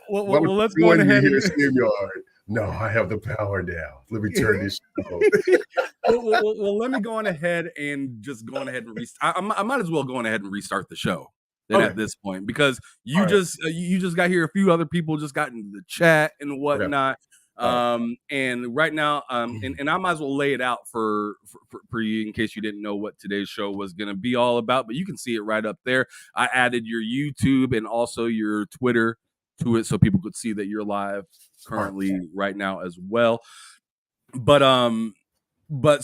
Well, let's go on ahead and StreamYard. No, I have the power now. Let me turn this show. well, let me go on ahead and just go on ahead and restart. I might as well go on ahead and restart the show then at this point, because you just got here. A few other people just got into the chat and whatnot. And right now, and I might as well lay it out for you in case you didn't know what today's show was going to be all about, but you can see it right up there. I added your YouTube and also your Twitter to it so people could see that you're live currently right now as well. But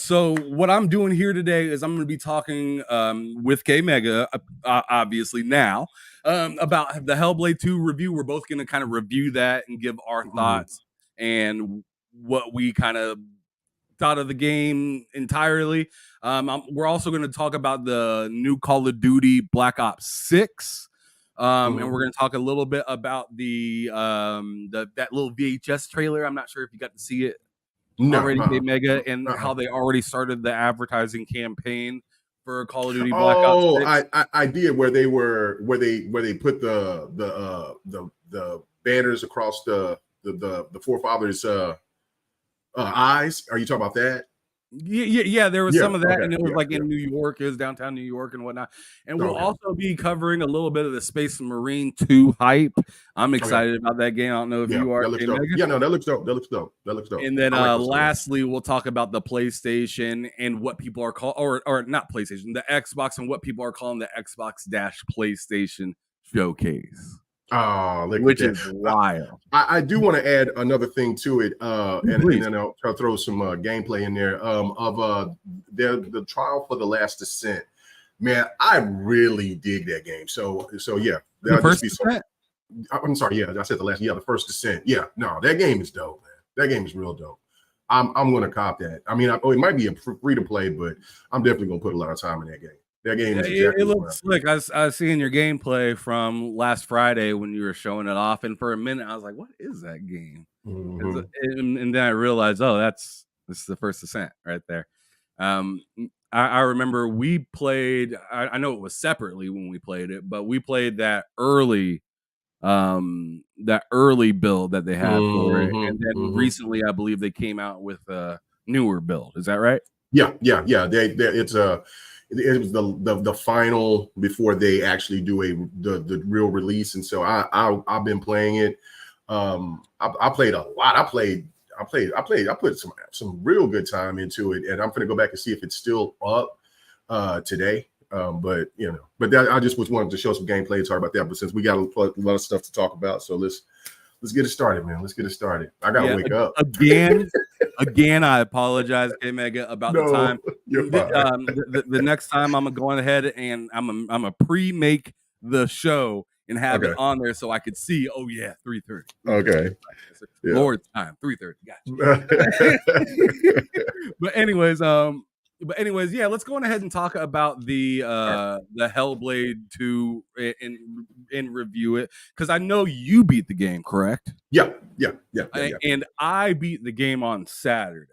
so what I'm doing here today is I'm going to be talking with K Mega, obviously now, about the Hellblade 2 review. We're both going to kind of review that and give our thoughts and what we kind of thought of the game entirely. We're also going to talk about the new Call of Duty Black Ops 6. And we're going to talk a little bit about that little VHS trailer. I'm not sure if you got to see it already, Mega, and how they already started the advertising campaign for Call of Duty Black Ops 6. I did, where they put the banners across the forefathers' eyes. Are you talking about that? Yeah, there was some of that, and it was in New York, it was downtown New York and whatnot. And we'll also be covering a little bit of the Space Marine 2 hype. I'm excited about that game. I don't know if you are. That looks dope. And then lastly, we'll talk about the PlayStation and what people are calling, or not PlayStation, the Xbox, and what people are calling the Xbox-PlayStation showcase. Which is wild. I do want to add another thing to it, and then I'll throw some gameplay in there of the trial for the Last Descent. Man, I really dig that game. So yeah, the first Descent. I'm sorry, yeah, I said the first Descent. Yeah, no, that game is dope, man. That game is real dope. I'm gonna cop that. I mean, it might be a free to play, but I'm definitely gonna put a lot of time in that game. That game is exactly it looks slick. I was seeing your gameplay from last Friday when you were showing it off, and for a minute I was like, "What is that game?" And then I realized, this is the first Descent right there. I remember we played. I know it was separately when we played it, but we played that early build that they had for it, and then recently I believe they came out with a newer build. Is that right? Yeah. It was the final before they actually do the real release, and so I've been playing it. I played a lot. I put some real good time into it, and I'm gonna go back and see if it's still up today. But I just wanted to show some gameplay and talk about that. But since we got a lot of stuff to talk about, so let's get it started, man. Let's get it started. I gotta wake up again. I apologize, K Mega, about the time. The next time I'm gonna go ahead and I'm gonna pre-make the show and have it on there so I could see. Oh yeah, 3:30. Okay. Lord time, 3:30. Gotcha. But anyways, yeah, let's go on ahead and talk about the Hellblade 2 and review it, because I know you beat the game, correct? Yeah. And I beat the game on Saturday.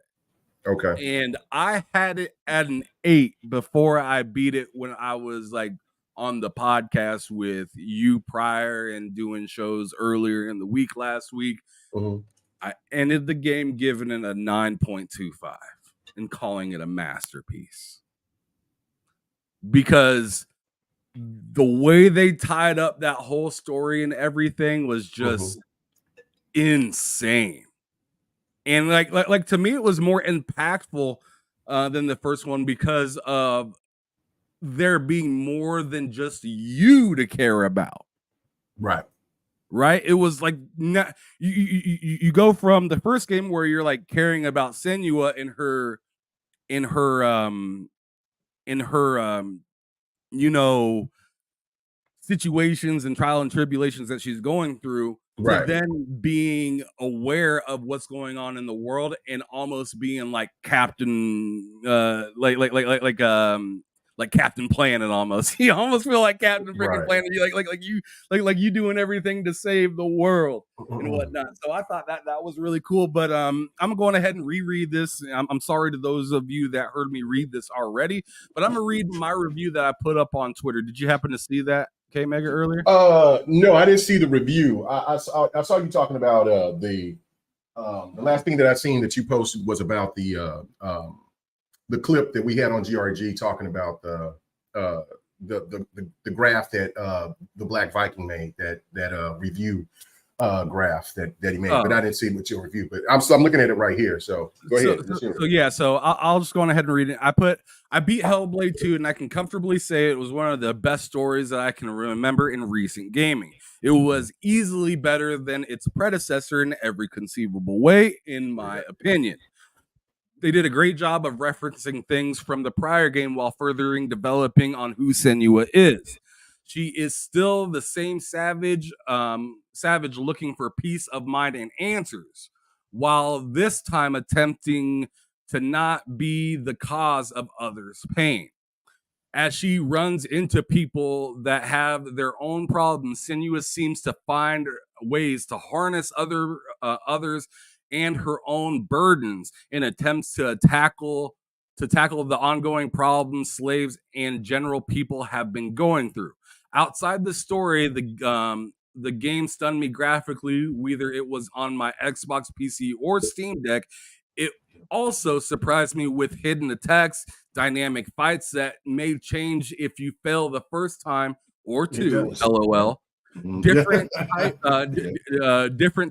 Okay. And I had it at an 8 before I beat it when I was on the podcast with you prior and doing shows earlier in the week last week. I ended the game giving it a 9.25. and calling it a masterpiece, because the way they tied up that whole story and everything was just insane. And like to me, it was more impactful than the first one because of there being more than just you to care about. Right. It was you go from the first game where you're caring about Senua and her situations and trial and tribulations that she's going through, to then being aware of what's going on in the world and almost being like Captain like Captain Planet almost. You almost feel like Captain freaking Planet. You like you doing everything to save the world and whatnot. So I thought that was really cool. But I'm going ahead and reread this. I'm sorry to those of you that heard me read this already, but I'm gonna read my review that I put up on Twitter. Did you happen to see that? K Mega earlier? No, I didn't see the review. I saw you talking about the last thing that I seen that you posted was about the clip that we had on GRG talking about the graph that the Black Viking made, that review graph that he made, but I didn't see it with your review. But I'm looking at it right here. So go ahead. So I'll just go on ahead and read it. I beat Hellblade 2, and I can comfortably say it was one of the best stories that I can remember in recent gaming. It was easily better than its predecessor in every conceivable way, in my opinion. They did a great job of referencing things from the prior game while furthering developing on who Senua is. She is still the same savage looking for peace of mind and answers, while this time attempting to not be the cause of others' pain. As she runs into people that have their own problems, Senua seems to find ways to harness others and her own burdens in attempts to tackle the ongoing problems slaves and general people have been going through. Outside the story, the game stunned me graphically, whether it was on my Xbox, PC, or Steam Deck. It also surprised me with hidden attacks, dynamic fights that may change if you fail the first time or two. LOL. Different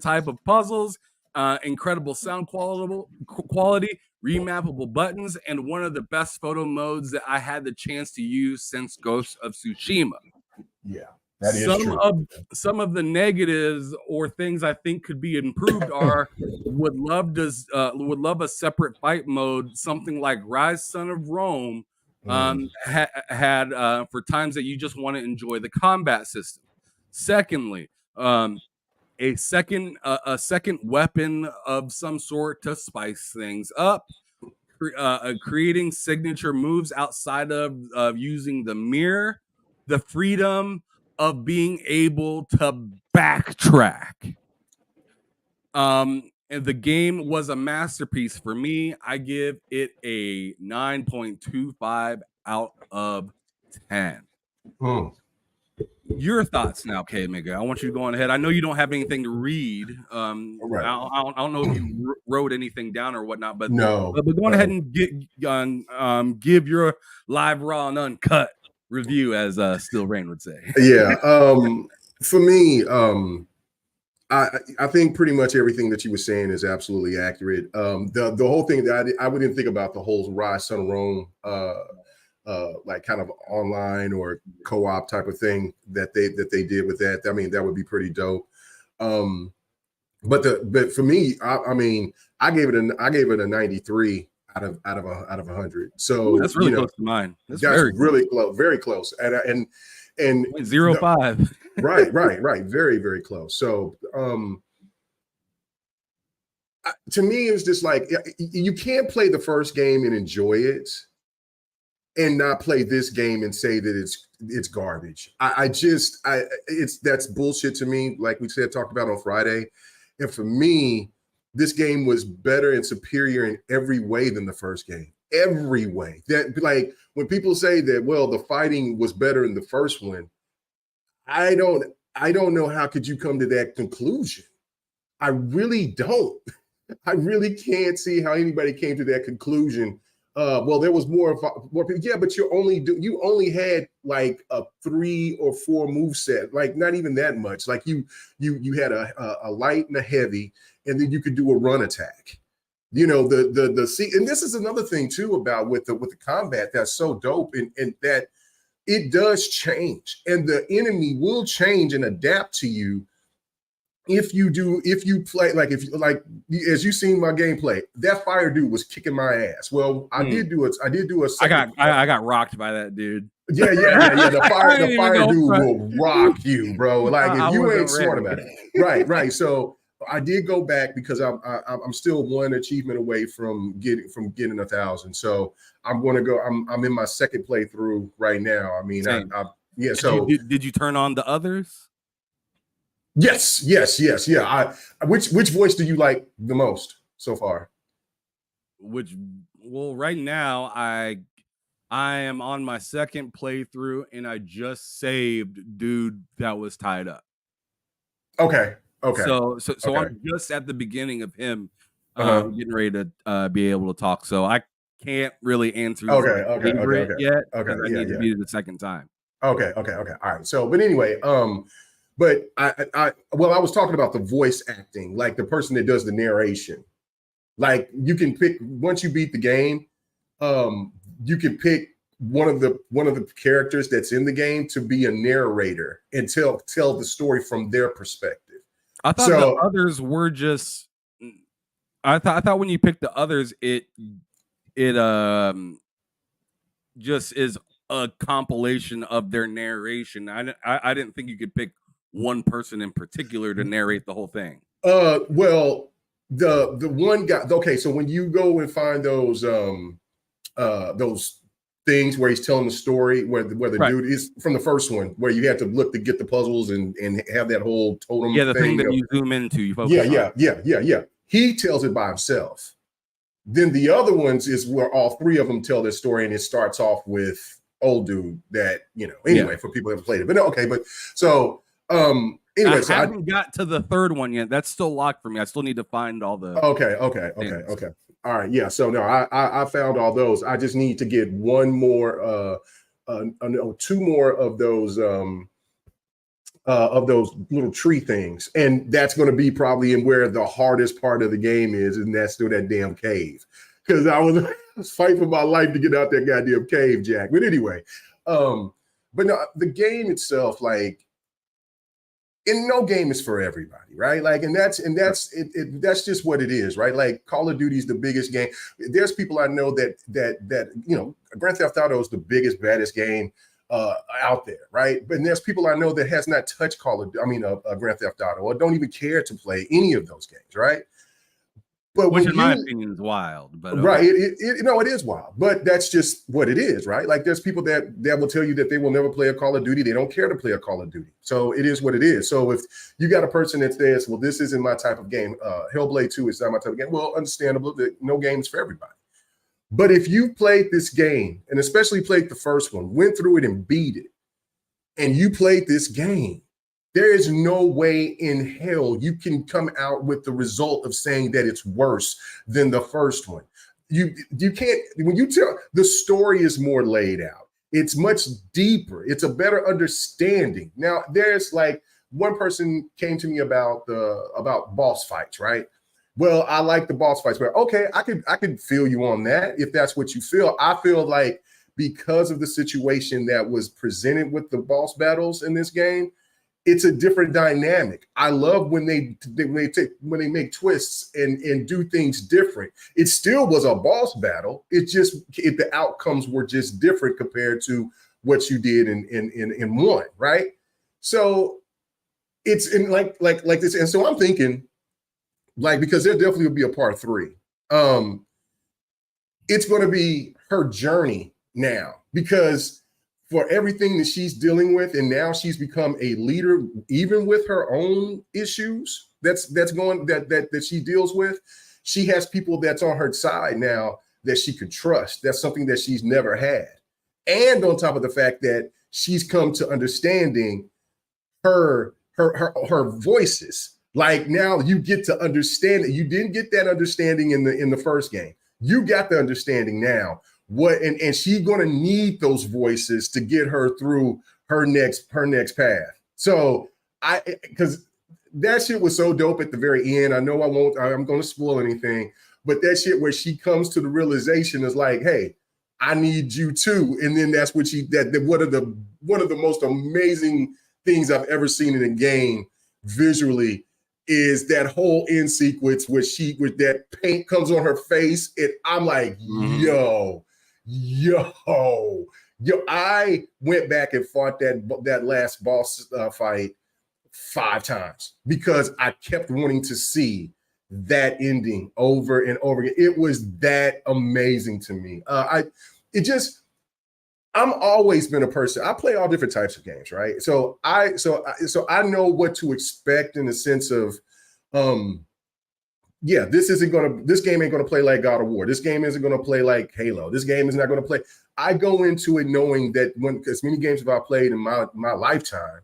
type of puzzles, incredible sound quality, remappable buttons, and one of the best photo modes that I had the chance to use since Ghost of Tsushima. Yeah, that is true. Some of the negatives or things I think could be improved are would love a separate fight mode, something like Rise Son of Rome had for times that you just want to enjoy the combat system. Secondly, a second weapon of some sort to spice things up, creating signature moves outside of using the mirror, the freedom of being able to backtrack. And the game was a masterpiece for me. I give it a 9.25 out of 10. Your thoughts now, K Mega. I want you to go on ahead. I know you don't have anything to read. Right. I don't know if you wrote anything down or whatnot, but no. But go on ahead and give your live, raw, and uncut review, as Still Rain would say. Yeah. For me, I think pretty much everything that you were saying is absolutely accurate. The whole thing that I wouldn't think about the whole Rise Son of Rome like kind of online or co-op type of thing that they did with that. I mean, that would be pretty dope. But for me, I mean, I gave it a 93 out of 100. So that's really close to mine. That's really close, very close. And 0.05. right. Very, very close. So to me, it's just like you can't play the first game and enjoy it and not play this game and say that it's garbage. That's bullshit to me. Like we talked about on Friday. And for me, this game was better and superior in every way than the first game. Every way. That, like, when people say that, well, the fighting was better in the first one, I don't know how could you come to that conclusion. I really don't. I really can't see how anybody came to that conclusion. Well, there was more people. Yeah, but you only had like a 3 or 4 move set, like not even that much. Like you had a light and a heavy, and then you could do a run attack. You know, the see, and this is another thing too about with the combat that's so dope, and that it does change, and the enemy will change and adapt to you. If you play as you seen my gameplay, that fire dude was kicking my ass. Well, I did do a I got rocked by that dude. Yeah. The fire dude will rock you, bro. Like if you ain't smart about it. Right. So I did go back because I'm still one achievement away from getting 1,000. So I'm going to go. I'm in my second playthrough right now. I mean, Did you turn on the others? Yes. Yeah. Which voice do you like the most so far? Right now I am on my second playthrough, and I just saved dude that was tied up. Okay. So Okay. I'm just at the beginning of him Uh-huh. getting ready to be able to talk. So I can't really answer who's my favorite Okay. yet Okay. because I Yeah, need to yeah. beat it the second time. Okay. All right. So, but anyway, but I was talking about the voice acting, like the person that does the narration. Like you can pick once you beat the game, you can pick one of the characters that's in the game to be a narrator and tell the story from their perspective. I thought the So others were just. I thought when you pick the others, it just is a compilation of their narration. I didn't think you could pick one person in particular to narrate the whole thing. well, the one guy. Okay, so when you go and find those things where he's telling the story, where the Right. dude is from the first one, where you have to look to get the puzzles and have that whole totem Yeah, the thing thing. that you zoom into, you Yeah, focus on. yeah. He tells it by himself. Then the other ones is where all three of them tell their story, and it starts off with old dude that, anyway, for people who haven't played it. But no, okay, but so anyway, I haven't got to the third one yet. That's still locked for me. I still need to find all the Okay. All right, yeah. So no, I found all those. I just need to get one more two more of those little tree things, and that's going to be probably in where the hardest part of the game is, and that's through that damn cave, because I was fighting for my life to get out that goddamn cave, Jack. But anyway, but no, the game itself, like, and no game is for everybody, right? Like, and that's that's just what it is, right? Like, Call of Duty is the biggest game. There's people I know that Grand Theft Auto is the biggest, baddest game out there, right? But there's people I know that has not touched Grand Theft Auto, or don't even care to play any of those games, right? But which, in my opinion, is wild. But right, it is wild, but that's just what it is, right? Like, there's people that will tell you that they will never play a Call of Duty. They don't care to play a Call of Duty. So it is what it is. So if you got a person that says, well, this isn't my type of game, Hellblade 2 is not my type of game, well, understandable that no game is for everybody. But if you played this game, and especially played the first one, went through it and beat it, and you played this game, there is no way in hell you can come out with the result of saying that it's worse than the first one. You can't. When you tell, the story is more laid out. It's much deeper. It's a better understanding. Now, there's like, one person came to me about boss fights, right? Well, I like the boss fights, but okay, I could feel you on that if that's what you feel. I feel like, because of the situation that was presented with the boss battles in this game, it's a different dynamic. I love when they make twists and do things different. It still was a boss battle. The outcomes were just different compared to what you did in one, right? So it's in like this, and so I'm thinking, like, because there definitely will be a part 3. It's going to be her journey now, because for everything that she's dealing with, and now she's become a leader, even with her own issues that she deals with. She has people that's on her side now that she can trust. That's something that she's never had. And on top of the fact that she's come to understanding her voices. Like, now you get to understand it. You didn't get that understanding in the first game. You got the understanding now. And she's going to need those voices to get her through her next path. So because that shit was so dope at the very end. I know I'm going to spoil anything, but that shit where she comes to the realization is like, hey, I need you too. And then that's what one of the most amazing things I've ever seen in a game visually is that whole end sequence where that paint comes on her face, and I'm like, yo, I went back and fought that last boss fight 5 times because I kept wanting to see that ending over and over again. It was that amazing to me. I'm always been a person. I play all different types of games, right? So I know what to expect in the sense of yeah, this game ain't gonna play like God of War. This game isn't gonna play like Halo. This game is not gonna play. I go into it knowing that when as many games have I played in my lifetime,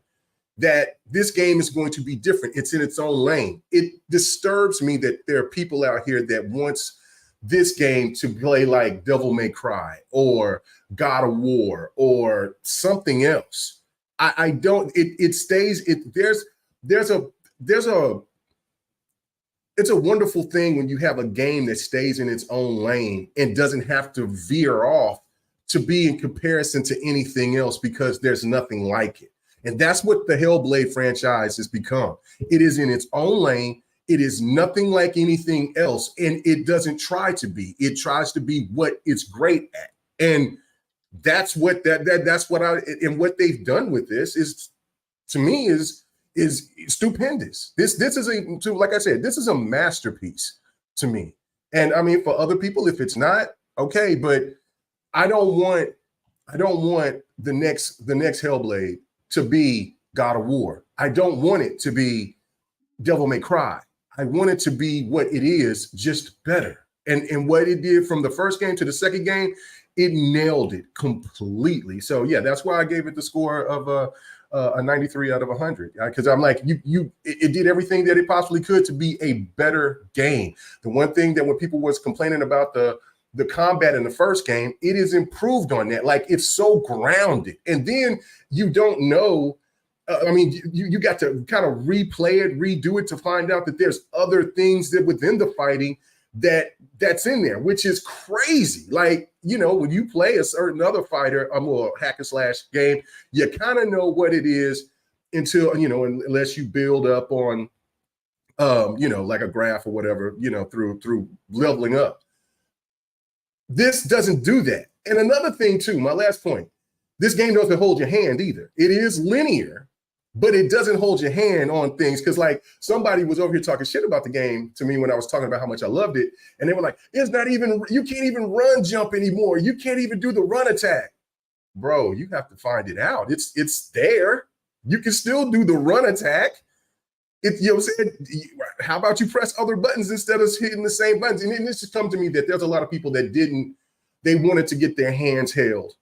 that this game is going to be different. It's in its own lane. It disturbs me that there are people out here that wants this game to play like Devil May Cry or God of War or something else. I don't. It stays. There's a it's a wonderful thing when you have a game that stays in its own lane and doesn't have to veer off to be in comparison to anything else because there's nothing like it. And that's what the Hellblade franchise has become. It is in its own lane. It is nothing like anything else. And it doesn't try to be. It tries to be what it's great at. And that's what that's what and what they've done with this is, to me, is stupendous. This is like I said, this is a masterpiece to me. And I mean, for other people, if it's not, okay, but I don't want the next Hellblade to be God of War. I don't want it to be Devil May Cry. I want it to be what it is, just better. And what it did from the first game to the second game, it nailed it completely. So yeah, that's why I gave it the score of a 93 out of 100, because I'm like, it did everything that it possibly could to be a better game. The one thing that when people was complaining about the combat in the first game, it is improved on that. Like, it's so grounded. And then you don't know. I mean, you got to kind of replay it, redo it to find out that there's other things that within the fighting that's in there, which is crazy. Like, you know, when you play a certain other fighter, a more hack and slash game, you kind of know what it is until, you know, unless you build up on, you know, like a graph or whatever, you know, through leveling up. This doesn't do that. And another thing too, my last point, this game doesn't hold your hand either. It is linear, but it doesn't hold your hand on things. Because like, somebody was over here talking shit about the game to me when I was talking about how much I loved it. And they were like, it's not even, you can't even run jump anymore. You can't even do the run attack. Bro, you have to find it out. It's there. You can still do the run attack. You know what I'm saying? How about you press other buttons instead of hitting the same buttons? And it's just come to me that there's a lot of people that they wanted to get their hands held.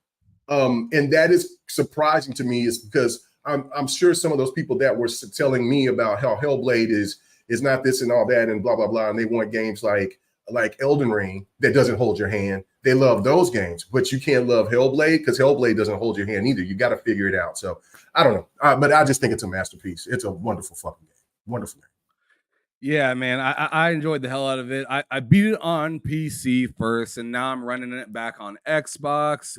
And that is surprising to me, is because I'm sure some of those people that were telling me about how Hellblade is not this and all that and blah, blah, blah. And they want games like Elden Ring that doesn't hold your hand. They love those games, but you can't love Hellblade because Hellblade doesn't hold your hand either. You got to figure it out. So I don't know. But I just think it's a masterpiece. It's a wonderful fucking game. Wonderful game. Yeah, man, I enjoyed the hell out of it. I beat it on PC first, and now I'm running it back on Xbox.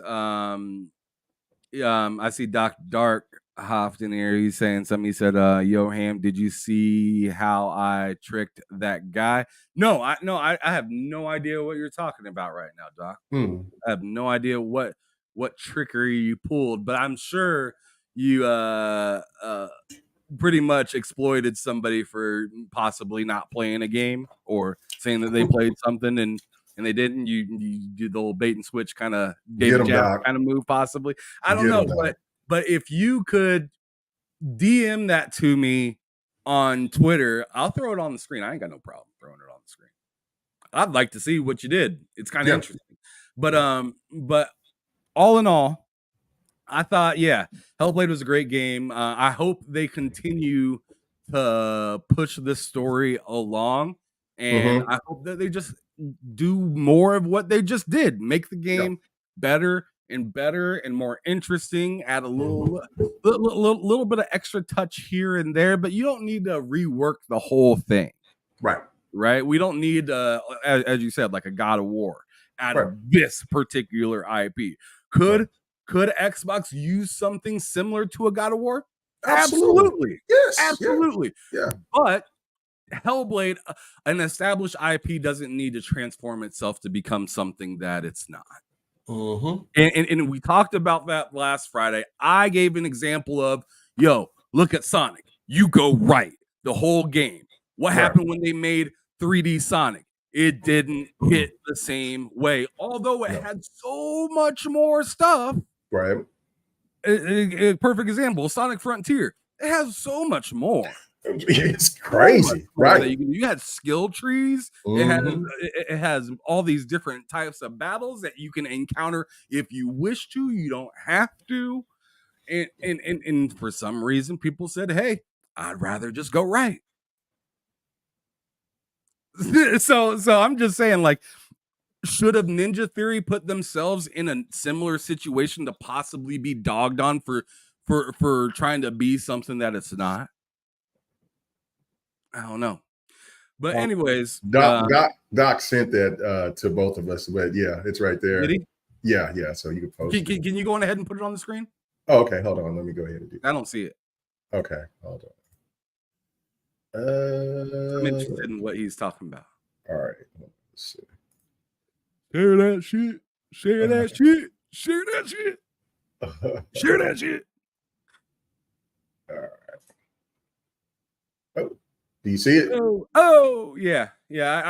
I see Doc Dark hopped in here. He's saying something. He said, "Yo, Ham, did you see how I tricked that guy?" No, I have no idea what you're talking about right now, Doc. I have no idea what trickery you pulled, but I'm sure you pretty much exploited somebody for possibly not playing a game or saying that they played something and they didn't. You did the whole bait and switch kind of David Jab kind of move, possibly. I don't know, but if you could DM that to me on Twitter, I'll throw it on the screen. I ain't got no problem throwing it on the screen. I'd like to see what you did. It's kind of interesting. But all in all, I thought, yeah, Hellblade was a great game. I hope they continue to push this story along, and I hope that they just do more of what they just did. Make the game better and better and more interesting. Add a little bit of extra touch here and there, but you don't need to rework the whole thing. Right. We don't need, as you said, like a God of War out of this particular IP. Could Xbox use something similar to a God of War? Absolutely. Yes. Absolutely. Yeah. But Hellblade, an established IP, doesn't need to transform itself to become something that it's not. And we talked about that last Friday. I gave an example of, look at Sonic. You go right the whole game. What happened when they made 3D Sonic? It didn't hit the same way, although it had so much more stuff. A perfect example, Sonic Frontier. It has so much more. It's crazy, right? You had skill trees. Mhm. It has all these different types of battles that you can encounter if you wish to. You don't have to. And for some reason, people said, "Hey, I'd rather just go right." so I'm just saying, like, should have Ninja Theory put themselves in a similar situation to possibly be dogged on for trying to be something that it's not? I don't know. But anyways, Doc sent that to both of us, but yeah, it's right there. Did he? Yeah. So you can post it. Can you go on ahead and put it on the screen? Oh, okay, hold on. Let me go ahead and do that. I don't see it. Okay, hold on. I'm interested in what he's talking about. All right. Let's see. Share that shit. Share that shit. Share that shit. Share that shit. All right. Oh, do you see it? Oh, yeah.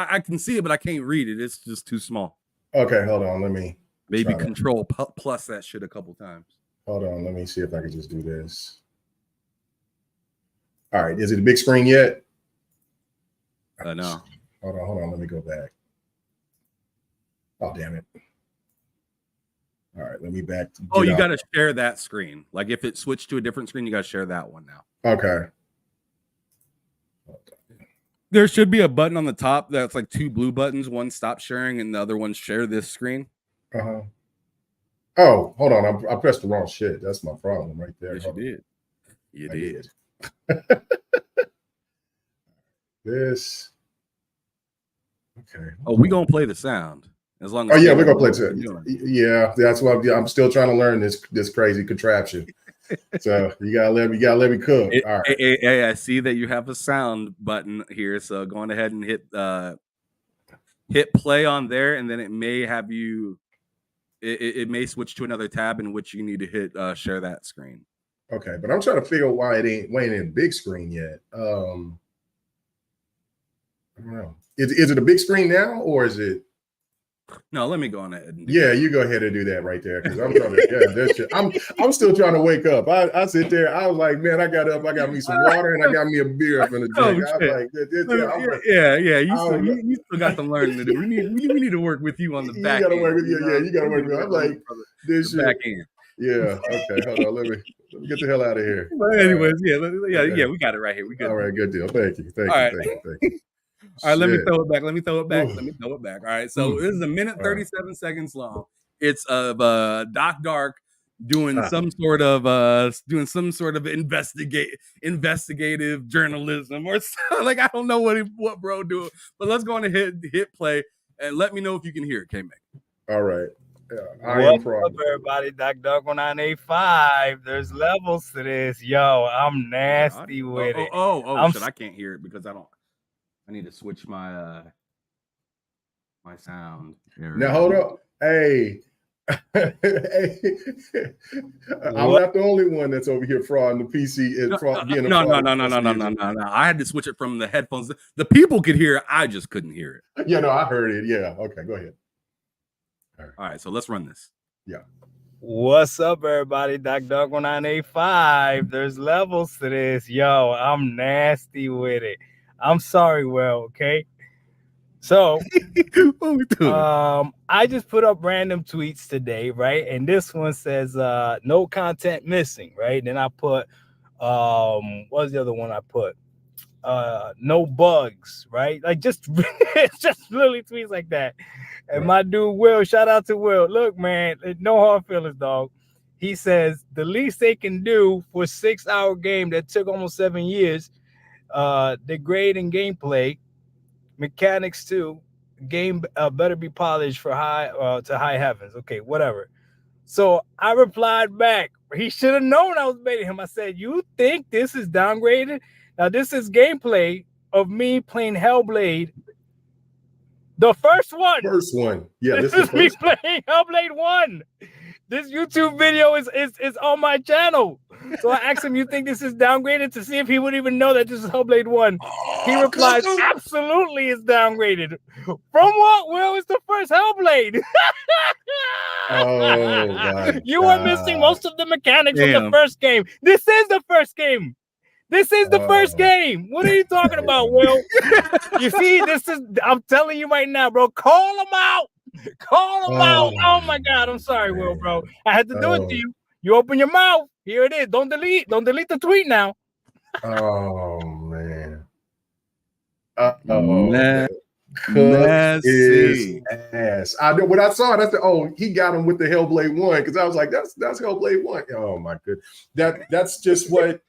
I can see it, but I can't read it. It's just too small. Okay, hold on. Let me maybe control plus that shit a couple times. Hold on. Let me see if I can just do this. All right. Is it a big screen yet? No. Hold on. Let me go back. Oh, damn it. All right. Let me back. Oh, you got to share that screen. Like if it switched to a different screen, you got to share that one now. Okay. There should be a button on the top that's like two blue buttons. One stop sharing and the other one share this screen. Uh-huh. Oh, hold on. I pressed the wrong shit. That's my problem right there. Yes, you did. You did. This. Okay. Oh, we gonna play the sound as long as. Oh yeah, we're gonna play it. Yeah, that's what I'm still trying to learn this crazy contraption. So you gotta let me cook. All right. Hey, I see that you have a sound button here, so go on ahead and hit play on there, and then it may have you. It may switch to another tab in which you need to hit share that screen. Okay, but I'm trying to figure out why it ain't in big screen yet. I don't know. Is it a big screen now, or is it? No, let me go on ahead. You go ahead and do that right there because I'm trying to. I'm still trying to wake up. I sit there. I was like, man, I got up. I got me some water and I got me a beer up in the drink. I was like, yeah. You still got some learning to do. We need to work with you on the back. You got to work with you. Yeah, you got to work with me. I'm like this shit. Back end. Yeah. Okay. Hold on. Let me get the hell out of here. But anyways, yeah. We got it right here. We got. All right. Good deal. Thank you. Thank you. All right, let me throw it back. All right, so this is a minute 37 seconds long. It's of Doc Dark doing some sort of investigative journalism or something. Like I don't know what bro doing, but let's go on and hit play and let me know if you can hear it, K-Mac. All right. What's up, everybody? Doc Dark 1985. There's levels to this. Yo, I'm nasty with it. Shit, I can't hear it because I need to switch my my sound. Now hold up. Hey. I'm not the only one that's over here frauding the PC. No. I had to switch it from the headphones. The people could hear it. I just couldn't hear it. Yeah, no, I heard it. Yeah. Okay, go ahead. All right, so let's run this. Yeah. What's up, everybody? Doc Dark 1985. There's levels to this. Yo, I'm nasty with it. I'm sorry, okay? So, I just put up random tweets today, right? And this one says, no content missing, right? Then I put, what's the other one I put? No bugs, right? Like just literally tweets like that. And my dude Will, shout out to Will. Look, man, no hard feelings, dog. He says the least they can do for a 6-hour game that took almost 7 years, degrading gameplay, mechanics too, game better be polished for to high heavens. Okay, whatever. So I replied back. He should have known I was baiting him. I said, "You think this is downgraded? Now this is gameplay of me playing Hellblade, the first one. Yeah, this is me playing Hellblade 1. This YouTube video is on my channel." So I asked him, "You think this is downgraded?" to see if he would even know that this is Hellblade 1. He replies, "Absolutely, it's downgraded." From what, Will? It's the first Hellblade. Oh, my you are missing most of the mechanics of the first game. This is the first game. This is the first game. What are you talking about, Will? You see, I'm telling you right now, bro. Call them out. Call them out. Oh my God. I'm sorry, man. Will, bro. I had to do it to you. You open your mouth. Here it is. Don't delete the tweet now. Oh man. Messy. His ass. I know when I saw it, I said, "Oh, he got him with the Hellblade 1," because I was like, "That's Hellblade 1." Oh my goodness, that's just what.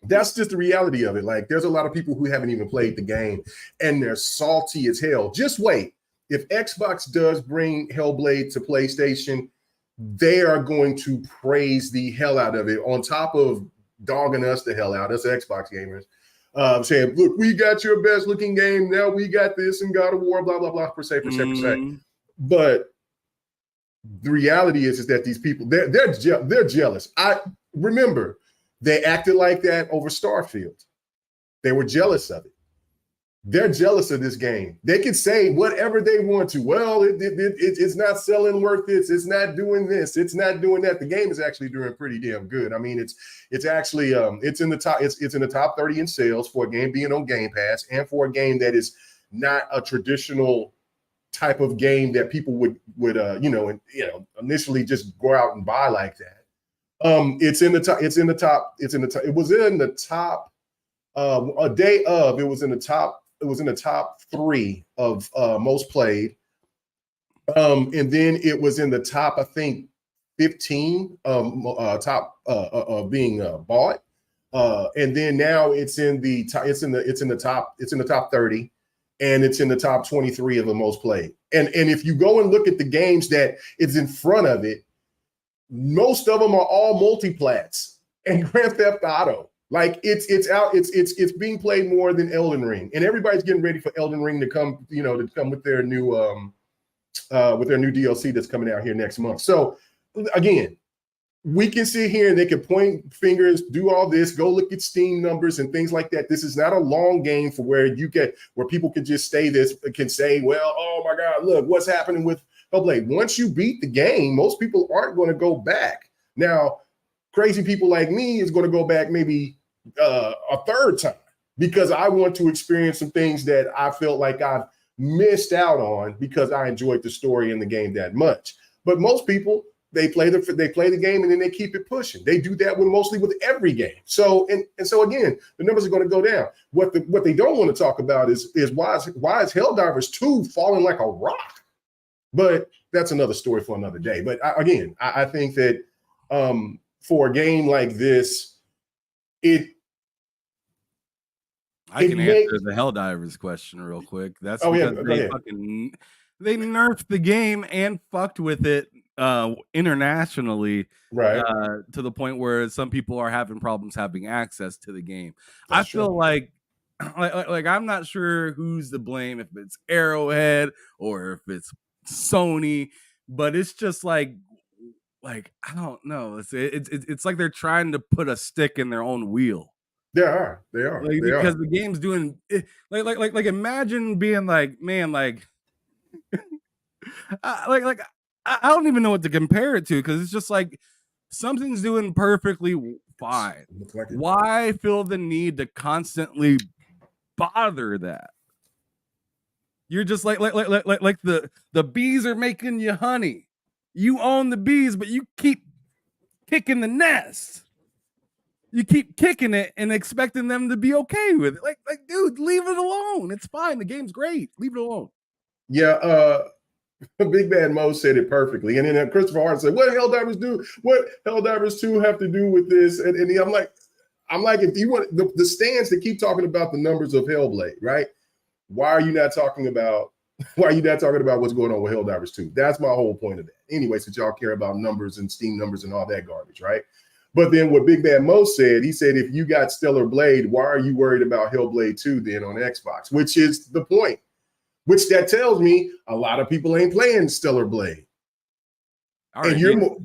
That's just the reality of it. Like, there's a lot of people who haven't even played the game, and they're salty as hell. Just wait. If Xbox does bring Hellblade to PlayStation, they are going to praise the hell out of it. On top of dogging us the hell out, us Xbox gamers. Saying, look, we got your best looking game. Now we got this and God of War, blah, blah, blah, per se. But the reality is that these people, they're jealous. I remember they acted like that over Starfield. They were jealous of it. They're jealous of this game. They can say whatever they want to. Well, it's not selling worth it. It's not doing this. It's not doing that. The game is actually doing pretty damn good. I mean, it's actually it's in the top. It's in the top 30 in sales for a game being on Game Pass, and for a game that is not a traditional type of game that people would initially just go out and buy like that. It's in the top. It was in the top. A day of, it was in the top. It was in the top 3 of most played. And then it was in the top, I think, 15 top being bought. And then now it's in the top, it's in the top 30, and it's in the top 23 of the most played. And if you go and look at the games that is in front of it, most of them are all multiplats and Grand Theft Auto. Like it's being played more than Elden Ring, and everybody's getting ready for Elden Ring to come with their new DLC that's coming out here next month. So again, we can sit here and they can point fingers, do all this, go look at Steam numbers and things like that. This is not a long game for where people can just say, well, oh my God, look what's happening with Hellblade. Once you beat the game, most people aren't going to go back. Now, crazy people like me is going to go back maybe a third time because I want to experience some things that I felt like I've missed out on because I enjoyed the story in the game that much. But most people, they play the game and then they keep it pushing. They do that mostly with every game. So and so again, the numbers are going to go down. What they don't want to talk about is why is Helldivers 2 falling like a rock? But that's another story for another day. But I think that for a game like this, I can answer the Helldivers question real quick. That's because they nerfed the game and fucked with it internationally, right? To the point where some people are having problems having access to the game. That's I feel like I'm not sure who's to blame, if it's Arrowhead or if it's Sony, but it's just like I don't know. It's like they're trying to put a stick in their own wheel. They are. Because the game's doing like imagine being like, man, I don't even know what to compare it to, because it's just like something's doing perfectly fine. Why feel the need to constantly bother that? You're just like the bees are making you honey. You own the bees, but you keep kicking the nest. You keep kicking it and expecting them to be okay with it. Like, dude, leave it alone. It's fine. The game's great. Leave it alone. Yeah, Big Bad Mo said it perfectly. And then Christopher Hart said, what Helldivers do? What Helldivers 2 have to do with this? And I'm like, if you want the stands that keep talking about the numbers of Hellblade, right? Why are you not talking about what's going on with Helldivers 2? That's my whole point of that. Anyway, since y'all care about numbers and Steam numbers and all that garbage, right? But then what Big Bad Mo said, he said, if you got Stellar Blade, why are you worried about Hellblade 2 then on Xbox? Which is the point. Which that tells me a lot of people ain't playing Stellar Blade. And you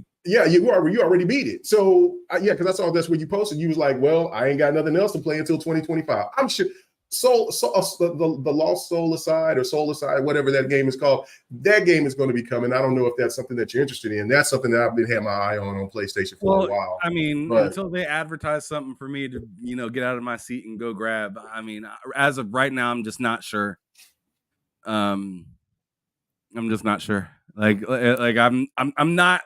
already beat it. So because I saw that's what you posted. You was like, well, I ain't got nothing else to play until 2025. I'm sure the Lost Soul Aside or Soul Aside, whatever that game is called, that game is going to be coming. I don't know if that's something that you're interested in. That's something that I've been having my eye on PlayStation for a while. I mean, but until they advertise something for me to, get out of my seat and go grab. I mean, as of right now, I'm just not sure. I'm just not sure. Like I'm not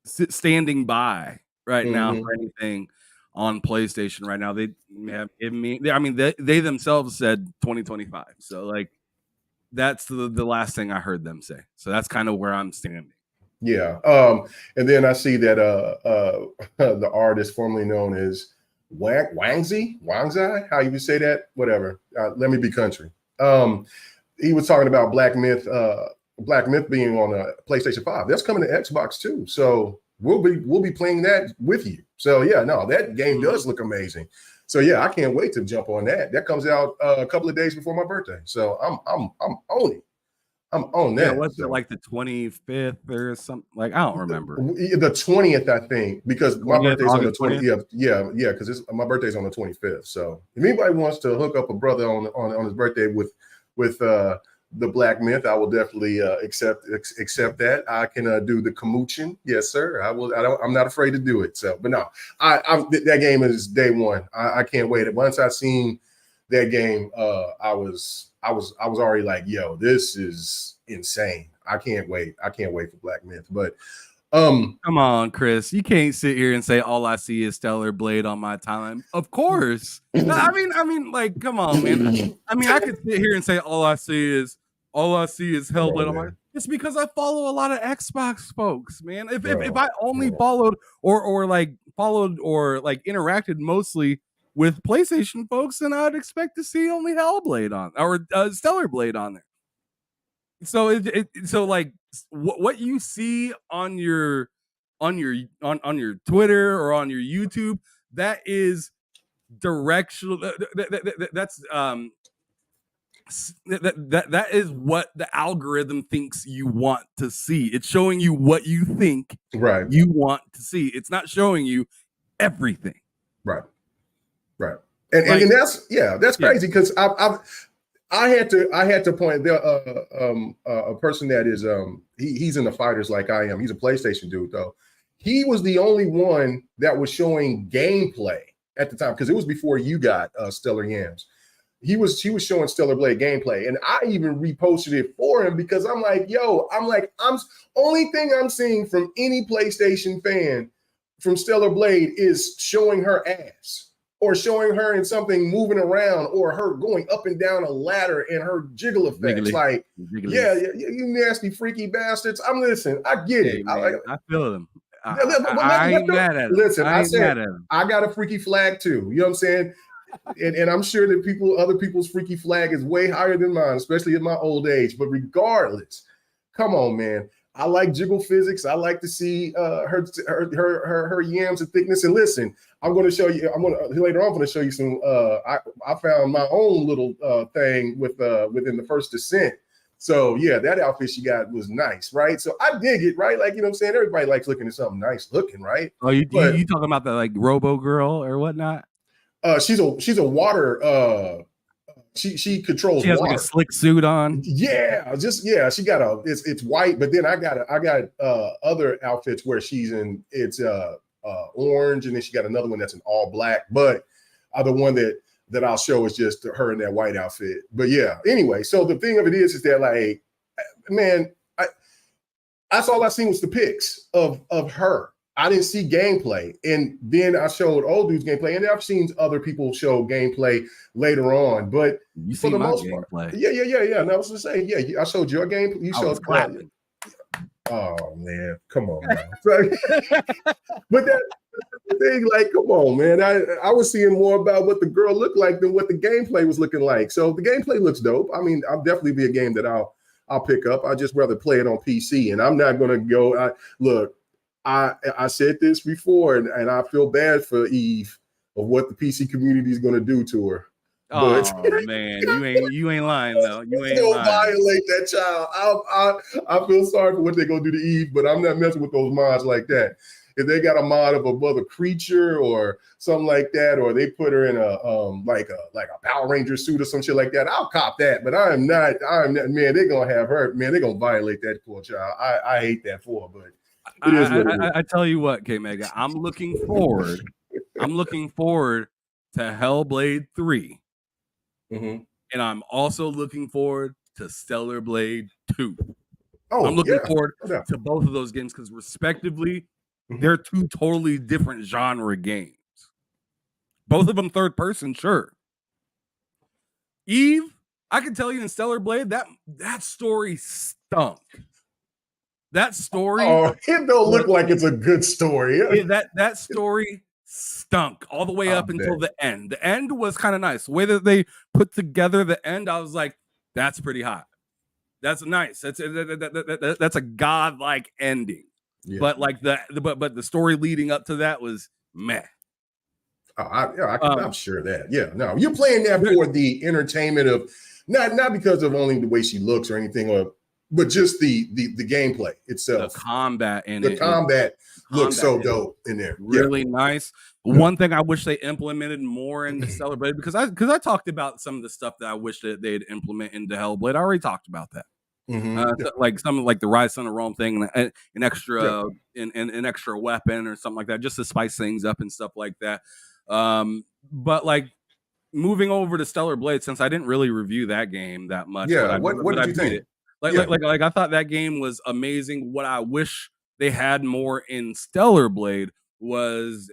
standing by right now for anything on PlayStation right now. They themselves said 2025. So like that's the last thing I heard them say. So that's kind of where I'm standing. Yeah. And then I see that the artist formerly known as Wangzi, how you would say that? Whatever. Let me be country. He was talking about Black Myth being on a PlayStation 5. That's coming to Xbox too. So we'll be playing that with you. So yeah, no, that game does look amazing. So yeah, I can't wait to jump on that. That comes out a couple of days before my birthday. So I'm on it. I'm on that. Yeah, what's it like the 25th or something? Like I don't remember. The 20th, I think, because my birthday's on the 20th. Yeah, because my birthday's on the 25th. So if anybody wants to hook up a brother on his birthday with the Black Myth, I will definitely accept that. I can do the Kamuchin. Yes, sir. I will. I'm not afraid to do it. So, but no, that game is day one. I can't wait. Once I seen that game, I was already like, yo, this is insane. I can't wait for Black Myth. But come on, Chris, you can't sit here and say all I see is Stellar Blade on my timeline. Of course. I mean, like, come on, man. I mean, I could sit here and say all I see is Hellblade on my. It's because I follow a lot of Xbox folks, man. If I only followed or interacted mostly with PlayStation folks, then I'd expect to see only Hellblade on or Stellar Blade on there. So so like what you see on your Twitter or on your YouTube, that is directional. That's that is what the algorithm thinks you want to see. It's showing you what you think you want to see. It's not showing you everything. Right. And that's crazy because I had to point there a person that is he's in the fighters like I am. He's a PlayStation dude though. He was the only one that was showing gameplay at the time because it was before you got Stellar Yams. He was showing Stellar Blade gameplay, and I even reposted it for him because I'm only thing I'm seeing from any PlayStation fan from Stellar Blade is showing her ass or showing her in something moving around or her going up and down a ladder and her jiggle effects. Yeah, you nasty freaky bastards. I get it. I feel them. I ain't mad at him. Listen, I got a freaky flag too. You know what I'm saying? And I'm sure that other people's freaky flag is way higher than mine, especially in my old age. But regardless, come on, man. I like jiggle physics. I like to see her yams and thickness. And listen, I'm going to show you. Later on. I'm going to show you some. I found my own little thing within the first Descent. So yeah, that outfit she got was nice, right? So I dig it, right? Like, you know what I'm saying? Everybody likes looking at something nice looking, right? Oh, you talking about the like Robo Girl or whatnot? She's a water. She controls. She has water. Like a slick suit on. Yeah, she got it's white, but then I got other outfits where she's in it's orange, and then she got another one that's in all black. But the one that I'll show is just her in that white outfit. But yeah, anyway, so the thing of it is that like, man, that's all I seen was the pics of her. I didn't see gameplay. And then I showed old dude's gameplay. And I've seen other people show gameplay later on. But for the most part, yeah. And I was going to say, yeah, I showed your game. You showed clapping. Oh, man. Come on, man. But that's the thing, like, come on, man. I was seeing more about what the girl looked like than what the gameplay was looking like. So the gameplay looks dope. I mean, I'll definitely be a game that I'll pick up. I'd just rather play it on PC. And I'm not going to go, look, I said this before, and I feel bad for Eve of what the PC community is going to do to her. Oh man, you ain't lying though. You ain't lying. Violate that child. I feel sorry for what they're gonna do to Eve, but I'm not messing with those mods like that. if they got a mod of a mother creature or something like that, or they put her in a like a Power Ranger suit or some shit like that, I'll cop that. But I'm not, man, they're gonna have her, man, they're gonna violate that poor child. I hate that for her, but it is what it is. I tell you what, K Mega, I'm looking forward to Hellblade 3. Mm-hmm. And I'm also looking forward to Stellar Blade 2. Oh, I'm looking yeah, forward no doubt. to both of those games because respectively, Mhm. they're two totally different genre games. Both of them third person, sure. Eve, I can tell you in Stellar Blade that story stunk. That story, Oh, it don't look like it's a good story. that story stunk all the way I up until bet. the end. The end was kind of nice. The way that they put together the end, I was like, that's pretty hot. That's nice. That's a godlike ending. Yeah. But like but the story leading up to that was meh. I'm sure that. Yeah, no, you're playing that for the entertainment of not because of only the way she looks or anything, but just the gameplay itself. The combat in the it. combat looks so dope in there. Really nice. Yeah. One thing I wish they implemented more into Celebrate because I talked about some of the stuff that I wish that they'd implement into Hellblade. I already talked about that. Like some like the Rise Son of Rome thing, an extra an extra weapon or something like that, just to spice things up and stuff like that. But like moving over to Stellar Blade, since I didn't really review that game that much, what did you think? Like I thought that game was amazing. What I wish they had more in Stellar Blade was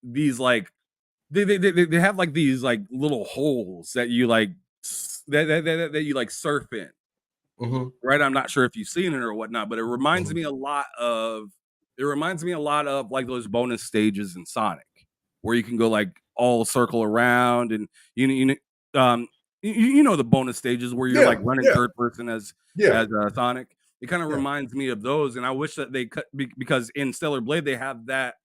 these like they have like these like little holes that you like that you like surf in. Mm-hmm. Right, I'm not sure if you've seen it or whatnot, but it reminds me a lot of like those bonus stages in Sonic, where you can go like all circle around, and you know the bonus stages where you're like running third person as Sonic. It kind of reminds me of those, and I wish that they cut because in Stellar Blade they have that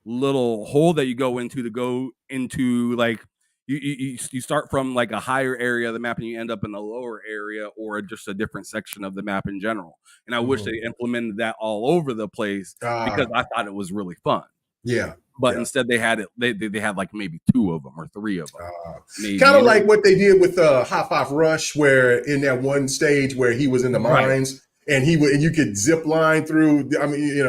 little hole that you go into like. You start from like a higher area of the map and you end up in a lower area or just a different section of the map in general. And I wish they implemented that all over the place because I thought it was really fun. Yeah. But instead they had it. They had like maybe 2 of them or 3 of them. Kind of like what they did with Hot Five Rush, where in that one stage where he was in the mines. And you could zip line through. I mean,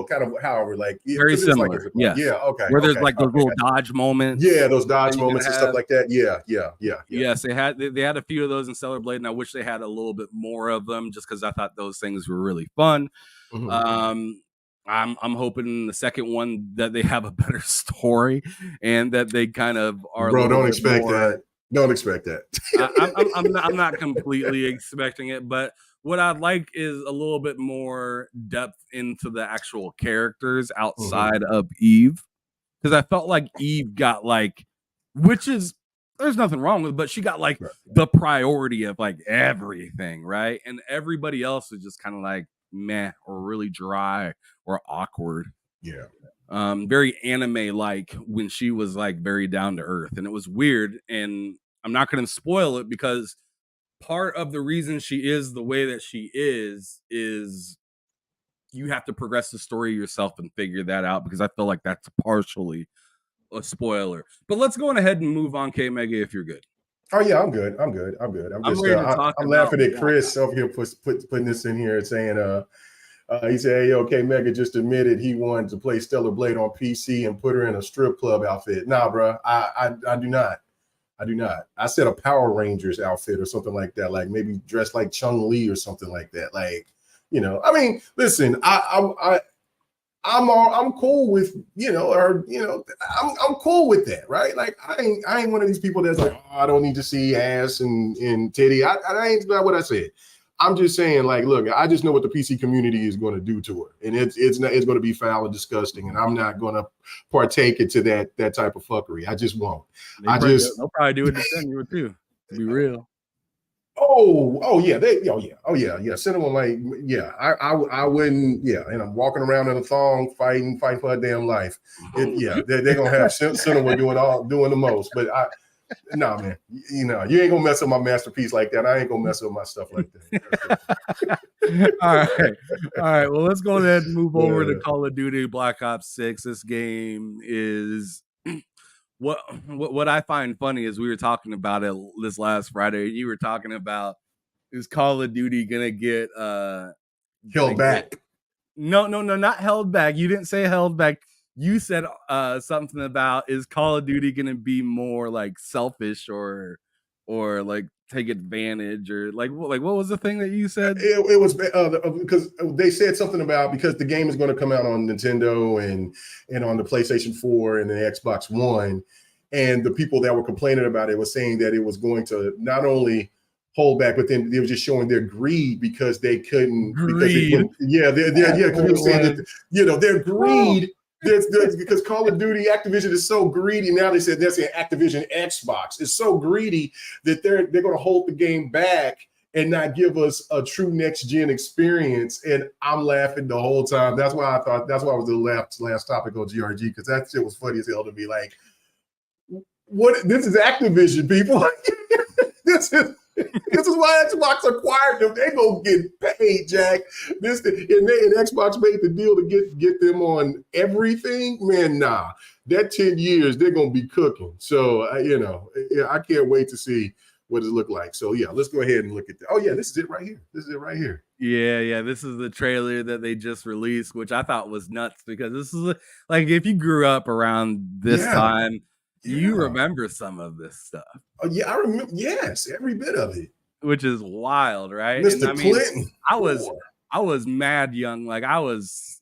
kind of however, like very similar. Like yes. Yeah. Okay. Where there's like those little dodge moments. Yeah, those dodge moments and stuff like that. Yeah. Yes, they had a few of those in Stellar Blade, and I wish they had a little bit more of them, just because I thought those things were really fun. Mm-hmm. I'm hoping in the second one that they have a better story and that they kind of are. Bro, don't expect that. Don't expect that. I'm not completely expecting it, but. What I'd like is a little bit more depth into the actual characters outside of Eve. Because I felt like Eve got like, which is, there's nothing wrong with it, but she got like the priority of like everything, right? And everybody else is just kind of like meh or really dry or awkward. Yeah. Very anime-like when she was like very down to earth. And it was weird. And I'm not going to spoil it because part of the reason she is the way that she is you have to progress the story yourself and figure that out, because I feel like that's partially a spoiler. But let's go on ahead and move on, K Mega, if you're good. Oh yeah, I'm good. I'm just I'm laughing at Chris over here putting this in here and saying he said, hey, yo, K Mega just admitted he wanted to play Stellar Blade on PC and put her in a strip club outfit. Nah, bro, I do not. I said a Power Rangers outfit or something like that, like maybe dressed like Chun-Li or something like that. Like, I mean, listen, I'm cool with, I'm cool with that, right? Like, I ain't one of these people that's like, oh, I don't need to see ass and titty. I ain't not what I said. I'm just saying, like, look, I just know what the PC community is going to do to her, and it's going to be foul and disgusting, and I'm not going to partake into that type of fuckery. I just won't. They'll probably do it to send you too. To be real. Oh yeah. Send them like, yeah. I wouldn't. Yeah, and I'm walking around in a thong, fighting for her damn life. They're gonna have Cinema doing the most. But Nah, man. You know, you ain't gonna mess up my masterpiece like that. I ain't gonna mess up my stuff like that. All right. Well, let's go ahead and move over to Call of Duty Black Ops 6. This game is what I find funny is we were talking about it this last Friday. You were talking about, is Call of Duty gonna get held back? No, not held back. You didn't say held back. You said something about, is Call of Duty gonna be more like selfish or like take advantage, or like what was the thing that you said? It was because they said something about, because the game is going to come out on Nintendo and on the PlayStation 4 and the Xbox One, and the people that were complaining about it was saying that it was going to not only hold back, but then they were just showing their greed because they couldn't. Because they were saying that, you know, their greed. Because Call of Duty, Activision is so greedy now. They said, they're saying Activision Xbox is so greedy that they're going to hold the game back and not give us a true next gen experience. And I'm laughing the whole time. That's why was the last topic on GRG, because that shit was funny as hell to me. Like, what? This is Activision, people. This is why Xbox acquired them. They gonna get paid, Jack. And Xbox made the deal to get them on everything. Man, nah. That 10 years, they're gonna be cooking. So you know, I can't wait to see what it look like. So yeah, let's go ahead and look at that. Oh yeah, this is it right here. Yeah. This is the trailer that they just released, which I thought was nuts, because this is like, if you grew up around this time, you remember some of this stuff. Oh yeah, I remember. Yes, every bit of it. Which is wild, right? Mr. Clinton. I was mad young. Like I was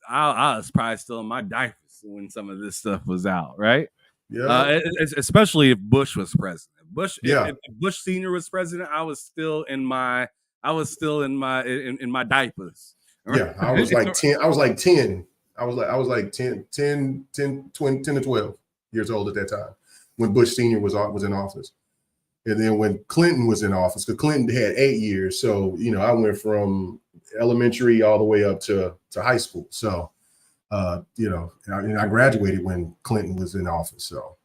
probably still in my diapers when some of this stuff was out, right? Yeah. Especially if Bush was president. If Bush Senior was president, I was still in my diapers. Right? Yeah, I was like 10. I was like 10. I was like 10 to 12 years old at that time when Bush Senior was in office. And then when Clinton was in office, because Clinton had 8 years. So, you know, I went from elementary all the way up to high school. So, you know, I graduated when Clinton was in office. So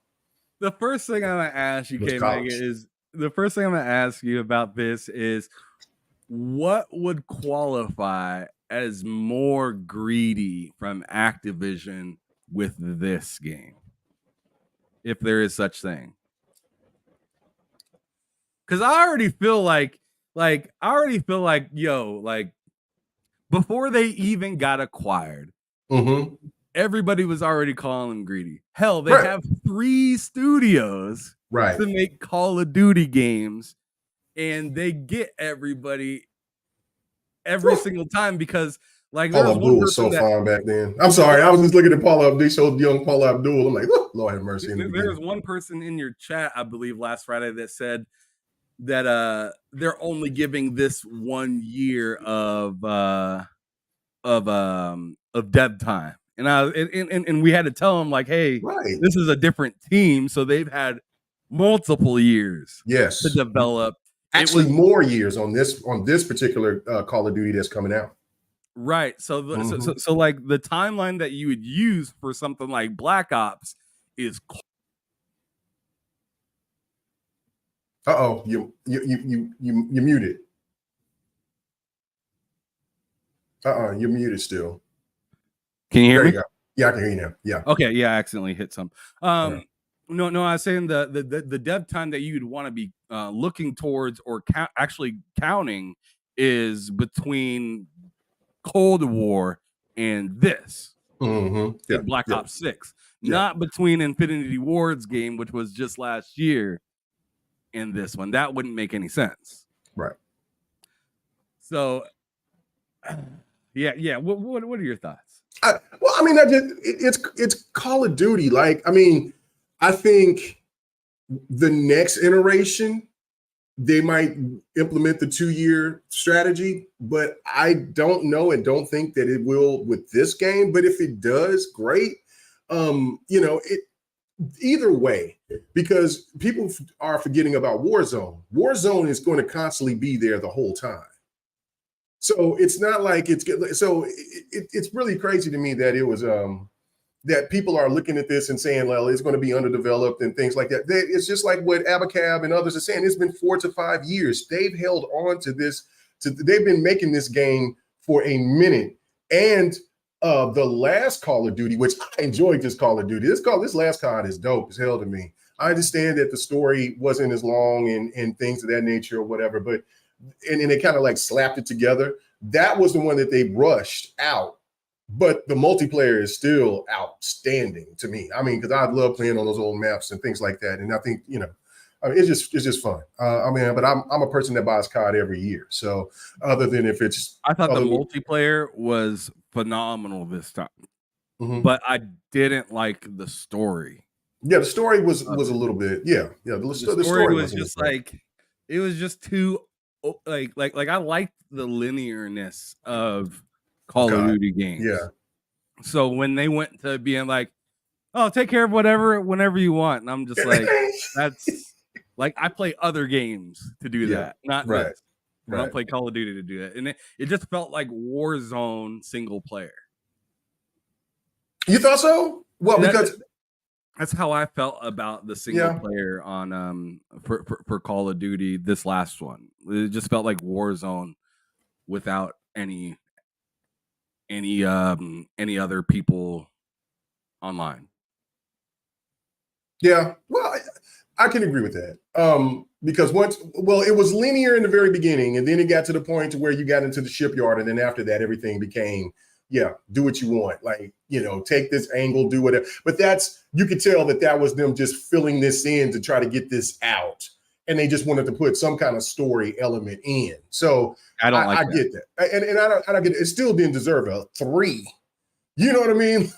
the first thing I'm going to ask you, about this is, what would qualify as more greedy from Activision with this game, if there is such thing? Because I already feel like, before they even got acquired, everybody was already calling them greedy. Hell, they have 3 studios to make Call of Duty games, and they get everybody every single time, because like Paula Abdul was so fine back then. I'm sorry, I was just looking at Paula Abdul, so young Paula Abdul. I'm like, oh, Lord have mercy. There was one person in your chat, I believe, last Friday that said that they're only giving this 1 year of dev time, and we had to tell them, like, hey, this is a different team, so they've had multiple years to develop. Actually, more years on this particular Call of Duty that's coming out. Right. So like the timeline that you would use for something like Black Ops is. You muted. You're muted still. Can you hear me? You yeah, I can hear you now. Yeah. Okay. Yeah, I accidentally hit some. No, I was saying the dev time that you'd want to be looking towards or actually counting is between Cold War and this. Black Ops 6. Not between Infinity Ward's game, which was just last year, and this one. That wouldn't make any sense. Right. So, yeah. What are your thoughts? Well, I mean, it's Call of Duty. Like, I mean, I think the next iteration, they might implement the 2-year strategy, but I don't know and don't think that it will with this game. But if it does, great. You know, either way, because people are forgetting about Warzone. Warzone is going to constantly be there the whole time. So it's not like it's really crazy to me that it was that people are looking at this and saying, well, it's going to be underdeveloped and things like that. It's just like what Abacab and others are saying. It's been 4 to 5 years. They've held on to this. They've been making this game for a minute. And the last Call of Duty, which I enjoyed this Call of Duty. This last COD is dope as hell to me. I understand that the story wasn't as long and things of that nature or whatever, but and they kind of like slapped it together. That was the one that they rushed out. But the multiplayer is still outstanding to me. I mean, because I love playing on those old maps and things like that. And I think, I mean, it's just fun. But I'm a person that buys COD every year. So other than if it's, I thought the multiplayer was phenomenal this time, mm-hmm. but I didn't like the story. Yeah, the story was a little bit. Yeah. The story was just like, it was just too like I liked the linearness of Call of Duty games. Yeah. So when they went to being like, oh, take care of whenever you want, and I'm just like, that's like I play other games to do that, not this. I don't play Call of Duty to do that, and it just felt like Warzone single player. You thought so? Well, because that's how I felt about the single player on for Call of Duty. This last one, it just felt like Warzone without any other people online. Yeah, well, I can agree with that. Because it was linear in the very beginning, and then it got to the point to where you got into the shipyard, and then after that, everything became, do what you want. Like, take this angle, do whatever. But you could tell that was them just filling this in to try to get this out. And they just wanted to put some kind of story element in. So I get that. And I don't get it. It still didn't deserve a 3. You know what I mean?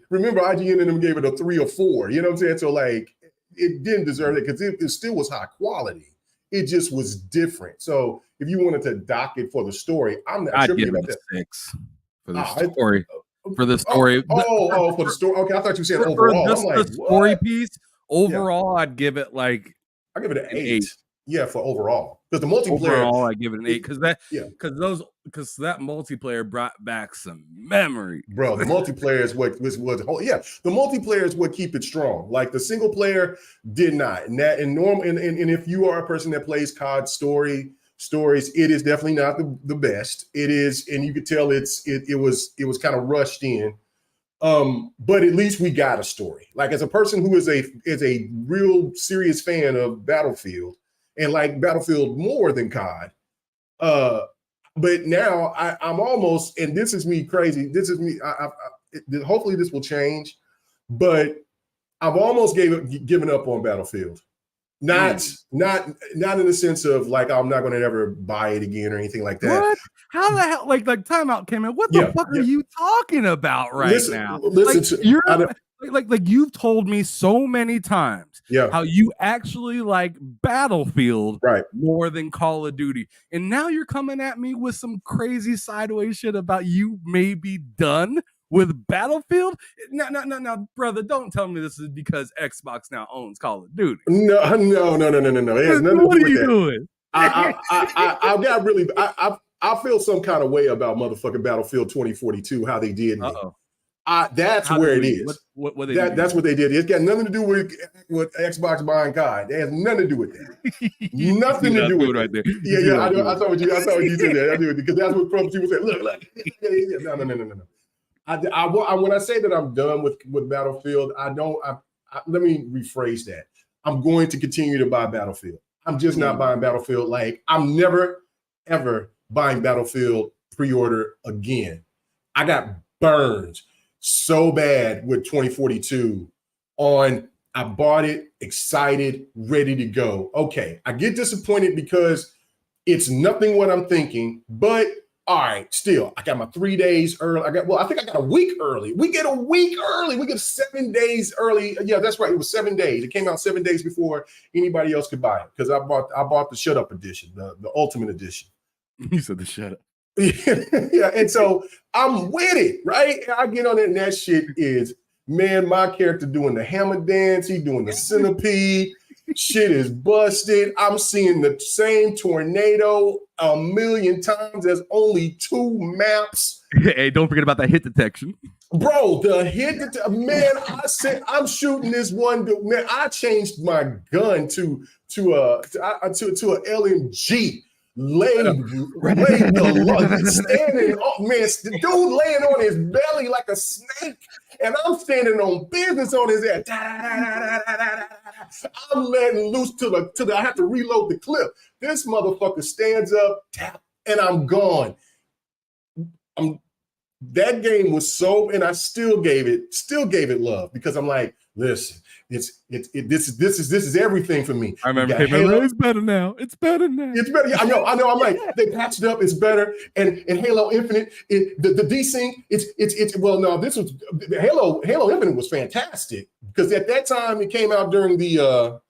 Remember, IGN and them gave it a 3 or 4. You know what I'm saying? So like, it didn't deserve it because it still was high quality. It just was different. So if you wanted to dock it for the story, I'd give it a 6 for the story. For the story. For the story. Okay, I thought you said overall. The story piece. Overall, I'd give it like. I give it an 8. Yeah, for overall. Because the multiplayer. Overall, I give it an 8 because that multiplayer brought back some memory. Bro, the multiplayer is what was the multiplayer is what keep it strong. Like the single player did not. And if you are a person that plays COD stories, it is definitely not the best. It is, and you could tell it was kind of rushed in. But at least we got a story. Like as a person who is a real serious fan of Battlefield and like Battlefield more than COD. But now I'm almost, and this is me crazy. This is me. Hopefully this will change, but I've almost given up on Battlefield. Not in the sense of like I'm not going to ever buy it again or anything like that. What? How the hell? Like timeout came in. What the fuck are you talking about now? Like you've told me so many times how you actually like Battlefield more than Call of Duty, and now you're coming at me with some crazy sideways shit about you may be done with Battlefield. No, brother, don't tell me this is because Xbox now owns Call of Duty. No. It has nothing what to do are you with doing? I feel some kind of way about motherfucking Battlefield 2042, how they did me. That's where it is. That's what they did. It's got nothing to do with Xbox buying COD. It has nothing to do with that. Nothing to do with it. Right there. Yeah. I saw what you said there. I do it because that's what from people say. Look. No. When I say that I'm done with Battlefield, let me rephrase that. I'm going to continue to buy Battlefield. I'm just not buying Battlefield. Like I'm never ever buying Battlefield pre-order again. I got burned so bad with 2042 I bought it, excited, ready to go. Okay, I get disappointed because it's nothing what I'm thinking, but all right, still, I got my 3 days early. I think I got a week early. We get a week early. We get 7 days early. Yeah, that's right. It was 7 days. It came out 7 days before anybody else could buy it because I bought the Shut Up edition, the Ultimate edition. You said the Shut Up. Yeah, and so I'm with it, right? I get on it, and that shit is, man, my character doing the hammer dance, he doing the centipede, shit is busted. I'm seeing the same tornado a million times. There's only 2 maps. Hey, don't forget about that hit detection. Bro, the hit that man, I said I'm shooting this one. Man, I changed my gun to a LMG. Laid standing up, man. The dude laying on his belly like a snake, and I'm standing on business on his ass. I'm letting loose to the. I have to reload the clip. This motherfucker stands up, tap, and I'm gone. That game was so, and I still gave it love because I'm like, listen, this is everything for me. I remember it's better now. It's better now. It's better. Yeah, I know. I'm like, they patched it up. It's better. And Halo Infinite, the desync. It's well, no, this was Halo Infinite was fantastic because at that time it came out during the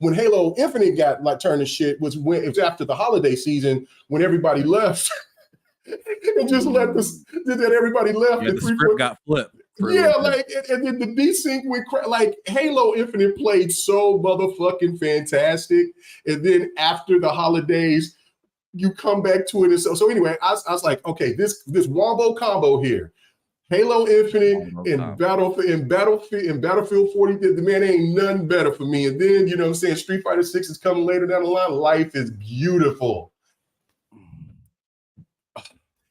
when Halo Infinite got like turned to shit was when it was after the holiday season when everybody left. And just let everybody left. Yeah, the script got flipped. Yeah, like and then the desync went like Halo Infinite played so motherfucking fantastic, and then after the holidays, you come back to it. And so anyway, I was like, okay, this wombo combo here, Halo Infinite and Battlefield 40. The man ain't nothing better for me. And then you know what I'm saying, Street Fighter 6 is coming later down the line. Life is beautiful.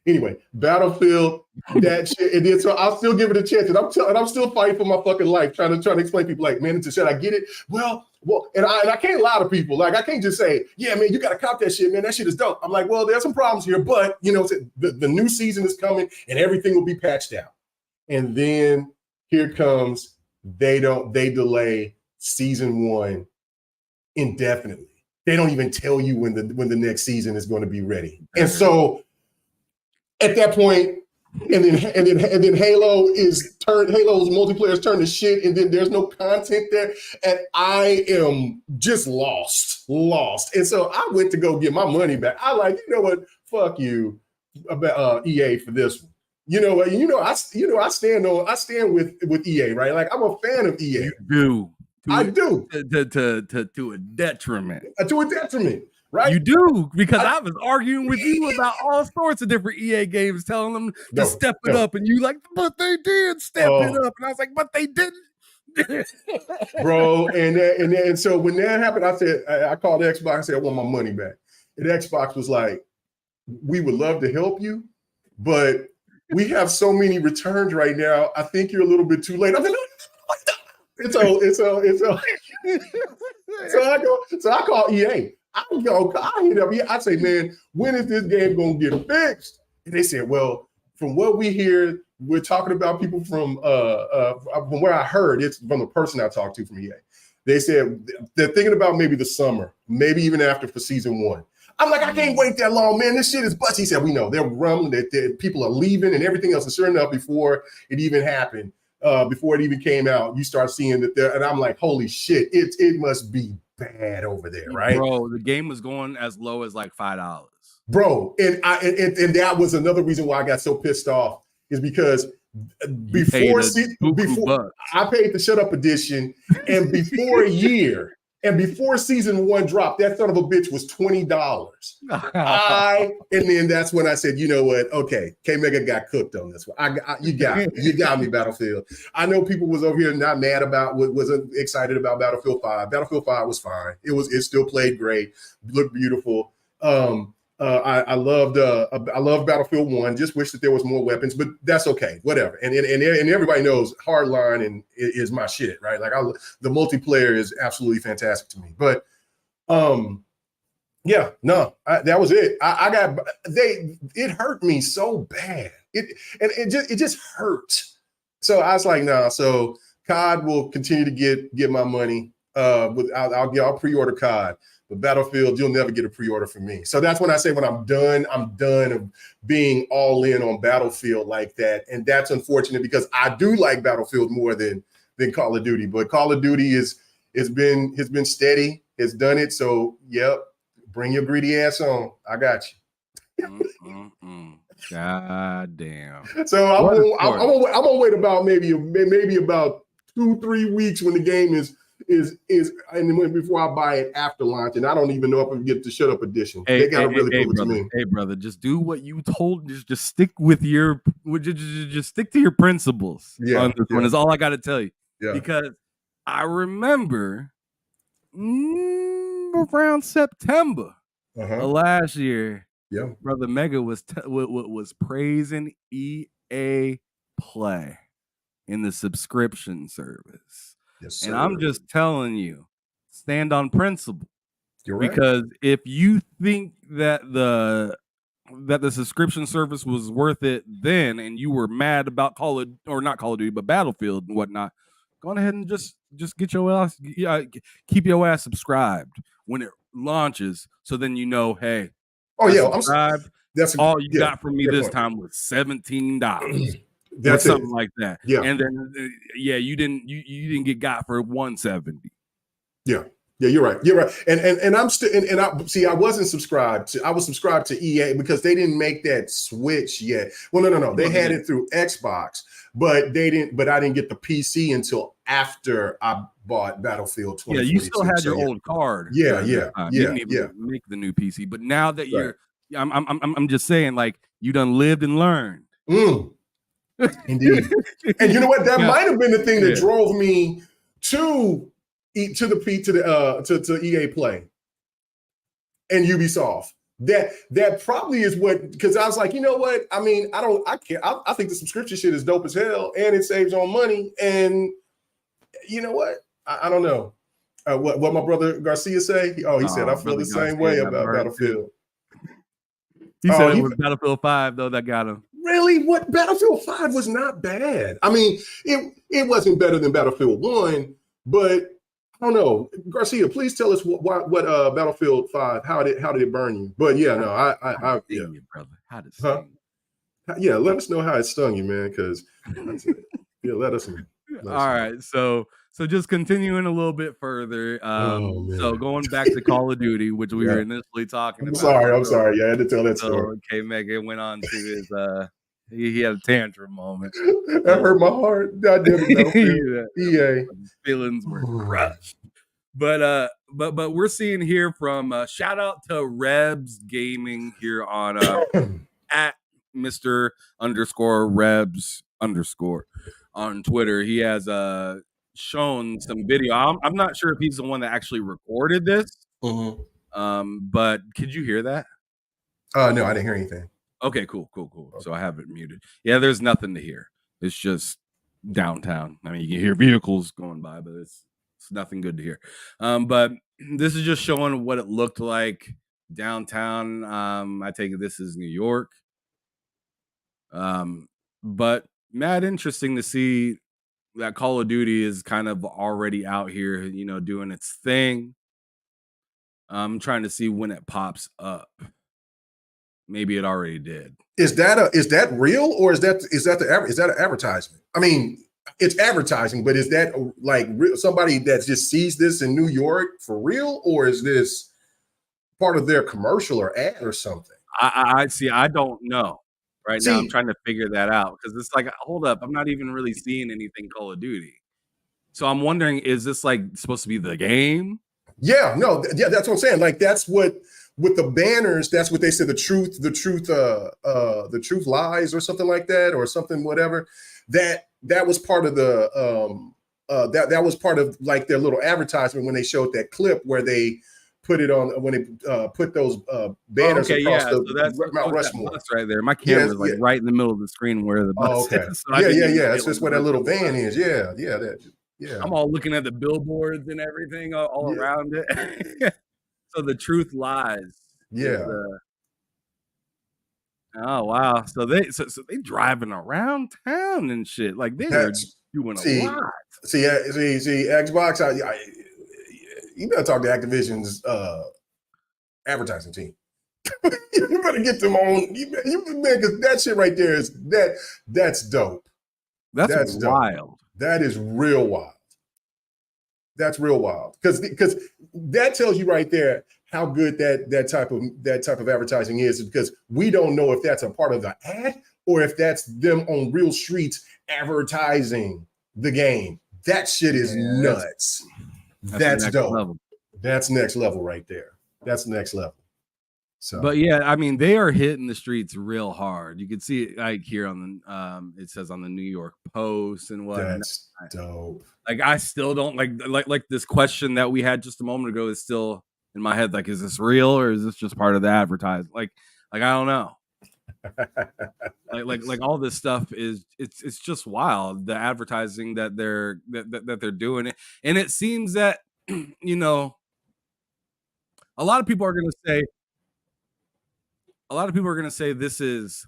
Anyway, Battlefield, that shit, and then so I'll still give it a chance, and I'm still fighting for my fucking life, trying to explain to people like, man, should I get it? Well, and I can't lie to people, like I can't just say, yeah, man, you gotta cop that shit, man, that shit is dope. I'm like, well, there's some problems here, but you know, the new season is coming, and everything will be patched out. And then here comes they delay season 1 indefinitely. They don't even tell you when the next season is going to be ready, and so. At that point, and then Halo's multiplayer is turned to shit, and then there's no content there, and I am just lost. And so I went to go get my money back. I like, you know what? Fuck you, about EA for this one. You know what? I stand with EA, right? Like I'm a fan of EA. You do. I do. To a detriment. To a detriment. Right? You do, because I was arguing with you about all sorts of different EA games, telling them to step it up, and you like, but they did step it up, and I was like, but they didn't, bro. And so when that happened, I said, I called Xbox, I said, I want my money back, and Xbox was like, we would love to help you, but we have so many returns right now. I think you're a little bit too late. I'm like, no. So I call EA. I hit up. I say, man, when is this game gonna get fixed? And they said, well, from what we hear, we're talking about people from where I heard, it's from the person I talked to from EA. They said they're thinking about maybe the summer, maybe even after for season 1. I'm like, I can't wait that long, man. This shit is bust. He said, we know they're rumbling that people are leaving and everything else. And sure enough, before it even happened, before it even came out, you start seeing that there. And I'm like, holy shit, it must be bad over there, right? Bro, the game was going as low as like $5. Bro, and that was another reason why I got so pissed off, is because before I paid the shut up edition, and before a year, and before season 1 dropped, that son of a bitch was $20. And then that's when I said, you know what? Okay, K-Mega got cooked on this one. You got me, Battlefield. I know people was over here not mad about, wasn't excited about Battlefield 5. Battlefield 5 was fine. It still played great, looked beautiful. I loved Battlefield 1. Just wish that there was more weapons, but that's okay. Whatever. And everybody knows Hardline and is my shit, right? Like the multiplayer is absolutely fantastic to me. But yeah, no, that was it. It hurt me so bad. It just hurt. So I was like, nah. So COD will continue to get my money. I'll pre-order COD. But Battlefield, you'll never get a pre-order from me. So that's when I say, when I'm done of being all in on Battlefield like that. And that's unfortunate, because I do like Battlefield more than Call of Duty. But Call of Duty has been steady, has done it. So yep, bring your greedy ass on. I got you. God damn. So I'm gonna wait about maybe about 2-3 weeks when the game is and when before I buy it after launch, and I don't even know if I can get the shut up edition. Hey, they gotta really prove it brother, to me. Hey, brother, just do what you told. Just stick with your. Just stick to your principles. On this one is all I got to tell you. Yeah. Because I remember around September of last year, brother Mega was praising EA Play in the subscription service. Yes, sir. And I'm just telling you, stand on principle. You're right. Because if you think that the subscription service was worth it then, and you were mad about not Call of Duty, but Battlefield and whatnot, go ahead and just get your ass, keep your ass subscribed when it launches. So then you know, hey, I'm subscribed. That's all you got from me this time was $17. That's something like that. Yeah. And then you didn't get got for $170. Yeah. Yeah, you're right. You're right. And I'm still I wasn't subscribed to. I was subscribed to EA because they didn't make that switch yet. Well, no. They had it through Xbox, but they didn't. But I didn't get the PC until after I bought Battlefield 2042. Yeah, you still had your old card. Yeah. You didn't even make the new PC. But now that I'm just saying, like, you done lived and learned. Indeed. And you know what? That might have been the thing that drove me to EA Play and Ubisoft. That probably is what, because I was like, you know what? I mean, I think the subscription shit is dope as hell, and it saves on money. And you know what? I don't know what my brother Garcia say. He said I feel the same way about Battlefield. He said it was Battlefield 5 though that got him. Really? What? Battlefield 5 was not bad. I mean, it wasn't better than Battlefield 1, but I don't know. Garcia, please tell us what Battlefield 5, how did it burn you? But yeah, no, I you, brother. How did it sting you? Yeah, let us know how it stung you, man, because let us know. All right, so just continuing a little bit further. So going back to Call of Duty, which we were initially talking about. I'm sorry. Yeah, I had to tell that story. Okay, Mega went on to his he had a tantrum moment. That hurt my heart. I did it. EA feelings were crushed. But we're seeing here from shout out to Rebs Gaming here on at Mr. _Rebs_ on Twitter. He has shown some video. I'm not sure if he's the one that actually recorded this. But could you hear that? No, I didn't hear anything. Okay, cool. So I have it muted. Yeah, there's nothing to hear. It's just downtown. I mean, you can hear vehicles going by, but it's nothing good to hear. But this is just showing what it looked like downtown. I take it this is New York. But mad interesting to see that Call of Duty is kind of already out here, doing its thing. I'm trying to see when it pops up. Maybe it already did. Is that real, or is that an advertisement? I mean, it's advertising, but is that like somebody that just sees this in New York for real, or is this part of their commercial or ad or something? I see. I don't know. Now I'm trying to figure that out because it's like, hold up, I'm not even really seeing anything Call of Duty. So I'm wondering, is this like supposed to be the game? Yeah, no, that's what I'm saying. Like that's what. With the banners, that's what they said. The truth lies, or something like that, or something, whatever. That was part of the that was part of like their little advertisement when they showed that clip where they put it on when they put those banners across the Mount Rushmore. That's right there. My camera's right in the middle of the screen where the bus is. So yeah. It's just where that little van is. Yeah. I'm all looking at the billboards and everything all around it. So the truth lies. Yeah. Oh wow. So they driving around town and shit. Like they're doing a lot. See, Xbox. You better talk to Activision's advertising team. You better get them on. Because that shit right there that's dope. That's wild. Dope. That is real wild. That's real wild because that tells you right there how good that type of advertising is, because we don't know if that's a part of the ad or if that's them on real streets advertising the game. That shit is nuts. That's next dope. level. That's next level right there. That's next level. So, but yeah, I mean, they are hitting the streets real hard. You can see it like here on the it says on the New York Post and what. that's dope. Like, I still don't like this question that we had just a moment ago is still in my head. Like, is this real or is this just part of the advertising? Like I don't know. like all this stuff is it's just wild. The advertising that they're doing, and it seems that you know, a lot of people are going to say this is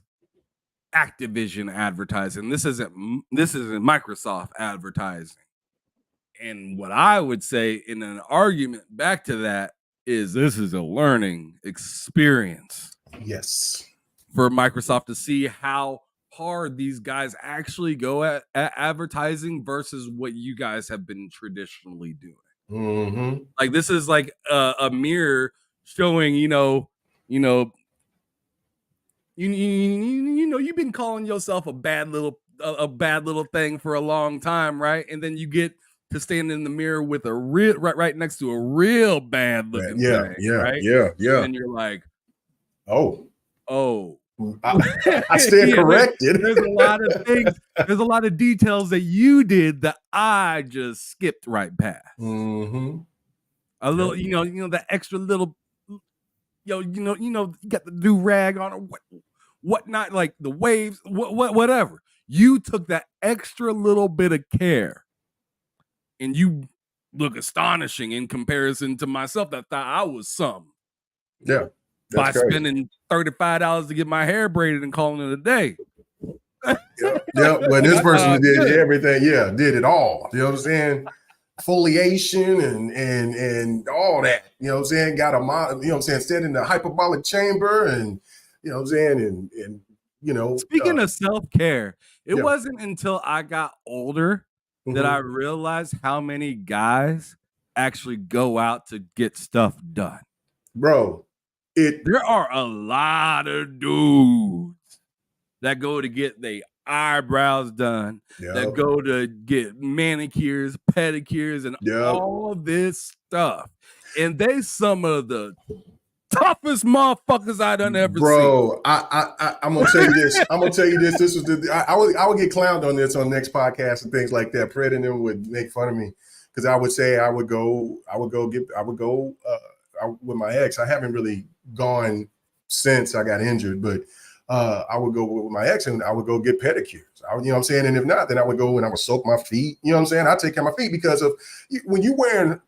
Activision advertising. This isn't Microsoft advertising. And what I would say in an argument back to that is this is a learning experience. Yes. For Microsoft to see how hard these guys actually go at advertising versus what you guys have been traditionally doing. Mm-hmm. Like, this is like a mirror showing, you've been calling yourself a bad little thing for a long time, right? And then you get to stand in the mirror with a real right next to a real bad looking thing, right? And you're like, oh, I stand corrected. There's a lot of things. There's a lot of details that you did that I just skipped right past. Mm-hmm. A little, the extra little, you got the do rag on or whatnot, like the waves, whatever. You took that extra little bit of care, and you look astonishing in comparison to myself that thought I was some. Yeah. By spending $35 to get my hair braided and calling it a day. Yeah. When this person did everything, did it all. You know what I'm saying? Foliation and all that. You know what I'm saying? Got a stayed in the hyperbolic chamber and you know what I'm saying? And speaking of self-care, it wasn't until I got older that I realized how many guys actually go out to get stuff done. Bro. There are a lot of dudes that go to get their eyebrows done, that go to get manicures, pedicures, and all this stuff. And they some of the toughest motherfuckers I done ever seen. Bro, I'm gonna tell you this. I'm gonna tell you this. This was I would get clowned on this on next podcast and things like that. Fred and them would make fun of me because I would say I would go with my ex. I haven't really gone since I got injured, but I would go with my ex and I would go get pedicures. You know what I'm saying? And if not, then I would go and I would soak my feet. You know what I'm saying? I take care of my feet because of when you wearing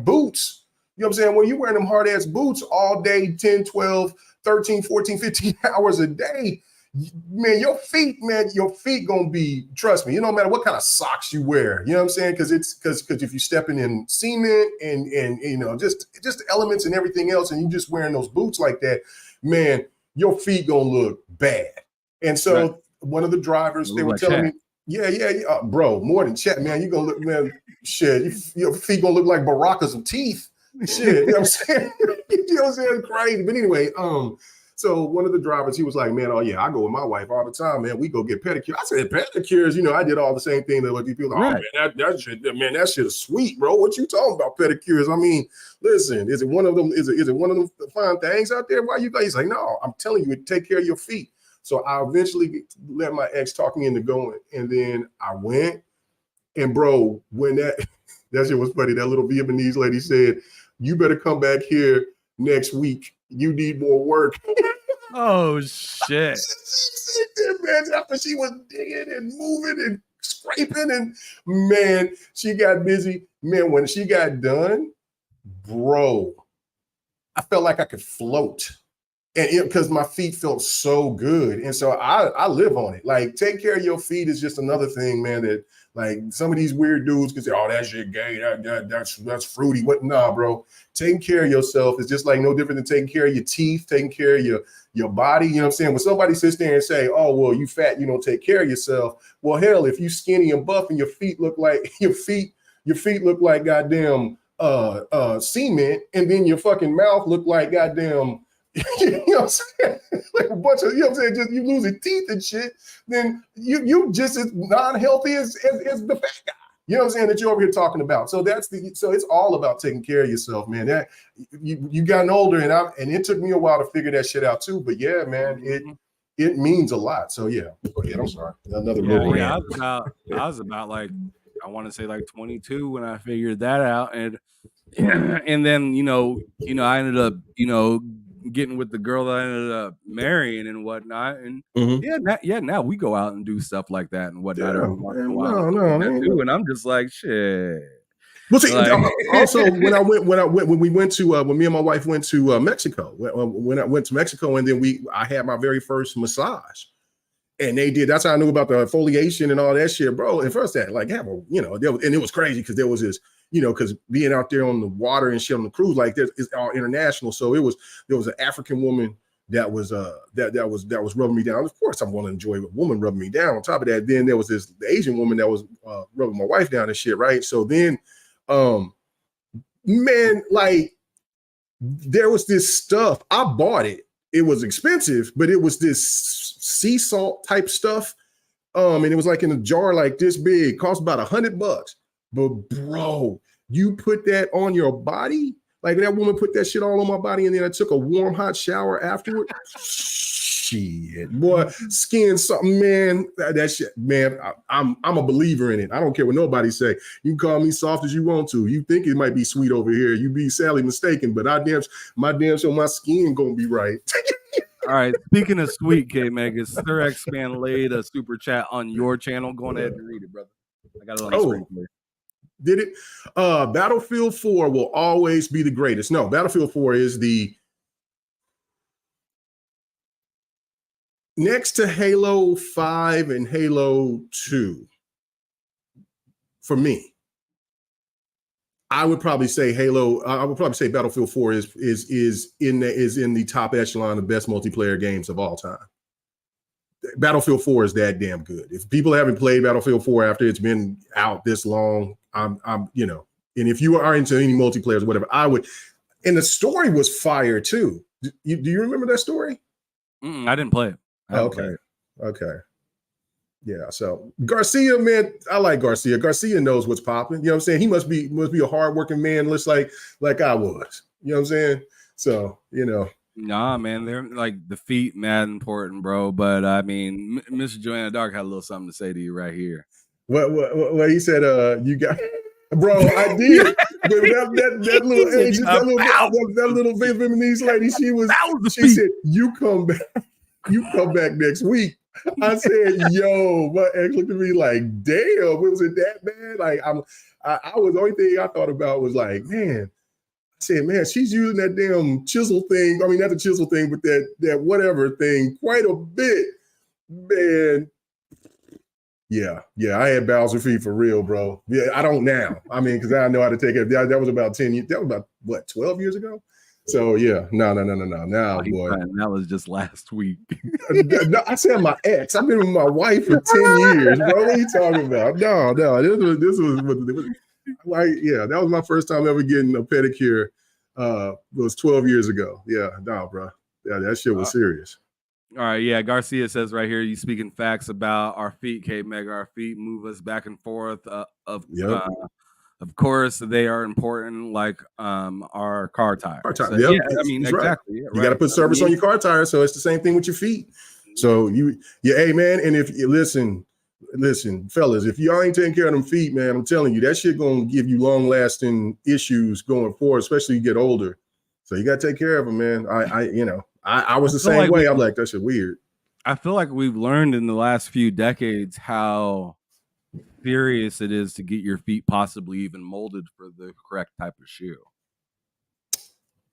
boots, you know what I'm saying? When you wearing them hard ass boots all day, 10, 12, 13, 14, 15 hours a day, man, your feet gonna be, trust me, no matter what kind of socks you wear, you know what I'm saying? Because if you're stepping in cement and just elements and everything else, and you just wearing those boots like that, man, your feet gonna look bad. And so one of the drivers, they were telling me, bro, more than chat, man, you gonna look, man, shit, your feet gonna look like Baracas of teeth. Shit, you know what I'm saying? You know what I'm saying? Crazy. But anyway, so one of the drivers, he was like, man, oh yeah, I go with my wife all the time, man. We go get pedicures. I said, pedicures, I did all the same thing that like people like, oh man, that shit is sweet, bro. What you talking about, pedicures? I mean, listen, is it one of them? Is it one of them fine things out there? Why you guys? He's like, no, I'm telling you, take care of your feet. So I eventually let my ex talk me into going, and then I went, and bro, when that shit was funny. That little Vietnamese lady said, you better come back here next week. You need more work. Oh, shit. Man, after she was digging and moving and scraping and, man, she got busy. Man, when she got done, bro, I felt like I could float. And because my feet felt so good. And so I live on it. Like, take care of your feet is just another thing, man, that like some of these weird dudes can say, oh, that shit gay, that's fruity. What? Nah, bro. Taking care of yourself is just like no different than taking care of your teeth, taking care of your body. You know what I'm saying? When somebody sits there and say, oh, well, you fat, you don't take care of yourself. Well, hell, if you skinny and buff and your feet look like look like goddamn cement, and then your fucking mouth look like goddamn you know what I'm saying? Like a bunch of, you know what I'm saying? Just you losing teeth and shit, then you just as non-healthy as the fat guy. You know what I'm saying? That you're over here talking about. So so it's all about taking care of yourself, man. That you gotten older, and it took me a while to figure that shit out too. But yeah, man, it means a lot. So yeah. Go ahead. I'm sorry. Another little rant. I was about like, I want to say like 22 when I figured that out, and then I ended up getting with the girl that I ended up marrying and whatnot, and now we go out and do stuff like that and whatnot every once in a while. No, and I'm just like, shit. Well, see, also when we went to when me and my wife went to Mexico, when I went to Mexico, and then I had my very first massage, and they did. That's how I knew about the foliation and all that shit, bro. And first that and it was crazy because there was this. Because being out there on the water and shit on the cruise, like it's all international. So there was an African woman that was rubbing me down. Of course, I'm going to enjoy a woman rubbing me down. On top of that, then there was the Asian woman that was rubbing my wife down and shit, right? So then, man, like there was this stuff. I bought it. It was expensive, but it was this sea salt type stuff. And it was like in a jar like this big, cost about $100. But bro, you put that on your body? Like that woman put that shit all on my body, and then I took a warm, hot shower afterward. Shit, boy, skin something, man. That shit, man. I'm a believer in it. I don't care what nobody say. You can call me soft as you want to. You think it might be sweet over here. You be sadly mistaken, but my damn sure my skin gonna be right. All right. Speaking of sweet, K-Meg, Sir X-Man laid a super chat on your channel. Go ahead and read it, brother. I got it on the screen for you. Did it? Battlefield 4 will always be the greatest. No, Battlefield 4 is the next to Halo 5 and Halo 2. For me, I would probably say Battlefield 4 is in the top echelon of best multiplayer games of all time. Battlefield 4 is that damn good. If people haven't played Battlefield 4 after it's been out this long, I'm and if you are into any multiplayers, whatever, I would. And the story was fire too. Do you remember that story? I didn't play it. Okay. Yeah. So Garcia, man, I like Garcia. Garcia knows what's popping. You know what I'm saying? He must be a hardworking man, just like I was. You know what I'm saying? So Nah, man, they're like the feet mad important, bro. But I mean, Mr. Joanna Dark had a little something to say to you right here. What he said? You got, bro. I did. that little Asian, that little Vietnamese lady. She said, "You come back next week." I said, "Yo," my ex looked at me like, "Damn, was it that bad?" Like I was. The only thing I thought about was like, man. I said, man, she's using that damn chisel thing. I mean, not the chisel thing, but that whatever thing quite a bit, man. Yeah. I had Bowser feet for real, bro. Yeah, I don't now. I mean, because I know how to take it. That was about 10 years. That was about what, 12 years ago? So yeah, no. Now, boy, that was just last week. No, I said my ex. I've been with my wife for 10 years, bro. What are you talking about? No. This was like, yeah, that was my first time ever getting a pedicure. It was 12 years ago. Yeah, no, bro. Yeah, that shit was serious. All right, yeah. Garcia says right here, you speaking facts about our feet, K-Meg. Our feet move us back and forth. Of course, they are important, like our car tires. So, yeah, I mean, exactly. Right. You got to put service on your car tires, so it's the same thing with your feet. So hey, man, and if you listen, fellas, if y'all ain't taking care of them feet, man, I'm telling you, that shit gonna give you long-lasting issues going forward, especially you get older. So you got to take care of them, man. I was the same way. I'm like, that shit weird. I feel like we've learned in the last few decades how serious it is to get your feet possibly even molded for the correct type of shoe.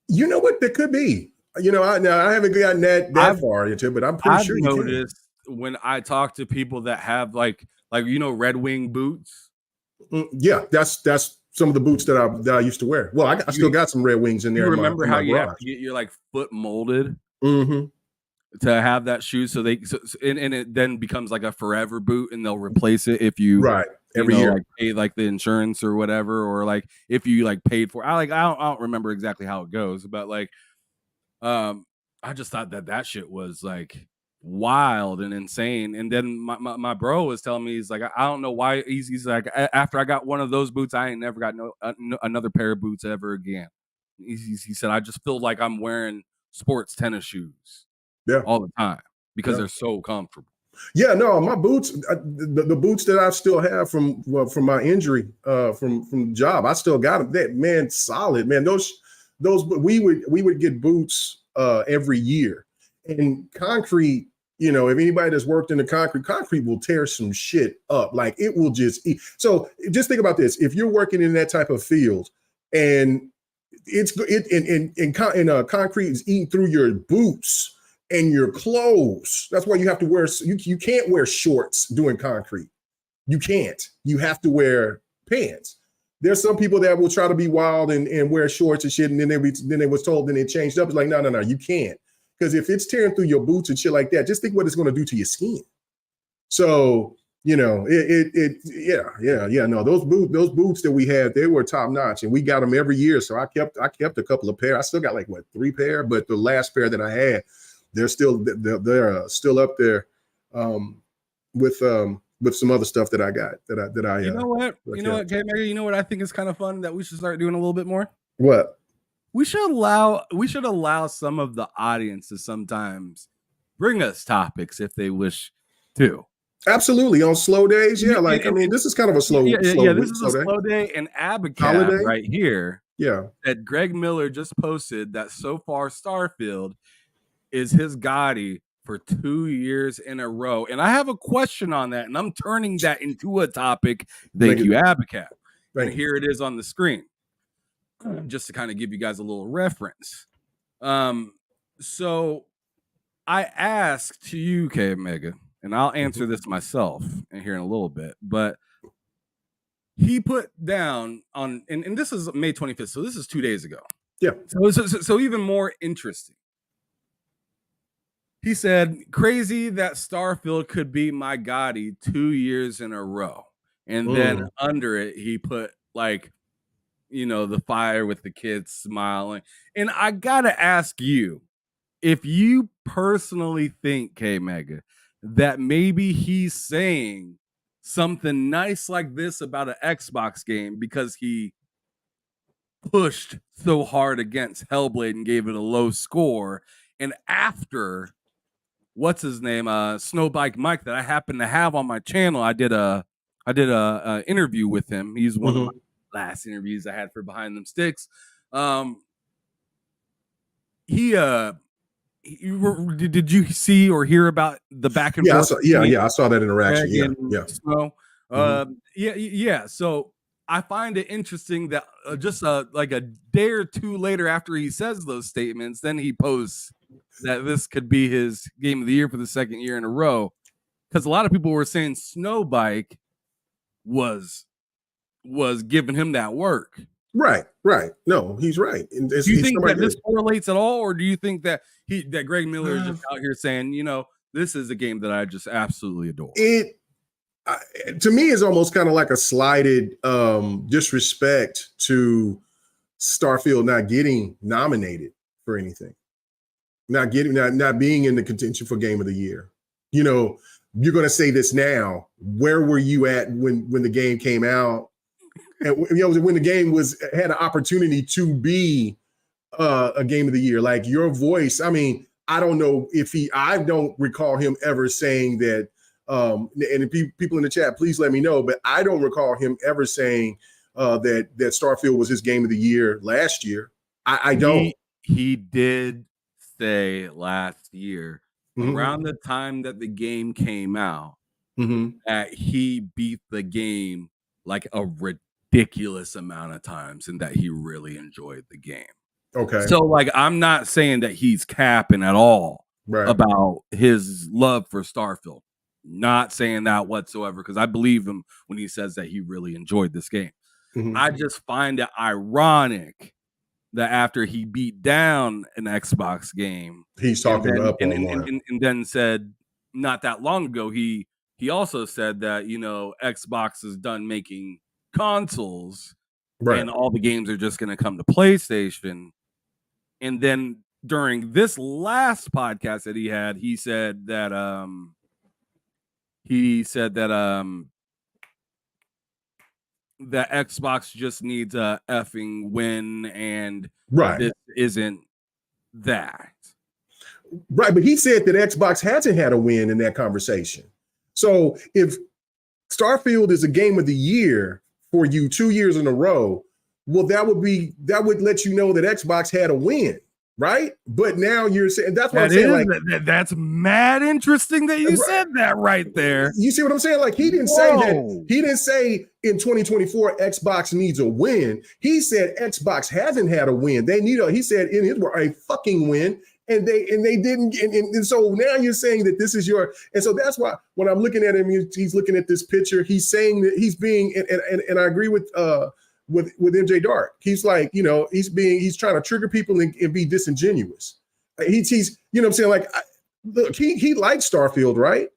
You know what? There could be. I haven't gotten that far into it, but I'm pretty sure you noticed when I talk to people that have like Red Wing boots. Yeah, that's some of the boots that I used to wear. Well, I still got some Red Wings in there. You remember how you have to get your like foot molded to have that shoe, so it then becomes like a forever boot, and they'll replace it if you every year like pay like the insurance or whatever, or like if you like paid for. I don't remember exactly how it goes, but like I just thought that shit was like wild and insane. And then my bro was telling me, he's like, I don't know why. He's like, after I got one of those boots, I ain't never got another pair of boots ever again. He said, I just feel like I'm wearing sports tennis shoes all the time because they're so comfortable. Yeah, no, my boots, the boots that I still have from my injury, from the job, I still got them. That, man, solid, man. Those we would get boots every year, and concrete. You know, if anybody that's worked in the concrete will tear some shit up. Like, it will just eat. So just think about this: if you're working in that type of field, and concrete is eating through your boots and your clothes. That's why you have to wear, you can't wear shorts doing concrete. You can't. You have to wear pants. There's some people that will try to be wild and wear shorts and shit, and then they was told, then it changed up. It's like, no, you can't. Because if it's tearing through your boots and shit like that, just think what it's going to do to your skin. So, you know, no, those boots that we had, they were top notch, and we got them every year. So I kept a couple of pair. I still got like 3 pair, but the last pair that I had, they're still up there with some other stuff that I got that I you know what K-Mega, you know what I think is kind of fun that we should start doing a little bit more. What? We should allow some of the audience to sometimes bring us topics if they wish to. Absolutely, on slow days. Yeah, like, I mean, this is kind of a slow this is a slow day. And Abacab right here, that Greg Miller just posted that so far Starfield is his Gotti for 2 years in a row. And I have a question on that, and I'm turning that into a topic. Thank you, Abacab. And here it is on the screen, just to kind of give you guys a little reference. So I asked to you, K-Mega, and I'll answer this myself here in a little bit, but he put down on, and this is May 25th, so this is 2 days ago. Yeah. So even more interesting. He said, crazy that Starfield could be my Gotti 2 years in a row. And then under it, he put, like, you know, the fire with the kids smiling. And I got to ask you, if you personally think, K-Mega, that maybe he's saying something nice like this about an Xbox game because he pushed so hard against Hellblade and gave it a low score. And after, what's his name, Snowbike Mike, that I happen to have on my channel, I did a interview with him. He's one of my last interviews I had for Behind Them Sticks. Did you see or hear about the back and forth? I saw that interaction. So I find it interesting that just like a day or two later after he says those statements, then he posts that this could be his game of the year for the second year in a row. Because a lot of people were saying Snowbike was giving him that work. Right. No, he's right. And do you think that this correlates at all, or do you think that Greg Miller is just out here saying, you know, this is a game that I just absolutely adore? It to me is almost kind of like a slighted disrespect to Starfield not getting nominated for anything, not being in the contention for Game of the Year. You know, you're going to say this now. Where were you at when the game came out? And, you know, when the game had an opportunity to be a Game of the Year, like your voice. I mean, I don't know if I don't recall him ever saying that. And people in the chat, please let me know. But I don't recall him ever saying that Starfield was his Game of the Year last year. I don't. He did say last year, around the time that the game came out, that he beat the game like a ridiculous amount of times and that he really enjoyed the game. Okay. So, like, I'm not saying that he's capping at all about his love for Starfield. Not saying that whatsoever, because I believe him when he says that he really enjoyed this game. I just find it ironic that after he beat down an Xbox game, he's talking up on and then said not that long ago, he also said that, you know, Xbox is done making consoles and all the games are just going to come to PlayStation. And then during this last podcast that he had, he said that that Xbox just needs a effing win, and Right. this isn't that. Right, but he said that Xbox hasn't had a win in that conversation. So if Starfield is a game of the year for you 2 years in a row, well, that would let you know that Xbox had a win, right? But now you're saying that's what I'm saying. Like That's mad interesting that you said that right there. You see what I'm saying? Like he didn't say that. He didn't say in 2024 Xbox needs a win. He said Xbox hasn't had a win. They need a. He said in his word a fucking win. And they didn't, and so now you're saying that this is your, and so that's why when I'm looking at him, he's looking at this picture. He's saying that he's being, and I agree with MJ Dark. He's like, he's trying to trigger people and be disingenuous. He's you know what I'm saying? Like, look, he liked Starfield, right?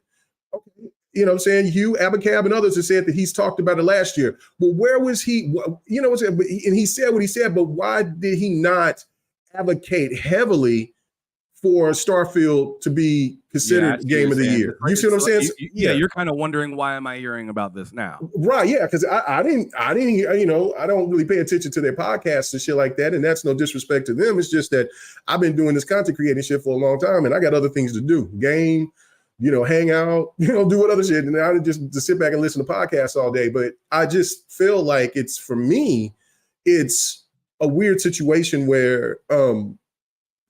Okay. You know what I'm saying? Hugh Abacab and others have said that he's talked about it last year. Well, where was he? You know what I'm saying? And he said what he said, but why did he not advocate heavily for Starfield to be considered game of the year? You see what I'm saying? Yeah, you're kind of wondering, why am I hearing about this now? Right, yeah, because I didn't, I don't really pay attention to their podcasts and shit like that, and that's no disrespect to them. It's just that I've been doing this content creating shit for a long time, and I got other things to do, game, hang out, do what other shit, and I just to sit back and listen to podcasts all day. But I just feel like for me, it's a weird situation where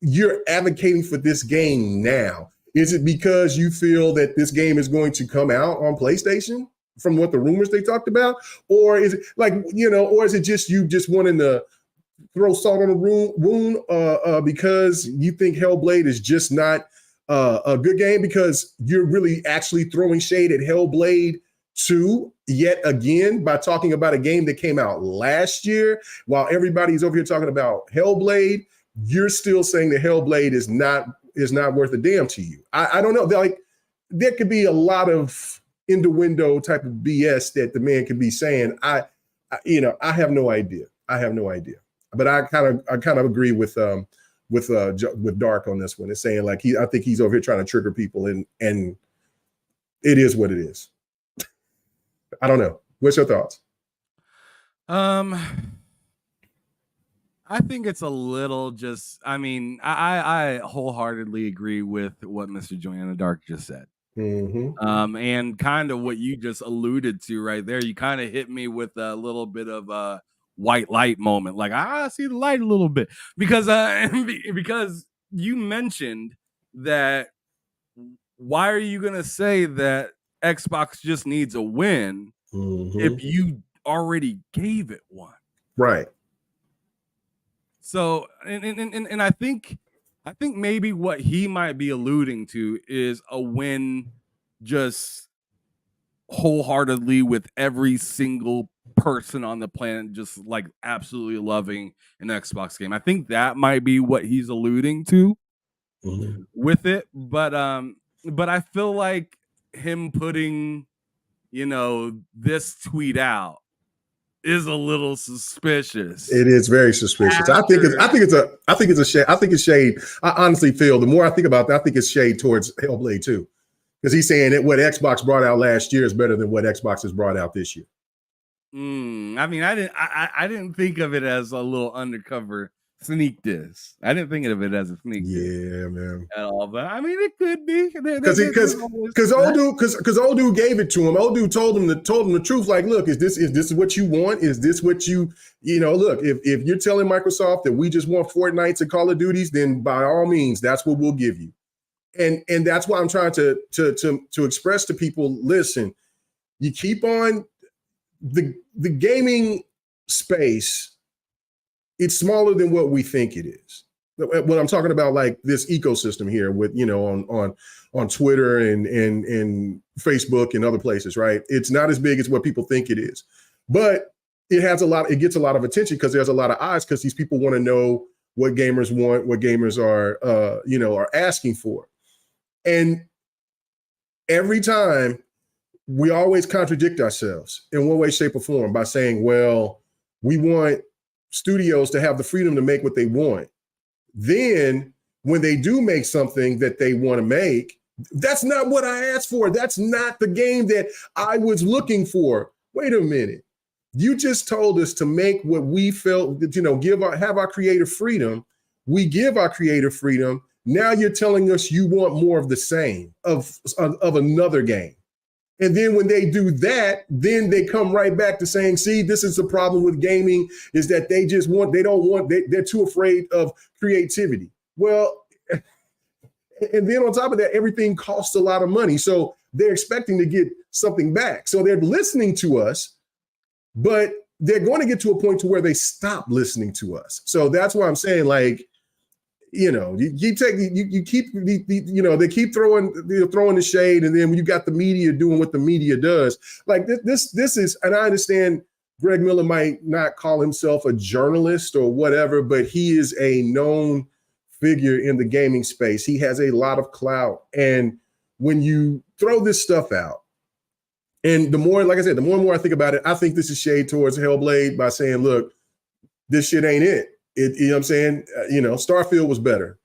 you're advocating for this game now. Is it because you feel that this game is going to come out on PlayStation from what the rumors they talked about? Or is it like, or is it just you just wanting to throw salt on the wound because you think Hellblade is just not a good game, because you're really actually throwing shade at Hellblade 2 yet again by talking about a game that came out last year while everybody's over here talking about Hellblade? You're still saying that Hellblade is not worth a damn to you. I don't know. Like, there could be a lot of innuendo type of BS that the man could be saying. I have no idea. But I kind of agree with Dark on this one. It's saying like I think he's over here trying to trigger people, and it is what it is. I don't know. What's your thoughts? I think it's a little just, I wholeheartedly agree with what Mr. Joanna Dark just said. Mm-hmm. And kind of what you just alluded to right there. You kind of hit me with a little bit of a white light moment. Like, I see the light a little bit. Because you mentioned that, why are you going to say that Xbox just needs a win if you already gave it one? Right. So, and I think maybe what he might be alluding to is a win just wholeheartedly with every single person on the planet just like absolutely loving an Xbox game. I think that might be what he's alluding to with it. But I feel like him putting, this tweet out is a little suspicious. It is very suspicious. I think it's shade. I think it's shade. I honestly feel the more I think about that, I think it's shade towards Hellblade 2, because he's saying that what Xbox brought out last year is better than what Xbox has brought out this year. I didn't think of it as a little undercover sneak diss. I didn't think of it as a sneak diss. Yeah, man. At all, but it could be because old dude gave it to him. Old dude told him the truth. Like, look, is this what you want? Is this what you look? If you're telling Microsoft that we just want Fortnites and Call of Duties, then by all means, that's what we'll give you. And that's why I'm trying to express to people. Listen, you keep on the gaming space. It's smaller than what we think it is. When I'm talking about like this ecosystem here with, on Twitter and Facebook and other places, right? It's not as big as what people think it is, but it gets a lot of attention because there's a lot of eyes, because these people want to know what gamers want, what gamers are asking for. And every time we always contradict ourselves in one way, shape, or form by saying, well, we want studios to have the freedom to make what they want. Then when they do make something that they want to make, that's not what I asked for. That's not the game that I was looking for. Wait a minute. You just told us to make what we felt, have our creative freedom. We give our creative freedom. Now you're telling us you want more of the same of another game. And then when they do that, then they come right back to saying, see, this is the problem with gaming, is that they're too afraid of creativity. Well, and then on top of that, everything costs a lot of money. So they're expecting to get something back. So they're listening to us, but they're going to get to a point to where they stop listening to us. So that's why I'm saying, like, they keep throwing the shade, and then when you got the media doing what the media does, like this is, and I understand Greg Miller might not call himself a journalist or whatever, but he is a known figure in the gaming space. He has a lot of clout, and when you throw this stuff out, and the more, like I said, the more and more I think about it, I think this is shade towards Hellblade by saying, look, this shit ain't it. You know what I'm saying? Starfield was better.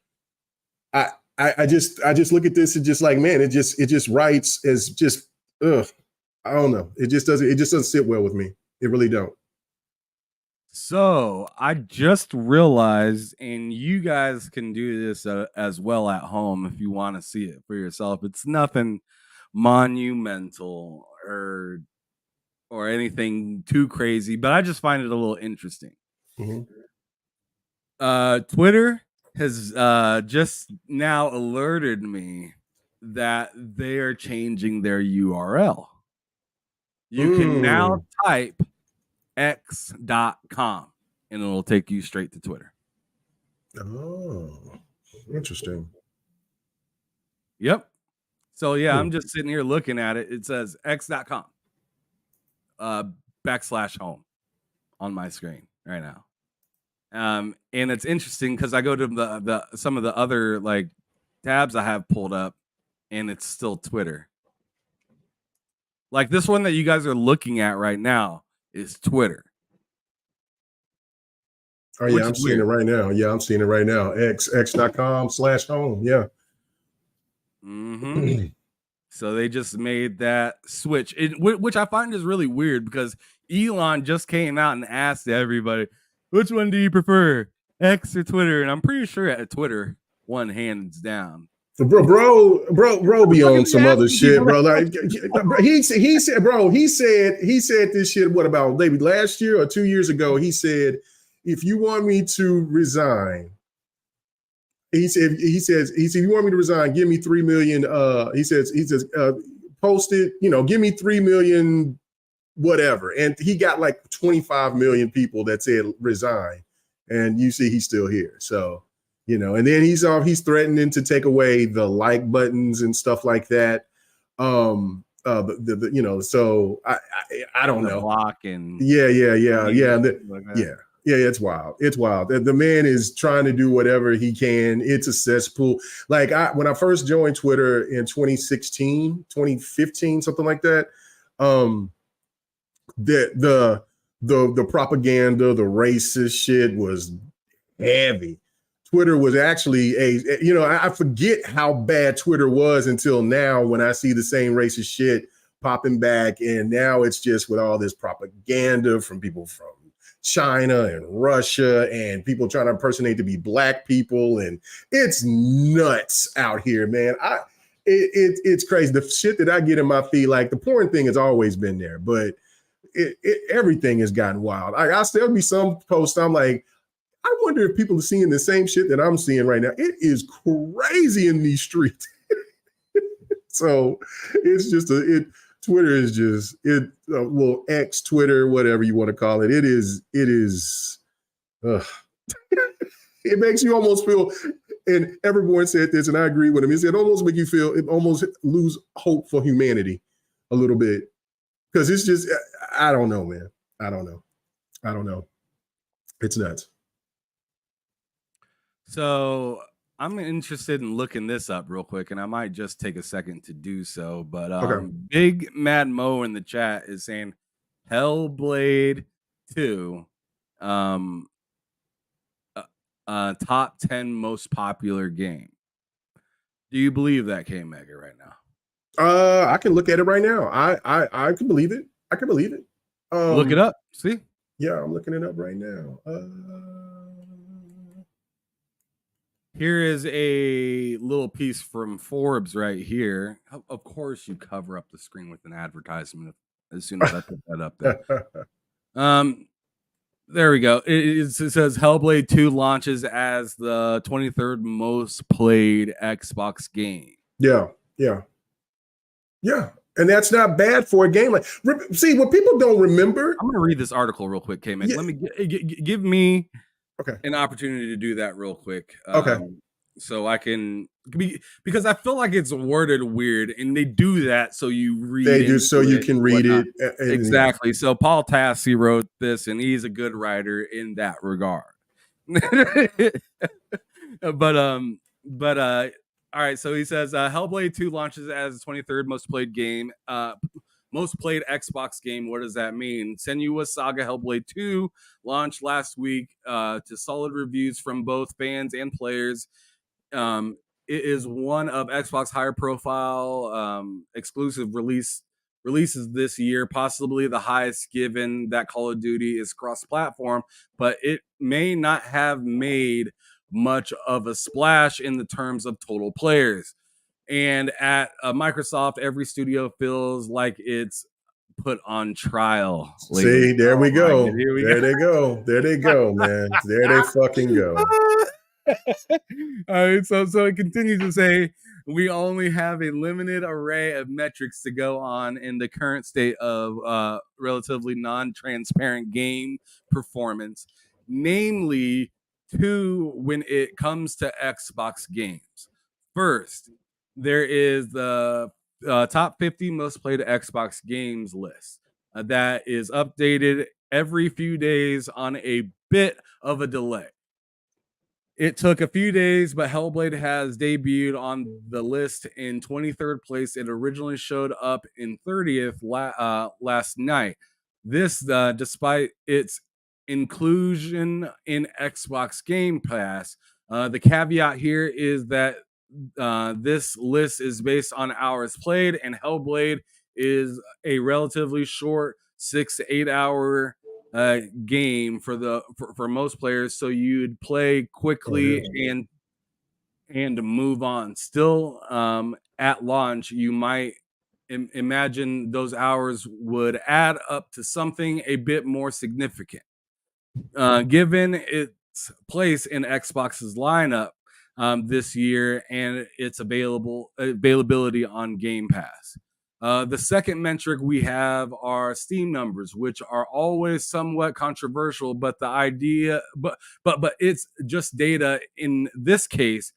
I just look at this and just like, man, it just writes as just, I don't know. It just doesn't sit well with me. It really don't. So I just realized, and you guys can do this as well at home if you want to see it for yourself. It's nothing monumental or anything too crazy, but I just find it a little interesting. Mm-hmm. Twitter has just now alerted me that they are changing their URL. You can now type x.com and it'll take you straight to Twitter. Oh, interesting. Yep. So yeah, I'm just sitting here looking at it. It says x.com /home on my screen right now. And it's interesting because I go to the some of the other like tabs I have pulled up, and it's still Twitter. Like this one that you guys are looking at right now is Twitter. Oh yeah, I'm seeing it right now. Yeah, I'm seeing it right now. x.com/home. Yeah. Mm-hmm. So they just made that switch, which I find is really weird because Elon just came out and asked everybody, which one do you prefer, X or Twitter? And I'm pretty sure at Twitter, one hands down. Bro, be on some other shit, bro. Like he said this shit. What about maybe last year or 2 years ago? He said, if you want me to resign, he says, you want me to resign, give me 3 million. He says, post it, give me 3 million, whatever. And he got like 25 million people that said resign. And you see, he's still here. So, and then he's threatening to take away the like buttons and stuff like that. So I don't know. Blocking. Yeah. Yeah, it's wild. It's wild. The man is trying to do whatever he can. It's a cesspool. Like when I first joined Twitter in 2016, 2015, something like that, the propaganda, the racist shit was heavy. Twitter was actually I forget how bad Twitter was until now when I see the same racist shit popping back. And now it's just with all this propaganda from people from China and Russia and people trying to impersonate to be black people. And it's nuts out here, man. It's crazy. The shit that I get in my feed, like the porn thing has always been there, but everything has gotten wild. I still be some posts. I'm like, I wonder if people are seeing the same shit that I'm seeing right now. It is crazy in these streets. So it's just Twitter is just X, Twitter, whatever you want to call it. It is. It makes you almost feel, and everyone said this, and I agree with him. It almost make you feel, it almost lose hope for humanity a little bit. Because it's just, I don't know, man. I don't know. It's nuts. So I'm interested in looking this up real quick, and I might just take a second to do so. But Okay. Big Mad Mo in the chat is saying Hellblade 2 top 10 most popular game. Do you believe that, K Mega, right now? I can look at it right now. I can believe it. I can believe it. Look it up. See? Yeah, I'm looking it up right now. Here is a little piece from Forbes right here. Of course, you cover up the screen with an advertisement as soon as I put that up there. There we go. It says Hellblade 2 launches as the 23rd most played Xbox game. Yeah. And that's not bad for a game. Like, see, what people don't remember. I'm going to read this article real quick, K-Man. Yeah. Let me give me okay an opportunity to do that real quick. Okay. So I can because I feel like it's worded weird, and they do that so you read. They do so you can read it. Exactly. So Paul Tassi wrote this, and he's a good writer in that regard. But all right. So he says Hellblade 2 launches as the 23rd most played game. Most played Xbox game. What does that mean? Senua's Saga Hellblade 2 launched last week to solid reviews from both fans and players. It is one of Xbox higher profile exclusive releases this year, possibly the highest given that Call of Duty is cross-platform, but it may not have made much of a splash in the terms of total players. And at Microsoft, every studio feels like it's put on trial. See, there we go. There they go. There they go, man. There they fucking go. All right, so it continues to say, we only have a limited array of metrics to go on in the current state of relatively non-transparent game performance, namely 2 when it comes to Xbox games. First, there is the top 50 most played Xbox games list that is updated every few days on a bit of a delay. It took a few days, but Hellblade has debuted on the list in 23rd place. It originally showed up in 30th last night. This, despite its inclusion in Xbox Game Pass. The caveat here is that this list is based on hours played, and Hellblade is a relatively short 6 to 8 hour game for most players, so you'd play quickly and move on. Still, at launch, you might imagine those hours would add up to something a bit more significant. Given its place in Xbox's lineup this year and its availability on Game Pass. The second metric we have are Steam numbers, which are always somewhat controversial, but the idea, but it's just data. In this case,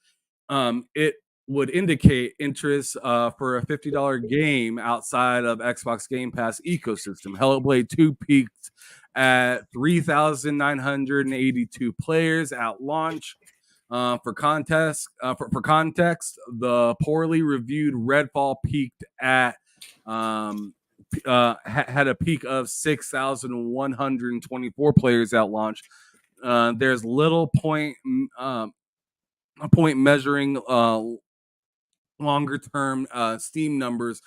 it would indicate interest for a $50 game outside of Xbox Game Pass ecosystem. Hellblade 2 peaked at 3,982 players at launch. For context, the poorly reviewed Redfall peaked at had a peak of 6,124 players at launch. There's little point measuring longer term Steam numbers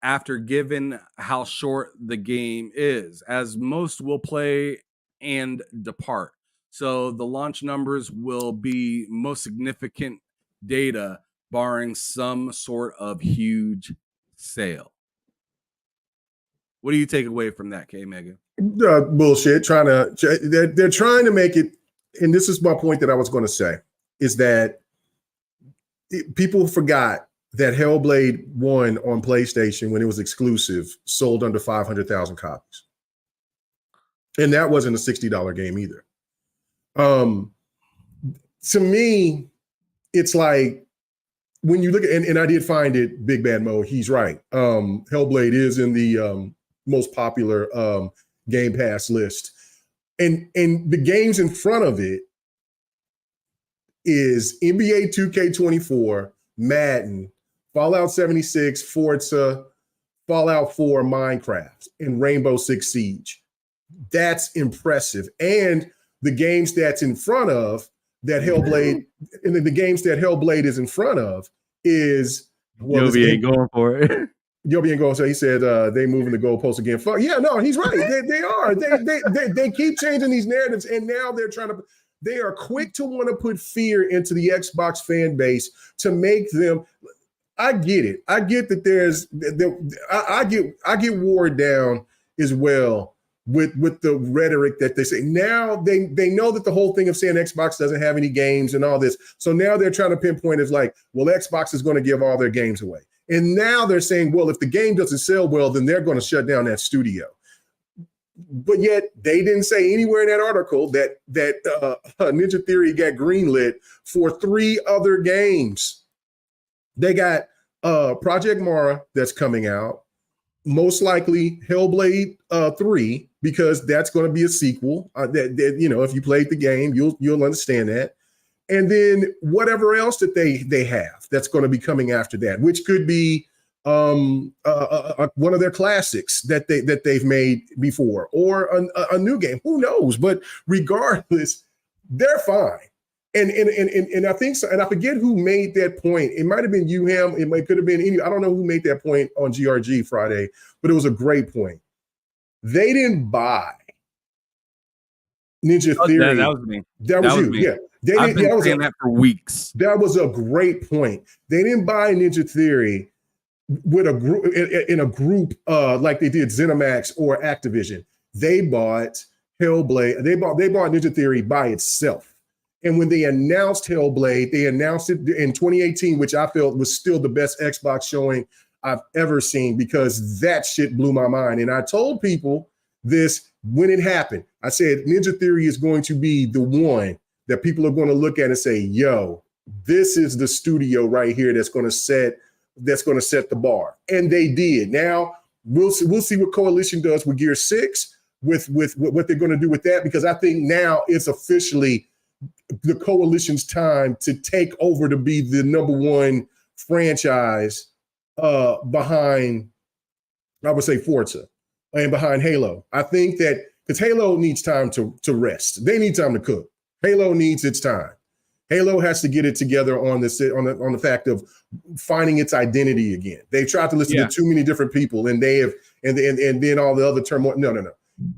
after given how short the game is, as most will play and depart. So the launch numbers will be most significant data, barring some sort of huge sale. What do you take away from that, K Mega? Bullshit. They're trying to make it, and this is my point that I was going to say, is that people forgot that Hellblade 1 on PlayStation, when it was exclusive, sold under 500,000 copies. And that wasn't a $60 game either. To me, it's like, when you look at, and I did find it, Big Bad Mo, he's right. Hellblade is in the most popular Game Pass list. And the games in front of it is NBA 2K24, Madden, Fallout 76, Forza, Fallout 4, Minecraft, and Rainbow Six Siege. That's impressive. And the games that's in front of that Hellblade, and the games that Hellblade is in front of is Yobi ain't going for it. Yobi ain't going. So he said they moving the goalposts again. Fuck yeah, no, he's right. They are. They keep changing these narratives, and now they're trying to. They are quick to want to put fear into the Xbox fan base to make them. I get it. I get that there's. I get wore down as well with the rhetoric that they say. Now they know that the whole thing of saying Xbox doesn't have any games and all this. So now they're trying to pinpoint as like, well, Xbox is going to give all their games away. And now they're saying, well, if the game doesn't sell well, then they're going to shut down that studio. But yet they didn't say anywhere in that article that Ninja Theory got greenlit for 3 other games. They got Project Mara that's coming out, most likely Hellblade 3, because that's going to be a sequel. That you know, if you played the game, you'll understand that. And then whatever else that they have that's going to be coming after that, which could be one of their classics that they've made before, or a new game. Who knows? But regardless, they're fine. And I think so. And I forget who made that point. It might have been you, him. It could have been any. I don't know who made that point on GRG Friday, but it was a great point. They didn't buy Ninja Theory. That was me. That was you. Me. Yeah. I've been saying that for weeks. That was a great point. They didn't buy Ninja Theory with a group in a group like they did ZeniMax or Activision. They bought Hellblade. They bought Ninja Theory by itself. And when they announced Hellblade, they announced it in 2018, which I felt was still the best Xbox showing I've ever seen, because that shit blew my mind. And I told people this when it happened. I said Ninja Theory is going to be the one that people are going to look at and say, yo, this is the studio right here that's going to set the bar. And they did. Now we'll see what Coalition does with Gear 6, with what they're going to do with that, because I think now it's officially the Coalition's time to take over to be the #1 franchise behind, I would say, Forza and behind Halo. I think that because Halo needs time to rest. They need time to cook. Halo needs its time. Halo has to get it together on the fact of finding its identity again. They've tried to listen to too many different people, and they have, and then all the other turmoil. No.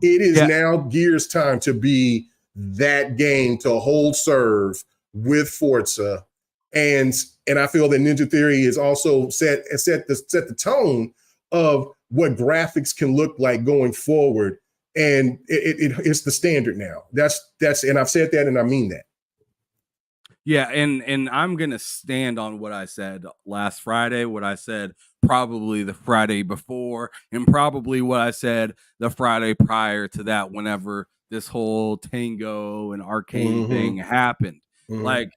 It is now Gears' time to be that game to hold serve with Forza, and I feel that Ninja Theory is also set the tone of what graphics can look like going forward. And it's the standard now. That's and I've said that, and I mean that. Yeah, and I'm gonna stand on what I said last Friday, what I said probably the Friday before, and probably what I said the Friday prior to that, whenever this whole Tango and Arcane thing happened. Like,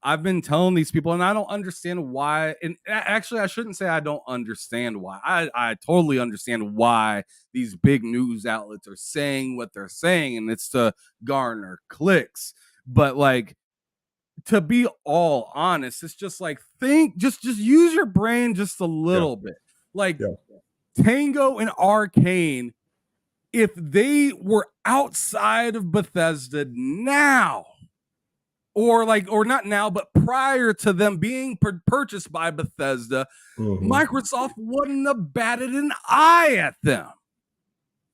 I've been telling these people, and I don't understand why. And actually, I shouldn't say I don't understand why. I totally understand why these big news outlets are saying what they're saying, and it's to garner clicks. But like, to be all honest, it's just like, just use your brain just a little bit. Like, Tango and Arcane, if they were outside of Bethesda now, or not now, but prior to them being purchased by Bethesda, Microsoft wouldn't have batted an eye at them.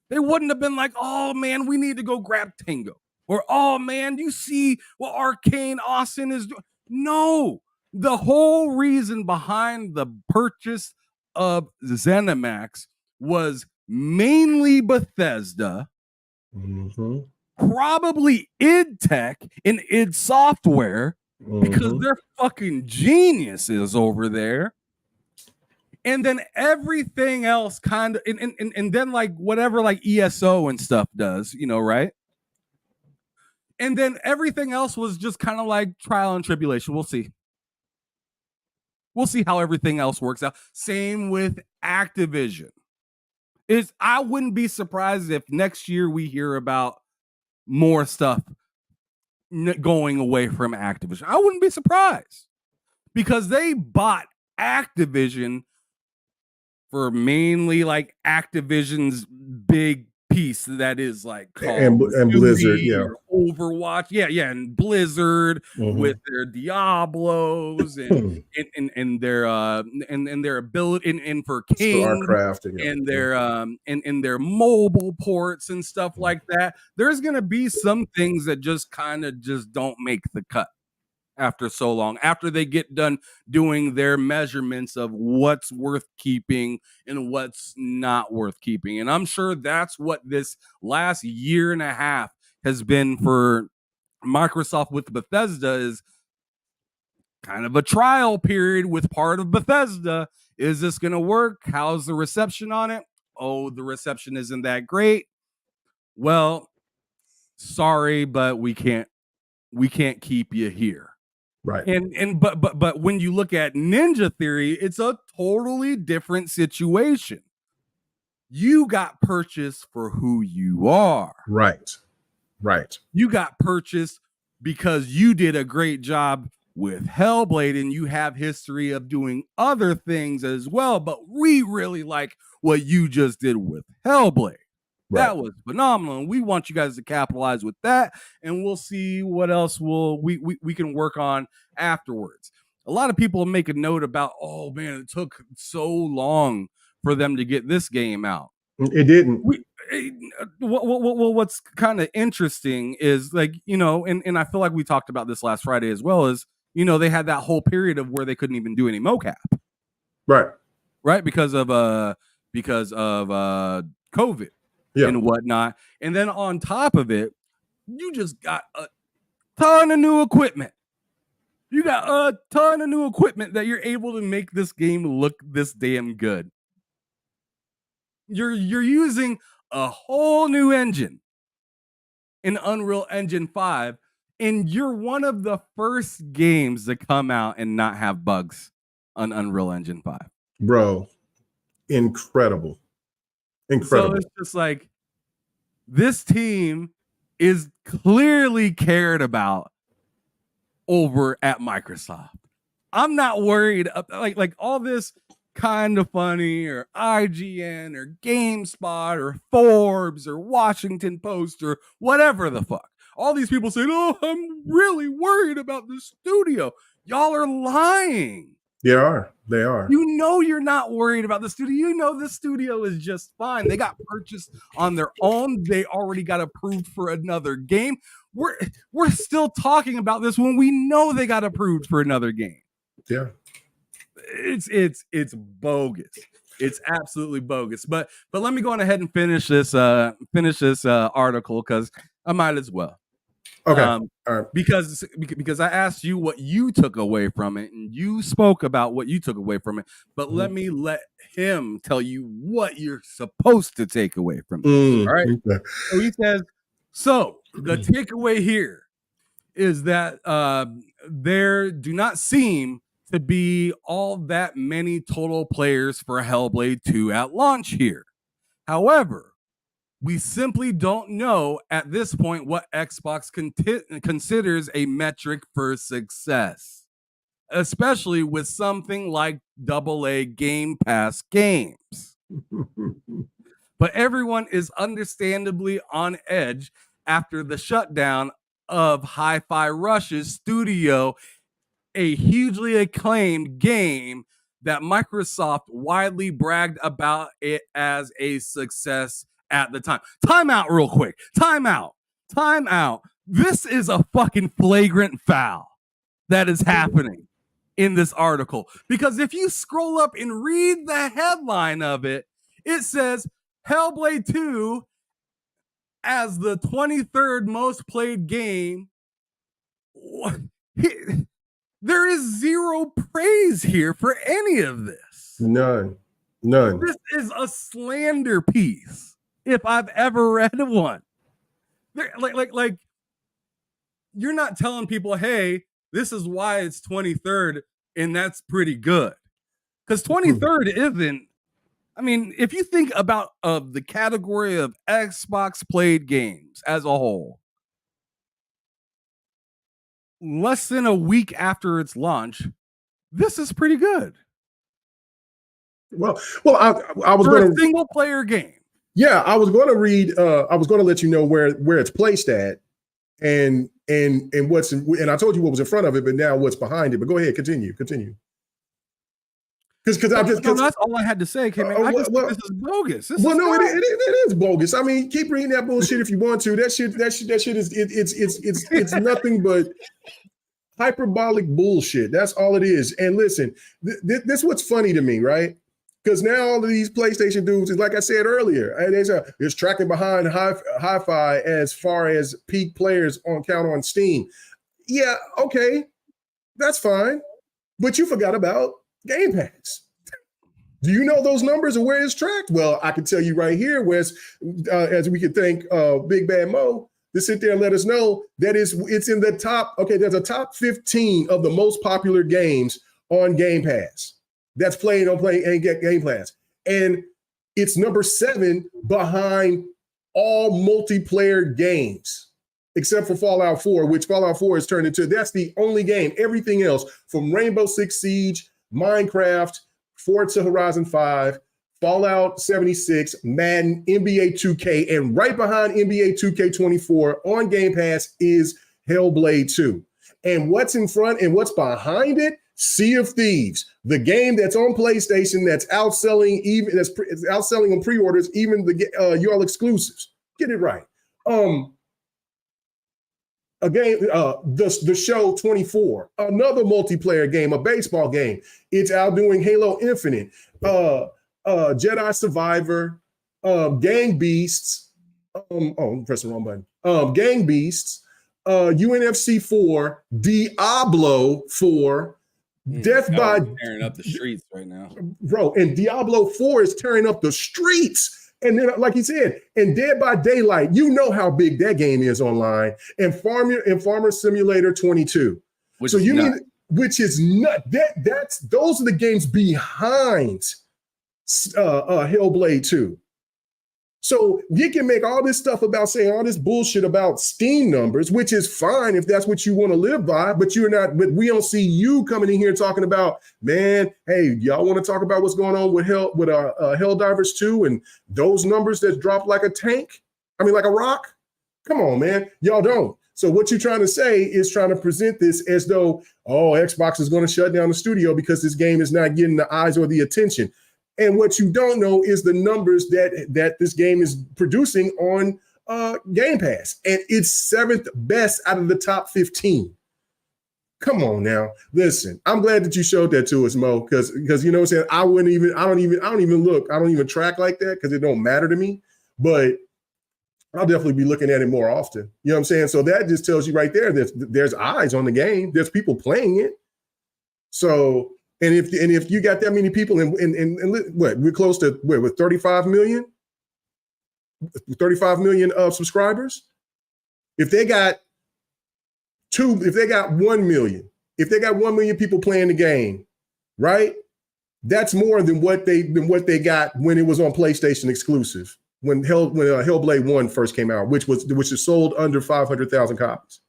They wouldn't have been like, oh man, we need to go grab Tango. Or, oh man, you see what Arcane Austin is doing? No, the whole reason behind the purchase of ZeniMax was mainly Bethesda, probably id Tech and id Software, because they're fucking geniuses over there. And then everything else kind of, and then like whatever like ESO and stuff does, right? And then everything else was just kind of like trial and tribulation. We'll see. We'll see how everything else works out. Same with Activision. I wouldn't be surprised if next year we hear about more stuff going away from Activision. I wouldn't be surprised, because they bought Activision for mainly like Activision's big piece that is like Call And of Blizzard, Duty yeah. or Overwatch, yeah, and Blizzard with their Diablos and their ability and for King StarCraft and their and their mobile ports and stuff like that. There's gonna be some things that just kind of just don't make the cut after so long, after they get done doing their measurements of what's worth keeping and what's not worth keeping. And I'm sure that's what this last year and a half has been for Microsoft with Bethesda, is kind of a trial period with part of Bethesda. Is this going to work? How's the reception on it? Oh, the reception isn't that great. Well, sorry, but we can't keep you here. Right. But when you look at Ninja Theory, it's a totally different situation. You got purchased for who you are. Right. You got purchased because you did a great job with Hellblade and you have history of doing other things as well. But we really like what you just did with Hellblade. Right. That was phenomenal. And we want you guys to capitalize with that. And we'll see what else we can work on afterwards. A lot of people make a note about, oh man, it took so long for them to get this game out. It didn't. What's kind of interesting is, like, you know, and I feel like we talked about this last Friday as well, is, you know, they had that whole period of where they couldn't even do any mocap. Right. Because of COVID. Yeah. And whatnot. And then on top of it, you just got a ton of new equipment. You got a ton of new equipment that you're able to make this game look this damn good. You're using a whole new engine in Unreal Engine 5, and you're one of the first games to come out and not have bugs on Unreal Engine 5. Bro, incredible. So it's just like, this team is clearly cared about over at Microsoft. I'm not worried like all this Kind of Funny or IGN or GameSpot or Forbes or Washington Post or whatever the fuck. All these people saying, oh, I'm really worried about the studio. Y'all are lying. They are. You know you're not worried about the studio. You know the studio is just fine. They got purchased on their own. They already got approved for another game. We're still talking about this when we know they got approved for another game. Yeah. It's bogus. It's absolutely bogus. But let me go on ahead and finish this article, because I might as well. Okay. All right. Because I asked you what you took away from it, and you spoke about what you took away from it. But let him tell you what you're supposed to take away from it. All right. Okay. So he says, so the takeaway here is that there do not seem to be all that many total players for Hellblade 2 at launch here. However, we simply don't know at this point what Xbox considers a metric for success, especially with something like AA Game Pass games. But everyone is understandably on edge after the shutdown of Hi-Fi Rush's studio, a hugely acclaimed game that Microsoft widely bragged about it as a success at the time. Time out real quick. Time out. This is a fucking flagrant foul that is happening in this article. Because if you scroll up and read the headline of it, it says Hellblade 2 as the 23rd most played game. There is zero praise here for any of this. None. This is a slander piece, if I've ever read one. Like you're not telling people, hey, this is why it's 23rd, and that's pretty good. Because 23rd isn't. I mean, if you think about the category of Xbox played games as a whole, less than a week after its launch, this is pretty good. Well, I was for going a single player game. Yeah, I was going to read. I was going to let you know where it's placed at, and what's and I told you what was in front of it, but now what's behind it. But go ahead, continue. Because I just that's all I had to say. Okay, man, I just think this is bogus. It is bogus. I mean, keep reading that bullshit if you want to. That shit is it's nothing but hyperbolic bullshit. That's all it is. And listen, this what's funny to me, right? Because now all of these PlayStation dudes is like I said earlier, it's tracking behind Hi-Fi as far as peak players on count on Steam. Yeah, okay, that's fine, but you forgot about Game Pass. Do you know those numbers and where it's tracked? Well, I can tell you right here, where it's, as we could thank Big Bad Mo to sit there and let us know that it's in the top. Okay, there's a top 15 of the most popular games on Game Pass. That's playing and get Game Pass. And it's number 7 behind all multiplayer games, except for Fallout 4, which Fallout 4 has turned into, that's the only game. Everything else from Rainbow Six Siege, Minecraft, Forza Horizon 5, Fallout 76, Madden, NBA 2K, and right behind NBA 2K24 on Game Pass is Hellblade 2. And what's in front and what's behind it? Sea of Thieves, the game that's on PlayStation that's outselling on pre-orders, even the UL exclusives. Get it right. A game, the show 24, another multiplayer game, a baseball game. It's outdoing Halo Infinite, Jedi Survivor, Gang Beasts. I'm pressing the wrong button. Gang Beasts, UNFC 4, Diablo 4. Death by tearing up the streets right now, bro. And Diablo 4 is tearing up the streets. And then, like he said, and Dead by Daylight, you know how big that game is online. And Farmer Simulator 22. Which is nut. Those are the games behind Hellblade 2. So you can make all this stuff about saying all this bullshit about Steam numbers, which is fine if that's what you want to live by, but but we don't see you coming in here talking about, man, hey, y'all want to talk about what's going on with Helldivers 2 and those numbers that dropped like a tank? I mean, like a rock? Come on, man. Y'all don't. So what you're trying to say is trying to present this as though, oh, Xbox is going to shut down the studio because this game is not getting the eyes or the attention. And what you don't know is the numbers that this game is producing on Game Pass. And it's 7th best out of the top 15. Come on now. Listen, I'm glad that you showed that to us, Mo, because you know what I'm saying? I don't even look. I don't even track like that because it don't matter to me. But I'll definitely be looking at it more often. You know what I'm saying? So that just tells you right there that there's eyes on the game. There's people playing it. So And if you got that many people and what, we're close to with 35 million subscribers. If they got 1 million, if they got 1 million people playing the game, right? That's more than what they got when it was on PlayStation exclusive, when Hellblade 1 first came out, which is sold under 500,000 copies.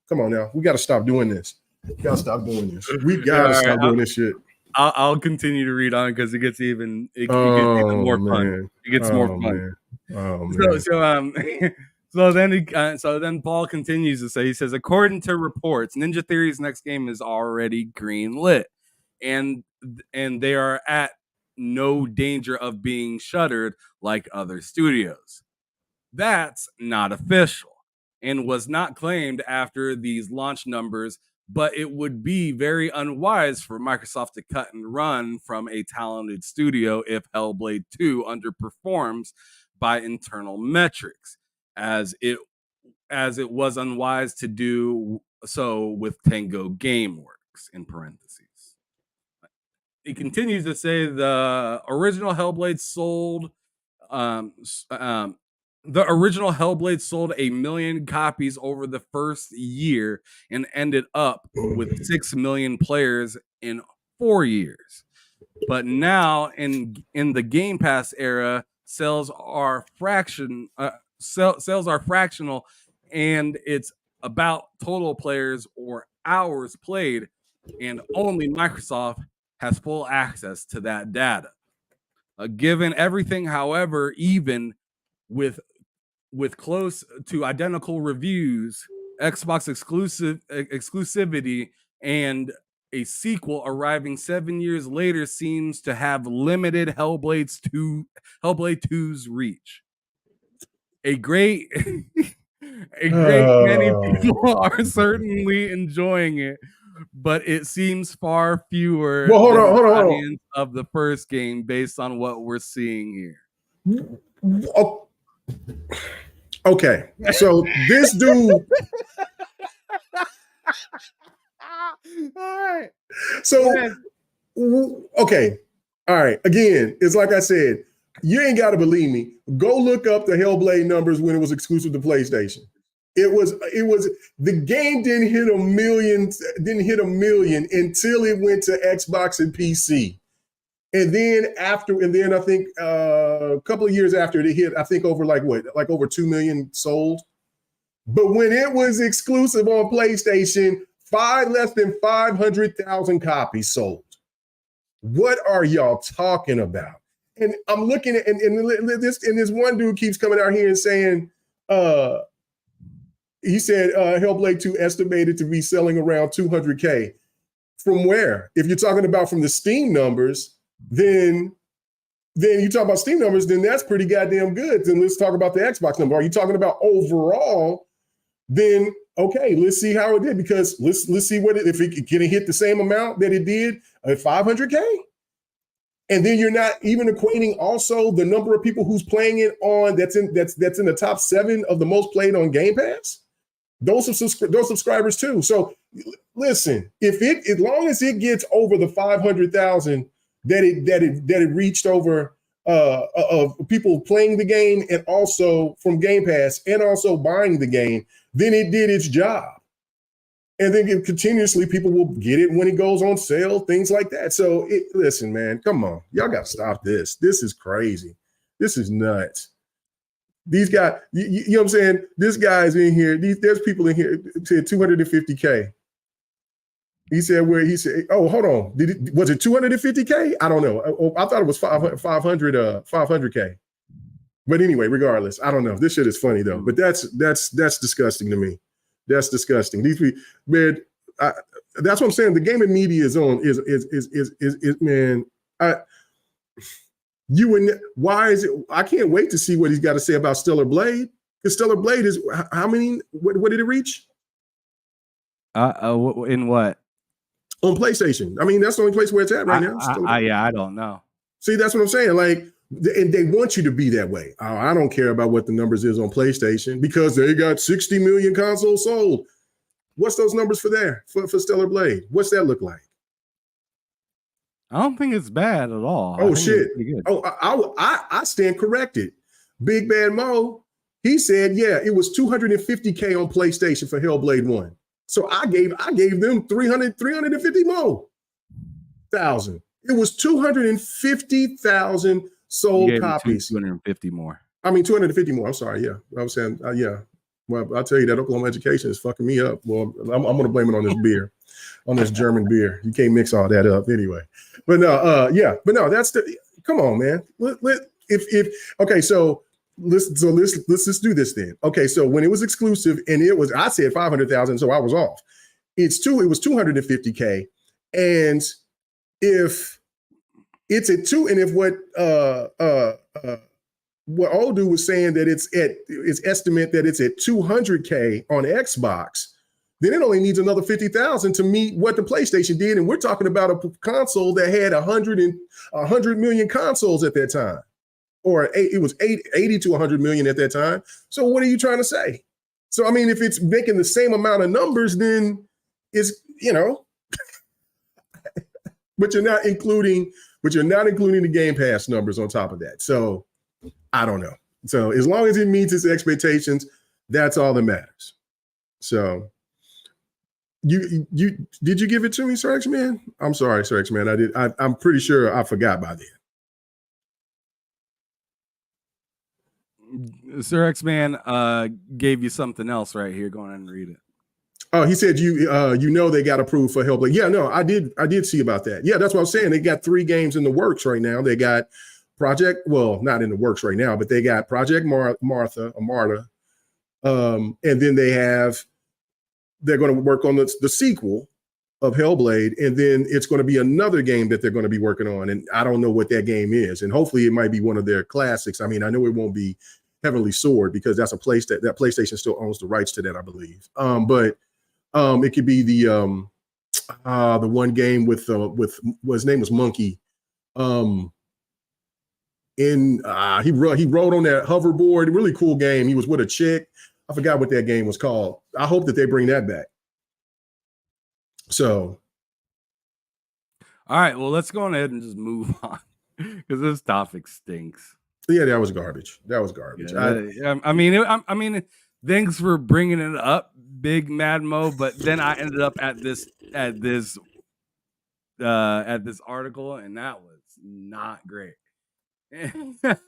Come on now, we got to stop doing this. We got to stop doing this. We got to stop doing this shit. I'll continue to read on because it gets even more fun. It gets more fun. So then Paul continues to say, he says, according to reports, Ninja Theory's next game is already green lit, and they are at no danger of being shuttered like other studios. That's not official and was not claimed after these launch numbers, but it would be very unwise for Microsoft to cut and run from a talented studio if Hellblade 2 underperforms by internal metrics, as it was unwise to do so with Tango Gameworks, in parentheses. It continues to say the original Hellblade sold the original Hellblade sold 1 million copies over the first year and ended up with 6 million players in 4 years. But now in the Game Pass era, sales are fractional, and it's about total players or hours played, and only Microsoft has full access to that data. Given everything, however, even with close to identical reviews, Xbox exclusivity, and a sequel arriving 7 years later seems to have limited Hellblade 2's reach. A great many people are certainly enjoying it, but it seems far fewer Well, hold than on, the hold on. audience of the first game based on what we're seeing here. Oh, okay, so this dude. All right. So, okay, all right. Again, it's like I said, you ain't got to believe me. Go look up the Hellblade numbers when it was exclusive to PlayStation. It was the game didn't hit a million until it went to Xbox and PC. And then I think a couple of years after it hit, I think over over 2 million sold. But when it was exclusive on PlayStation, less than 500,000 copies sold. What are y'all talking about? And I'm looking at and this one dude keeps coming out here and saying, he said Hellblade 2 estimated to be selling around 200K. From where? If you're talking about from the Steam numbers, then you talk about Steam numbers, then that's pretty goddamn good. Then let's talk about the Xbox number. Are you talking about overall? Then okay, let's see how it did, because let's see if it can hit the same amount that it did at 500K. And then you're not even equating also the number of people who's playing it on that's in the top 7 of the most played on Game Pass. Those subscribers too. So listen, as long as it gets over the 500,000 that it reached over of people playing the game and also from Game Pass and also buying the game, then it did its job. And then continuously people will get it when it goes on sale, things like that. So listen, man, come on. Y'all got to stop this. This is crazy. This is nuts. These guys, you know what I'm saying? This guy's in here. There's people in here to 250K. He said, oh, hold on. Was it 250K? I don't know. I thought it was 500K. But anyway, regardless, I don't know. This shit is funny though. But that's disgusting to me. That's disgusting. These people, man. That's what I'm saying. The gaming media is man. Why is it? I can't wait to see what he's got to say about Stellar Blade. Because Stellar Blade is how many? What did it reach? In what? On PlayStation. I mean, that's the only place where it's at right now. I don't know. See, that's what I'm saying. Like, and they want you to be that way. I don't care about what the numbers is on PlayStation because they got 60 million consoles sold. What's those numbers for Stellar Blade? What's that look like? I don't think it's bad at all. Oh shit! Oh, I stand corrected. Big Bad Mo, he said, yeah, it was 250K on PlayStation for Hellblade 1. So I gave them 350 more thousand. It was 250,000 sold copies. 250 more. I mean, 250 more. I'm sorry. Yeah, I was saying, yeah. Well, I'll tell you that Oklahoma education is fucking me up. Well, I'm going to blame it on this beer, on this German beer. You can't mix all that up anyway. But no, yeah. But no, come on, man. Okay, so let's just do this then. Okay, so when it was exclusive and I said 500,000, so I was off. It was 250K, and if it's at 2, and if what old dude was saying that it's estimate that it's at 200K on Xbox, then it only needs another 50,000 to meet what the PlayStation did, and we're talking about a console that had 100 million consoles at that time. Or it was 80 to 100 million at that time. So what are you trying to say? So, I mean, if it's making the same amount of numbers, then it's, but you're not including the Game Pass numbers on top of that. So I don't know. So as long as it meets its expectations, that's all that matters. So did you give it to me, Sir X-Man? I'm sorry, Sir X-Man. I'm pretty sure I forgot by then. Sir X-Man gave you something else right here. Go on and read it. Oh, he said they got approved for Hellblade. Yeah, no, I did see about that. Yeah, that's what I'm saying. They got 3 games in the works right now. They got well, not in the works right now, but they got Project Martha, and then they're going to work on the sequel of Hellblade, and then it's going to be another game that they're going to be working on, and I don't know what that game is, and hopefully it might be one of their classics. I mean, I know it won't be Heavenly Sword because that's a place that PlayStation still owns the rights to that, I believe. But it could be the one game with his name was Monkey. He rode on that hoverboard, really cool game. He was with a chick. I forgot what that game was called. I hope that they bring that back. So, all right, well, let's go ahead and just move on because this topic stinks. Yeah, that was garbage. Yeah, I mean, thanks for bringing it up, Big Mad Mo. But then I ended up at this article, and that was not great. The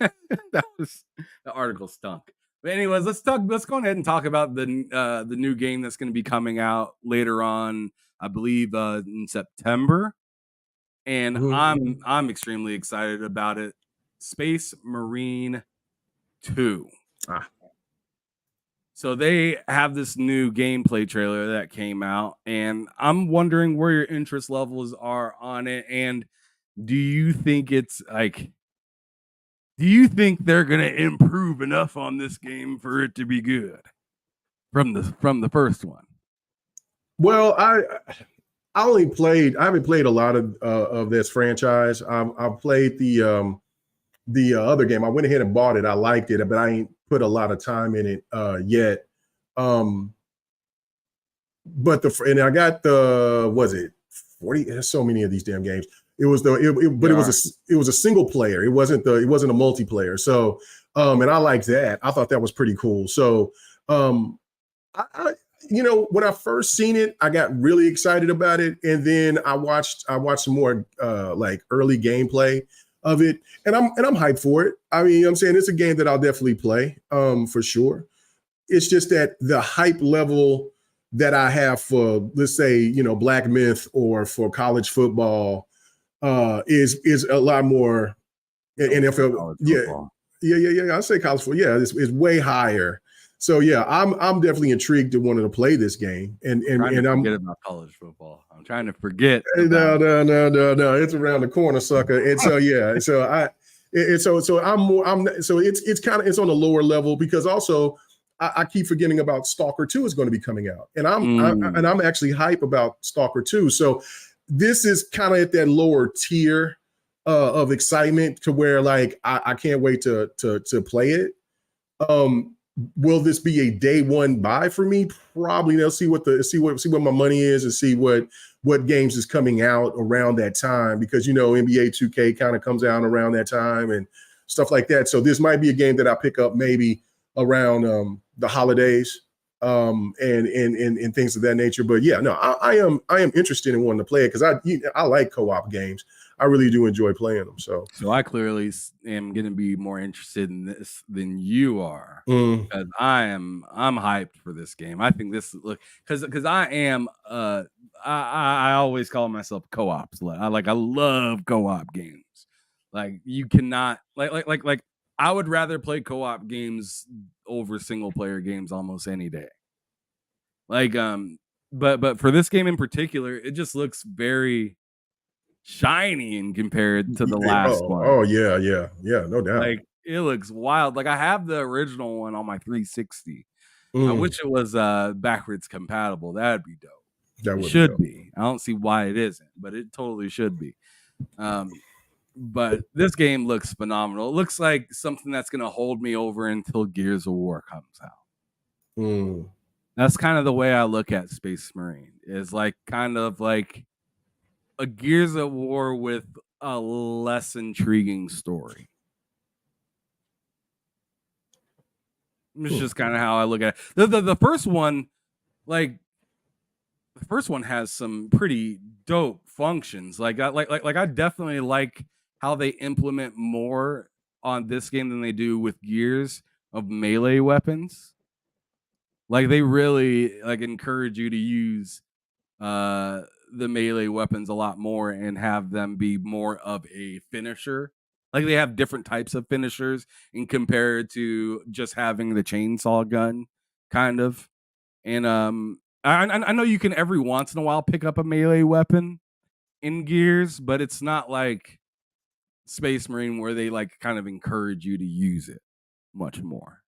article stunk. But anyways, let's go ahead and talk about the new game that's going to be coming out later on, I believe in September. And I'm extremely excited about it. Space Marine 2. So they have this new gameplay trailer that came out, and I'm wondering where your interest levels are on it, and do you think they're gonna improve enough on this game for it to be good from the first one? Well, I haven't played a lot of this franchise. I've played the other game. I went ahead and bought it. I liked it, but I ain't put a lot of time in it yet. But I got was it 40? There's so many of these damn games. It was it was a single player. It wasn't a multiplayer. So and I liked that. I thought that was pretty cool. So I when I first seen it, I got really excited about it, and then I watched some more like early gameplay of it, and I'm hyped for it. I mean, I'm saying it's a game that I'll definitely play for sure. It's just that the hype level that I have for, let's say, Black Myth or for college football is a lot more NFL. Yeah. I say college football. Yeah, it's way higher. So yeah, I'm definitely intrigued to wanting to play this game, and I'm forget about college football. I'm trying to forget. No, it's around the corner, sucker. And so yeah, so it's on a lower level because also I keep forgetting about Stalker 2 is going to be coming out, and I'm actually hype about Stalker 2. So this is kind of at that lower tier of excitement to where like I can't wait to play it. Will this be a day one buy for me? Probably. They'll see what my money is and see what games is coming out around that time, because NBA 2K kind of comes out around that time and stuff like that. So this might be a game that I pick up maybe around the holidays and things of that nature. But yeah, no, I am interested in wanting to play it because I like co-op games. I really do enjoy playing them. So I clearly am going to be more interested in this than you are, because I'm hyped for this game. I think this because I am I always call myself co-op slut. I love co-op games. Like you cannot like I would rather play co-op games over single player games almost any day. Like but for this game in particular, it just looks very shiny and compared to the last one. Oh yeah, no doubt. Like it looks wild. Like I have the original one on my 360. I wish it was backwards compatible. That'd be dope. It should be. I don't see why it isn't, but it totally should be. But this game looks phenomenal. It looks like something that's gonna hold me over until Gears of War comes out. That's kind of the way I look at Space Marine. Is like kind of like a Gears of War with a less intriguing story. It's just kind of how I look at it. The first one, like the first one has some pretty dope functions. Like I definitely like how they implement more on this game than they do with Gears of melee weapons. Like they really like encourage you to use the melee weapons a lot more and have them be more of a finisher Like they have different types of finishers in compared to just having the chainsaw gun, kind of. And I know you can every once in a while pick up a melee weapon in Gears, but it's not like Space Marine where they like kind of encourage you to use it much more.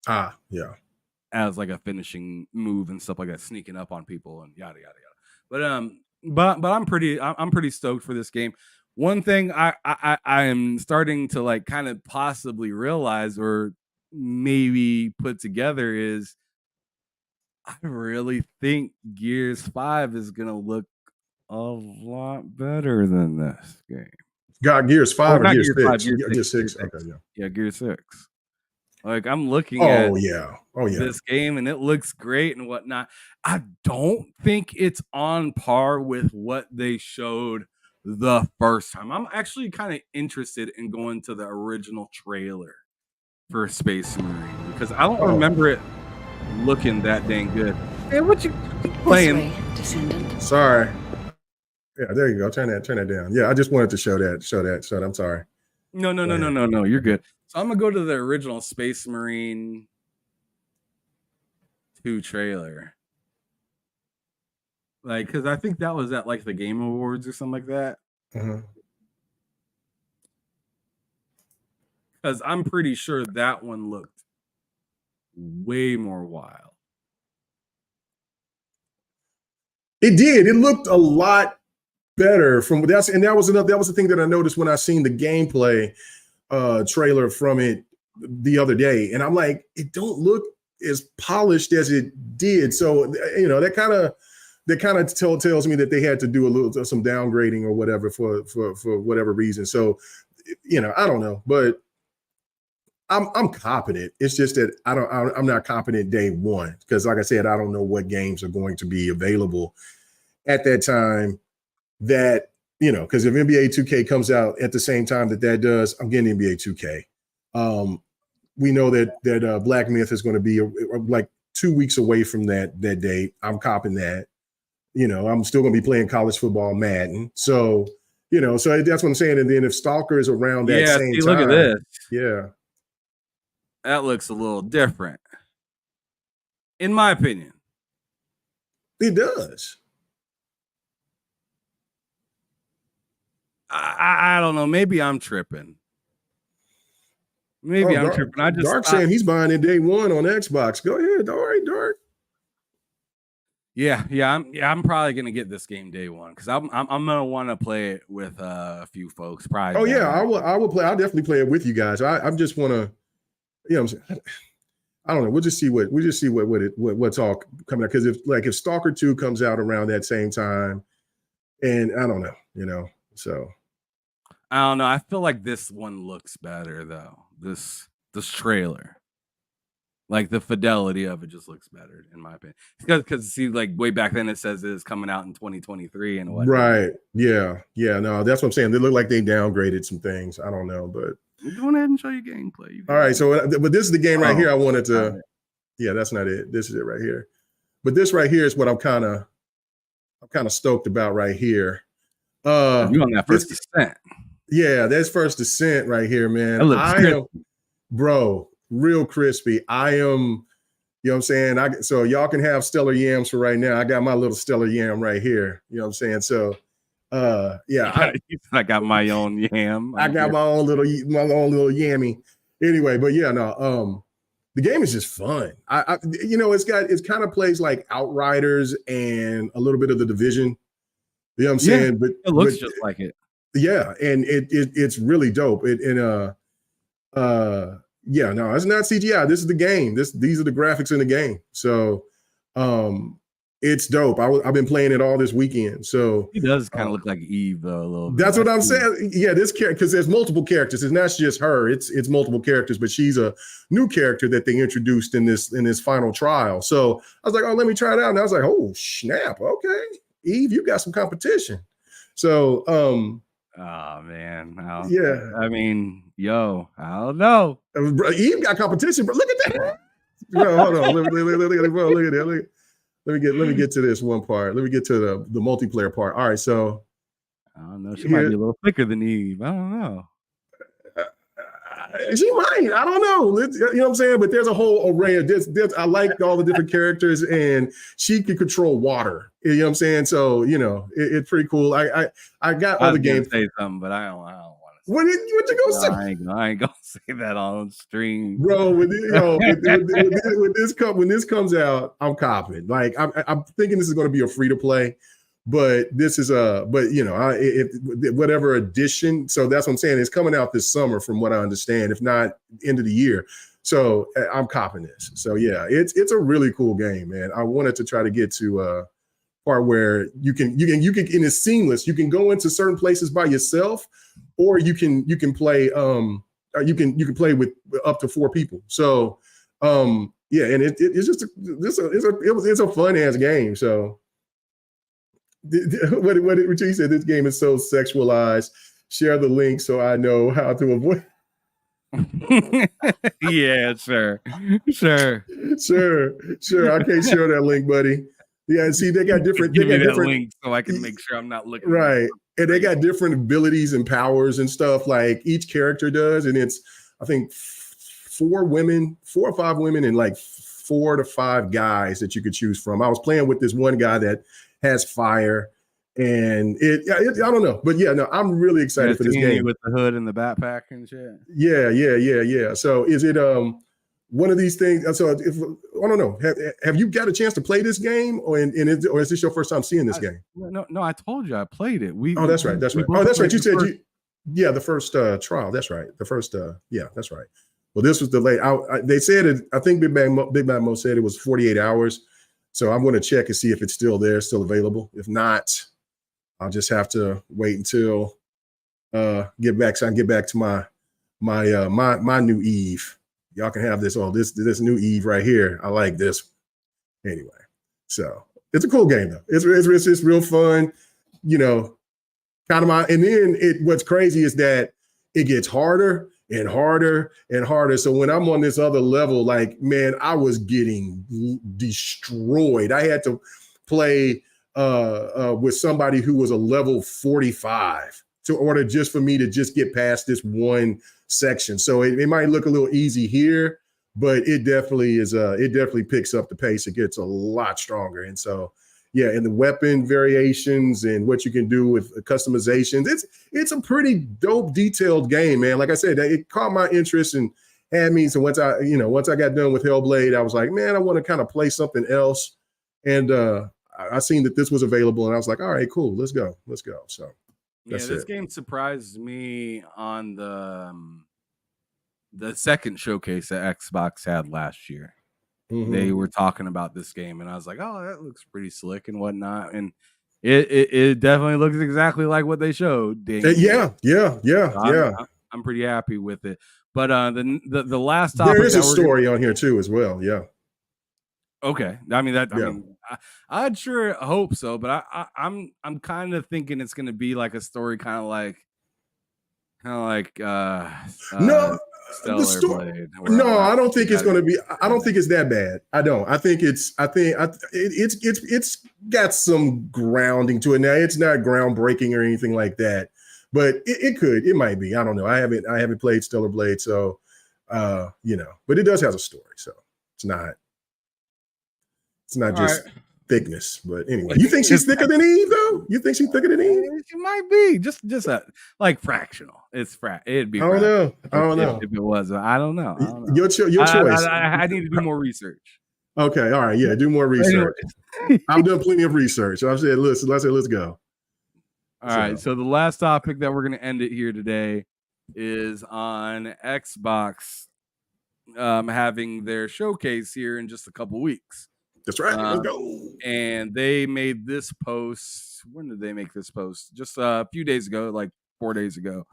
Yeah. As like a finishing move and stuff like that, sneaking up on people and yada yada yada. But I'm pretty stoked for this game. One thing I am starting to like kind of possibly realize or maybe put together is I really think Gears 5 is gonna look a lot better than this game. Got Gears 5 or Gears 6? Gears 6. Okay, yeah, Gears 6. Like I'm looking at this game and it looks great and whatnot. I don't think it's on par with what they showed the first time. I'm actually kind of interested in going to the original trailer for Space Marine because I don't remember it looking that dang good. Hey, what you playing? This way, Descendant. Sorry. Yeah, there you go. Turn that down. Yeah, I just wanted to show that. I'm sorry. No. You're good. So I'm gonna go to the original Space Marine 2 trailer. Like, because I think that was at like the Game Awards or something like that. Because I'm pretty sure that one looked way more wild. It did. It looked a lot better from that was the thing that I noticed when I seen the gameplay trailer from it the other day, and I'm like, it don't look as polished as it did. So that kind of tells me that they had to do some downgrading or whatever for whatever reason. So I don't know, but I'm confident. It's just that I'm not confident day one because, like I said, I don't know what games are going to be available at that time. That because if NBA 2K comes out at the same time that does, I'm getting NBA 2K. We know that Black Myth is going to be like 2 weeks away from that date. I'm copping that. I'm still going to be playing college football Madden. So so that's what I'm saying. And then if Stalker is around that same time, look at this. Yeah, that looks a little different, in my opinion. It does. I don't know. Maybe I'm tripping. I'm tripping. I just Dark saying he's buying it day one on Xbox. Go ahead. All right, Dark. Yeah. I'm probably gonna get this game day one because I'm gonna want to play it with a few folks. Probably. Oh yeah, I will play. I'll definitely play it with you guys. I just want to. I don't know. We'll just see what's all coming out because if Stalker 2 comes out around that same time, and I don't know, so. I don't know. I feel like this one looks better though. This trailer, like the fidelity of it, just looks better in my opinion. Because see, like way back then it says it's coming out in 2023 and what. Right? Yeah. No, that's what I'm saying. They look like they downgraded some things. I don't know, but go ahead and show your gameplay. All right. So, but this is the game right here. I wanted to. Yeah, that's not it. This is it right here. But this right here is what I'm kind of stoked about right here. You on that first Descent? Yeah, that's first Descent right here, man. Bro, real crispy. I am, you know what I'm saying? So y'all can have stellar yams for right now. I got my little stellar yam right here. You know what I'm saying? So yeah. I got my own yam. I got my own little yammy. Anyway, but yeah, no, the game is just fun. It's kind of plays like Outriders and a little bit of The Division. You know what I'm saying? But it looks just like it. Yeah, and it's really dope. It's not CGI. This is the game. These are the graphics in the game. So it's dope. I've been playing it all this weekend. So he does kind of look like Eve though a little bit. That's what I'm saying. Yeah, this character, because there's multiple characters. It's not just her. It's multiple characters, but she's a new character that they introduced in this final trial. So I was like, oh, let me try it out. And I was like, oh snap, okay, Eve, you got some competition. So oh man. Yeah. I mean, I don't know. Eve got competition, but look at that. Bro, hold on. Look at that. Let me get to this one part. Let me get to the multiplayer part. All right, so I don't know. She might be a little thicker than Eve. I don't know. She might. I don't know. You know what I'm saying? But there's a whole array of this. I like all the different characters, and she can control water. You know what I'm saying? So it's pretty cool. I got all the games. Say something, but I don't want to. What you gonna say? I ain't gonna say that on stream, bro. When this comes out, I'm copping. Like I'm thinking this is going to be a free to play, but this is whatever edition. So that's what I'm saying. It's coming out this summer, from what I understand, if not end of the year. So I'm copping this. So yeah, it's a really cool game, man. I wanted to try to get to part where you can, and it's seamless. You can go into certain places by yourself, or you can play you can play with up to 4 people. So yeah, and it's just it's a fun ass game. So what you said, this game is so sexualized. Share the link so I know how to avoid. Yeah, sure. I can't share that link, buddy. Yeah, see, they got different. Give me that link so I can make sure I'm not looking right. And they got different abilities and powers and stuff, like each character does. And it's, I think, 4 or 5 women, and like 4 to 5 guys that you could choose from. I was playing with this one guy that has fire, and I don't know, but yeah, no, I'm really excited for this game with the hood and the backpack and shit. Yeah. So is it one of these things? So I don't know. Have you got a chance to play this game, or is this your first time seeing this game? No, I told you I played it. That's right. Oh, that's right. You said the first trial. That's right. The first yeah, that's right. Well, this was delayed. They said it. I think Big Bad Mo said it was 48 hours. So I'm going to check and see if it's still there, still available. If not, I'll just have to wait until get back, so I can get back to my new Eve. Y'all can have this. This new Eve right here. I like this. Anyway, so it's a cool game though. It's real fun. Kind of and then what's crazy is that it gets harder and harder and harder. So when I'm on this other level, like, man, I was getting destroyed. I had to play with somebody who was a level 45 to order just for me to just get past this one section. So it might look a little easy here, but it definitely is. It definitely picks up the pace. It gets a lot stronger. And so, yeah, and the weapon variations and what you can do with customizations. It's a pretty dope, detailed game, man. Like I said, it caught my interest and had me. So once I got done with Hellblade, I was like, man, I want to kind of play something else. And I seen that this was available, and I was like, all right, cool, let's go. So this game surprised me on the second showcase that Xbox had last year. Mm-hmm. They were talking about this game, and I was like, oh, that looks pretty slick and whatnot. And it definitely looks exactly like what they showed. Yeah. I'm pretty happy with it. But the last topic, there is a story on here too as well. Yeah. Okay. I mean, I'd sure hope so, but I'm kind of thinking it's gonna be like a story, kind of like no. The story. No, I don't think it's going to be. I don't think it's that bad. I don't. I think it's got some grounding to it. Now it's not groundbreaking or anything like that, but it might be. I don't know. I haven't played Stellar Blade, so but it does have a story, so it's not just thickness. But anyway, you think she's thicker than Eve, though? You think she's thicker than Eve? She might be just like fractional. It'd be. I don't know. If it was, I don't know. Your choice. I need to do more research. Okay, all right, yeah, do more research. I've done plenty of research. I've said, let's go. All right. So the last topic that we're going to end it here today is on Xbox having their showcase here in just a couple weeks. That's right. Let's go. And they made this post. When did they make this post? Just a few days ago, like 4 days ago.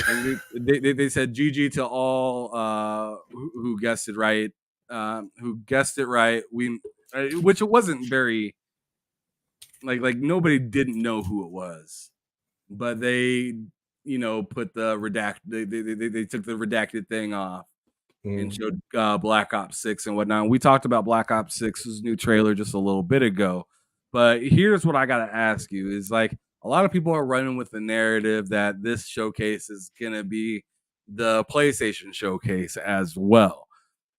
And they said GG to all who guessed it right. Which it wasn't very like nobody didn't know who it was, but they put the they took the redacted thing off. And showed Black Ops 6 and whatnot. We talked about Black Ops 6's new trailer just a little bit ago. But here's what I got to ask you is, like, a lot of people are running with the narrative that this showcase is going to be the PlayStation showcase as well.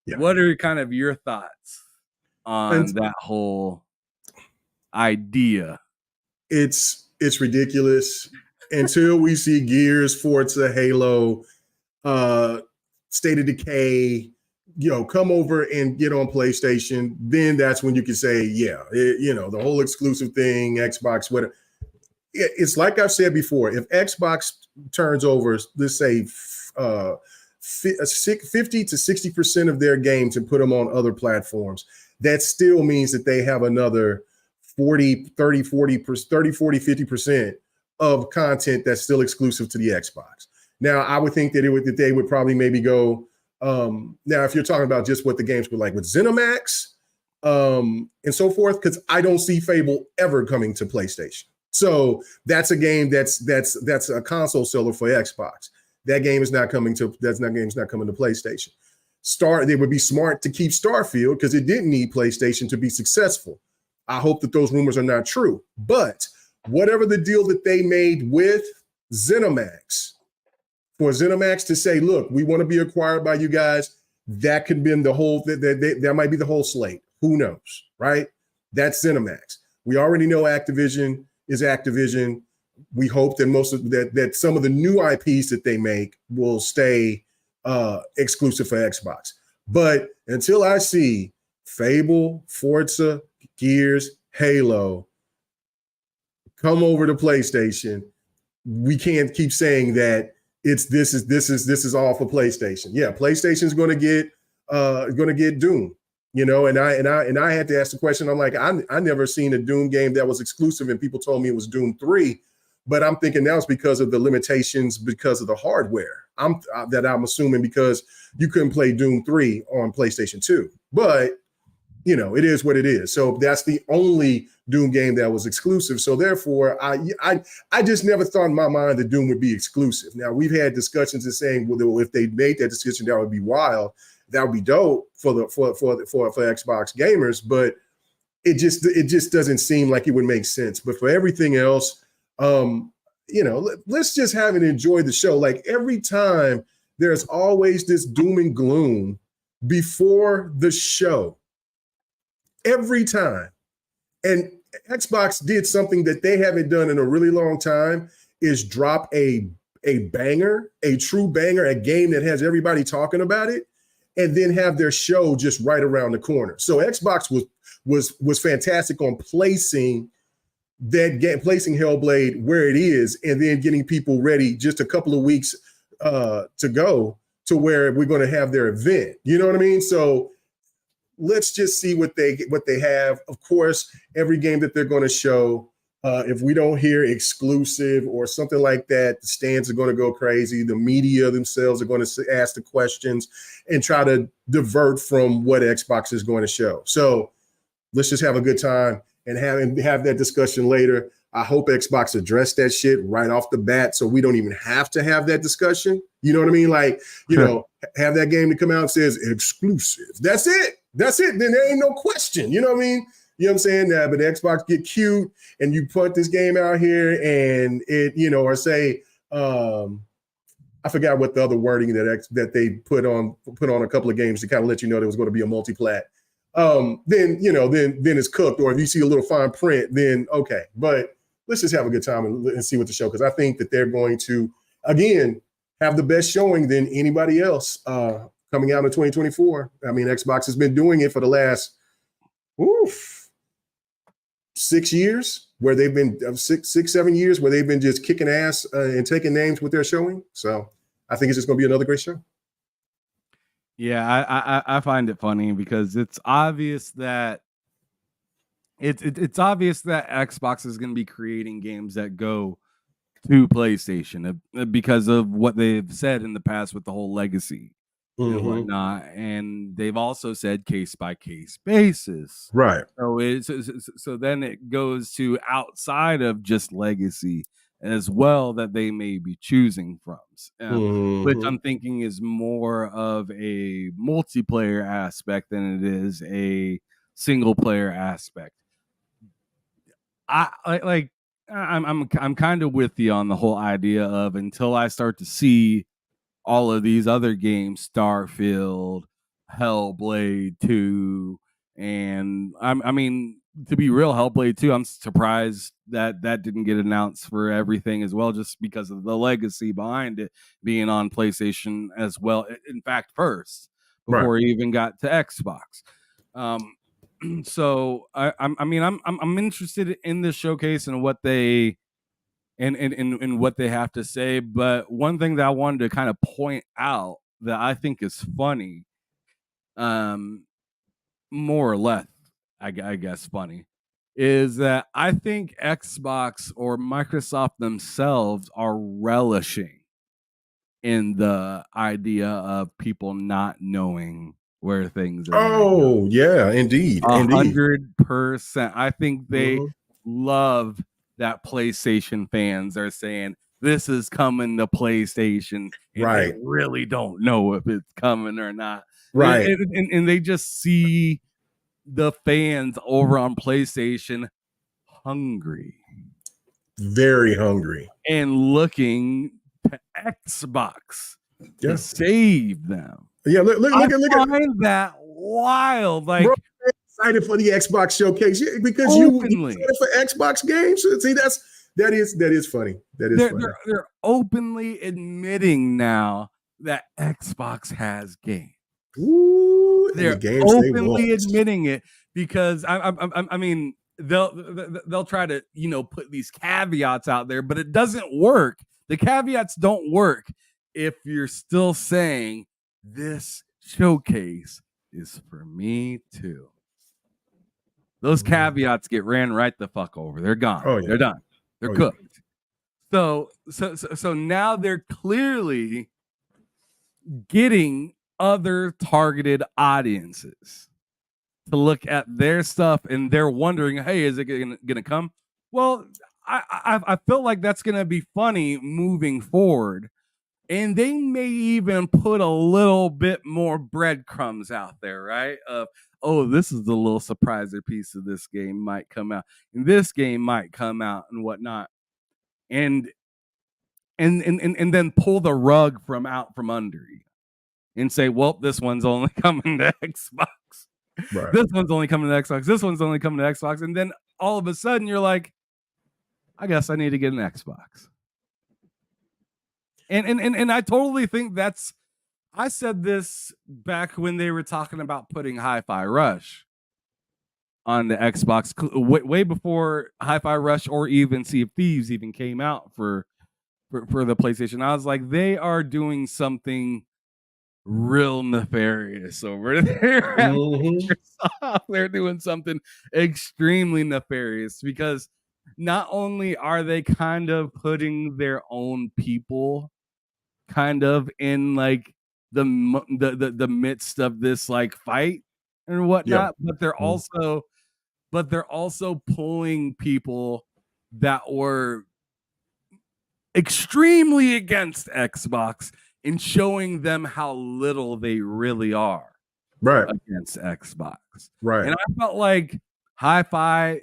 Yeah. What are kind of your thoughts on that whole idea? It's ridiculous until we see Gears, Forza, Halo, State of Decay, come over and get on PlayStation. Then that's when you can say, the whole exclusive thing, Xbox, whatever. It's like I've said before, if Xbox turns over, let's say 50 to 60% of their games and put them on other platforms, that still means that they have another 40, 50% of content that's still exclusive to the Xbox. Now, I would think that they would probably maybe go, now, if you're talking about just what the games were like with ZeniMax and so forth, because I don't see Fable ever coming to PlayStation. So that's a game that's a console seller for Xbox. That game is not coming to PlayStation. They would be smart to keep Starfield because it didn't need PlayStation to be successful. I hope that those rumors are not true. But whatever the deal that they made with ZeniMax, for ZeniMax to say, look, we want to be acquired by you guys, that could be the whole, that might be the whole slate. Who knows, right? That's ZeniMax. We already know Activision is Activision. We hope that that some of the new IPs that they make will stay exclusive for Xbox. But until I see Fable, Forza, Gears, Halo come over to PlayStation, we can't keep saying that this is all for PlayStation. Yeah, PlayStation's going to get Doom. And I had to ask the question. I'm like, I never seen a Doom game that was exclusive, and people told me it was Doom 3. But I'm thinking now it's because of the limitations, because of the hardware. I'm assuming because you couldn't play Doom 3 on PlayStation 2. But it is what it is. So that's the only Doom game that was exclusive. So therefore, I just never thought in my mind that Doom would be exclusive. Now we've had discussions and saying, well, if they made that decision, that would be wild. That would be dope for Xbox gamers, but it just doesn't seem like it would make sense. But for everything else, let's just have and enjoy the show. Like every time, there's always this doom and gloom before the show. Every time, and Xbox did something that they haven't done in a really long time: is drop a banger, a true banger, a game that has everybody talking about it, and then have their show just right around the corner. So Xbox was fantastic on placing that game, placing Hellblade where it is, and then getting people ready just a couple of weeks to go to where we're going to have their event. You know what I mean? So let's just see what they have. Of course, every game that they're going to show, if we don't hear exclusive or something like that, the stands are going to go crazy. The media themselves are going to ask the questions and try to divert from what Xbox is going to show. So let's just have a good time and have that discussion later. I hope Xbox addressed that shit right off the bat so we don't even have to have that discussion. You know what I mean? Like, have that game to come out and says exclusive. That's it. Then there ain't no question. You know what I mean? You know what I'm saying? But Xbox get cute and you put this game out here and it, or say, I forgot what the other wording that they put on a couple of games to kind of let you know there was going to be a multi-plat. Then it's cooked. Or if you see a little fine print, then okay. But let's just have a good time and see what the show, because I think that they're going to, again, have the best showing than anybody else coming out in 2024. I mean, Xbox has been doing it for the last 6 years, where they've been 7 years, where they've been just kicking ass and taking names with their showing. So I think it's just going to be another great show. Yeah, I find it funny because it's obvious that it's obvious that Xbox is going to be creating games that go to PlayStation because of what they've said in the past with the whole legacy and whatnot, and they've also said case by case basis, right? So then it goes to outside of just legacy as well that they may be choosing from, which I'm thinking is more of a multiplayer aspect than it is a single player aspect. I'm kind of with you on the whole idea of, until I start to see all of these other games, Starfield, Hellblade 2, and I mean, to be real, Hellblade 2, I'm surprised that didn't get announced for everything as well, just because of the legacy behind it being on PlayStation as well. In fact, first before it even got to Xbox. So I mean, I'm interested in this showcase and what they and what they have to say. But one thing that I wanted to kind of point out that I think is funny, more or less, I guess funny, is that I think Xbox or Microsoft themselves are relishing in the idea of people not knowing where things are. Oh, yeah, indeed. 100%. I think they Mhm. love that PlayStation fans are saying this is coming to PlayStation, and Right. they really don't know if it's coming or not. Right. And they just see the fans over on PlayStation hungry Very hungry. and looking to Xbox Yeah. to save them. Yeah, look I at find that wild. Like, bro, I'm excited for the Xbox showcase because openly. you excited for Xbox games. See, that is funny. That is funny. They're openly admitting now that Xbox has games. Ooh, They're the games they openly want. admitting it, because I mean, they'll try to, you know, put these caveats out there, but it doesn't work. The caveats don't work if you're still saying this showcase is for me too. Those caveats get ran right the fuck over. They're gone. Oh, yeah. They're done. They're Oh, cooked. So now they're clearly getting other targeted audiences to look at their stuff, and they're wondering, hey, is it gonna come? Well, I feel like that's gonna be funny moving forward, and they may even put a little bit more breadcrumbs out there, right? Of, oh, this is the little surpriser piece of this game might come out, and this game might come out, and whatnot, and then pull the rug from under you and say, well, this one's only coming to Xbox. Right. This one's only coming to Xbox. This one's only coming to Xbox. And then all of a sudden you're like, I guess I need to get an Xbox. And I totally think that's, I said this back when they were talking about putting Hi-Fi Rush on the Xbox, way before Hi-Fi Rush or even Sea of Thieves even came out for the PlayStation. I was like, they are doing something real nefarious over there. Mhm. They're doing something extremely nefarious, because not only are they kind of putting their own people kind of in like the midst of this like fight and whatnot, but they're also pulling people that were extremely against Xbox and showing them how little they really are Right. against Xbox. Right. And I felt like Hi-Fi,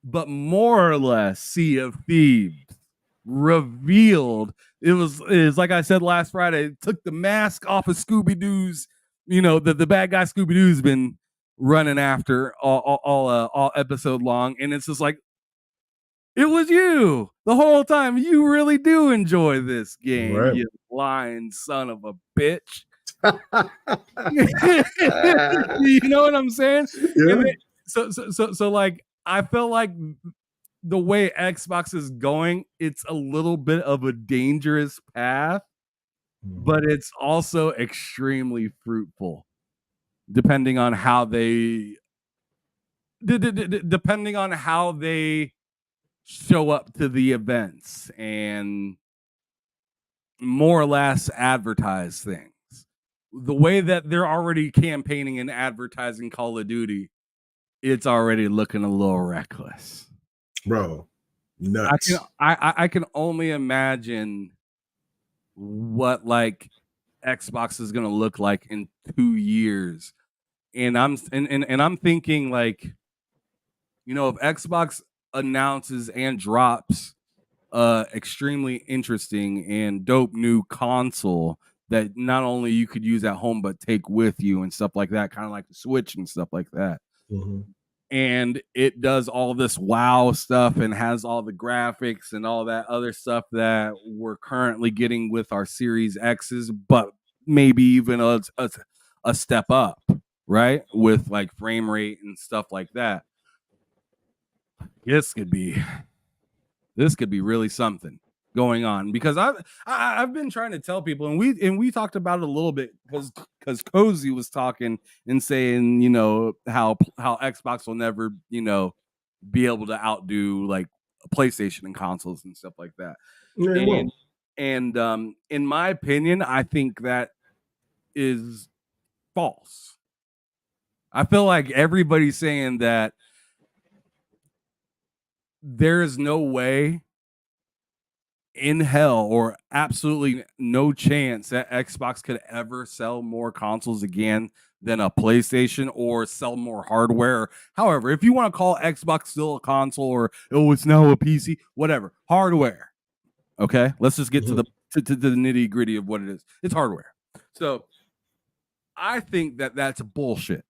but more or less Sea of Thieves revealed, it was like I said last Friday, it took the mask off of Scooby-Doo's, you know, the bad guy Scooby-Doo's been running after all episode long, and it's just like, it was you the whole time. You really do enjoy this game, Right. you lying son of a bitch. You know what I'm saying? Yeah. So like, I feel like the way Xbox is going, it's a little bit of a dangerous path, but it's also extremely fruitful, depending on how they show up to the events and more or less advertise things. The way that they're already campaigning and advertising Call of Duty, it's already looking a little reckless. Bro, nuts. I can only imagine what like Xbox is gonna look like in 2 years. And I'm thinking, like, you know, if Xbox announces and drops extremely interesting and dope new console that not only you could use at home but take with you and stuff like that, kind of like the Switch and stuff like that. Mm-hmm. And it does all this wow stuff and has all the graphics and all that other stuff that we're currently getting with our Series X's, but maybe even a step up, right? With like frame rate and stuff like that. This could be really something going on, because I've been trying to tell people, and we talked about it a little bit because Cozy was talking and saying, you know, how Xbox will never, you know, be able to outdo like PlayStation and consoles and stuff like that. Yeah, and in my opinion, I think that is false. I feel like everybody's saying that there is no way in hell, or absolutely no chance, that Xbox could ever sell more consoles again than a PlayStation, or sell more hardware. However, if you want to call Xbox still a console, or it's now a PC, whatever, hardware. Okay, let's just get to the nitty gritty of what it is. It's hardware. So I think that that's bullshit,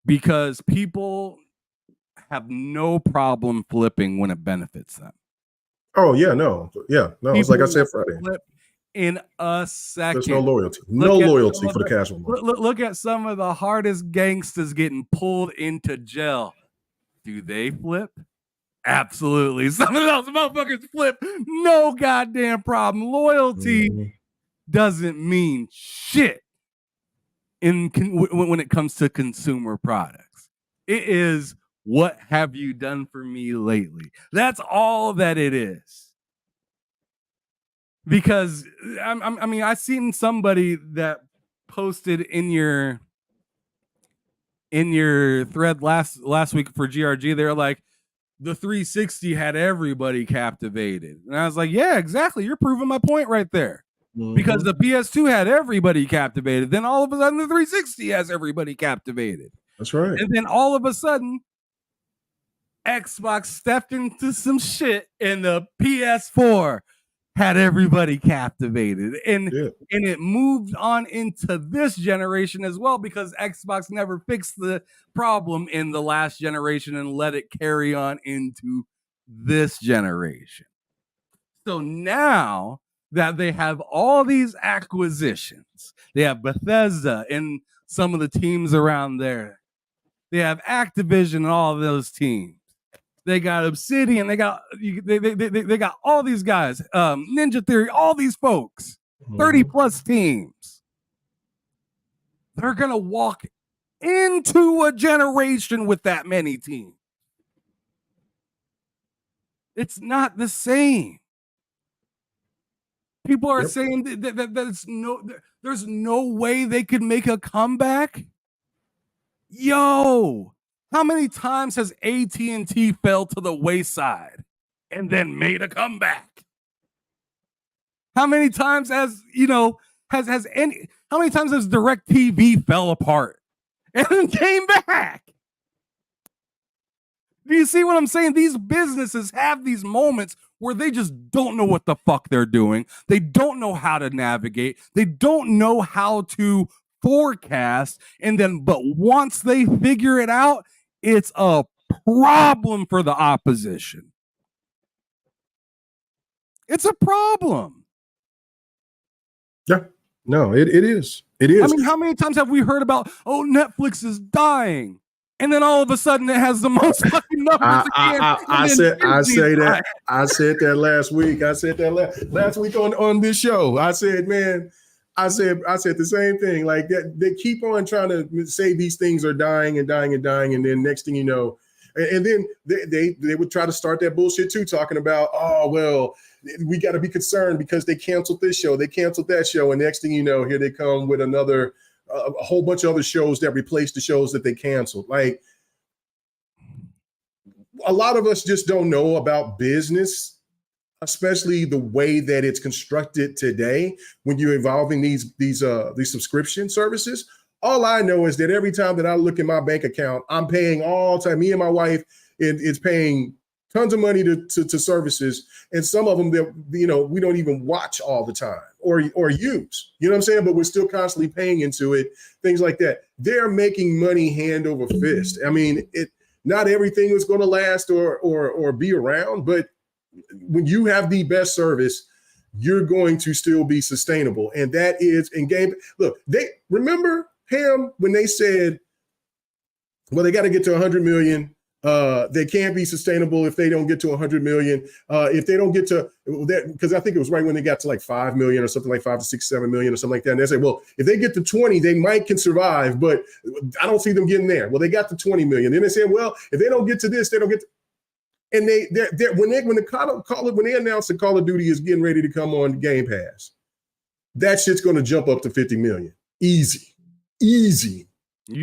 because people have no problem flipping when it benefits them. Oh yeah, no, it's like I said Friday. In a second. There's no loyalty. No loyalty for the casual market. Look at some of the hardest gangsters getting pulled into jail. Do they flip? Absolutely. Some of those motherfuckers flip. No goddamn problem. Loyalty doesn't mean shit when it comes to consumer products. It is, what have you done for me lately? That's all that it is. Because I mean, I seen somebody that posted in your thread last week for GRG. They're like, the 360 had everybody captivated, and I was like, yeah, exactly. You're proving my point right there. Because the PS2 had everybody captivated. Then all of a sudden, the 360 has everybody captivated. That's right. And then all of a sudden, Xbox stepped into some shit, and the PS4 had everybody captivated, and it moved on into this generation as well, because Xbox never fixed the problem in the last generation and let it carry on into this generation. So now that they have all these acquisitions, they have Bethesda and some of the teams around there, they have Activision and all of those teams. They got Obsidian. They got all these guys, Ninja Theory, all these folks, 30 plus teams. They're gonna walk into a generation with that many teams. It's not the same. People are saying that there's no way they could make a comeback. Yo. How many times has AT&T fell to the wayside and then made a comeback? How many times has DirecTV fell apart and then came back? Do you see what I'm saying? These businesses have these moments where they just don't know what the fuck they're doing. They don't know how to navigate. They don't know how to forecast. But once they figure it out, it's a problem for the opposition. It's a problem. Yeah, no, it is. It is. I mean, how many times have we heard about, Netflix is dying, and then all of a sudden it has the most fucking numbers again? I said that last week. I said that last week on this show. I said, man. I said the same thing. Like that, they keep on trying to say these things are dying and dying and dying, and then next thing you know, and then they would try to start that bullshit too, talking about, oh well, we got to be concerned because they canceled this show, they canceled that show, and next thing you know, here they come with another a whole bunch of other shows that replaced the shows that they canceled. Like, a lot of us just don't know about business, especially the way that it's constructed today when you're involving these subscription services. All I know is that every time that I look at my bank account, I'm paying all time. Me and my wife is paying tons of money to services, and some of them that we don't even watch all the time. use. You know what I'm saying? But we're still constantly paying into it, things like that. They're making money hand over fist. I mean, not everything is going to last or be around, but when you have the best service, you're going to still be sustainable. And that is in game. Look, they remember him when they said, well, they got to get to 100 million. They can't be sustainable if they don't get to 100 million. If they don't get to that, because I think it was right when they got to like 5 million or something like 5 to 6, 7 million or something like that. And they say, well, if they get to 20, they can survive, but I don't see them getting there. Well, they got to 20 million. Then they said, well, if they don't get to this, they don't get to. And when they announced that Call of Duty is getting ready to come on Game Pass, that shit's going to jump up to 50 million. Easy. You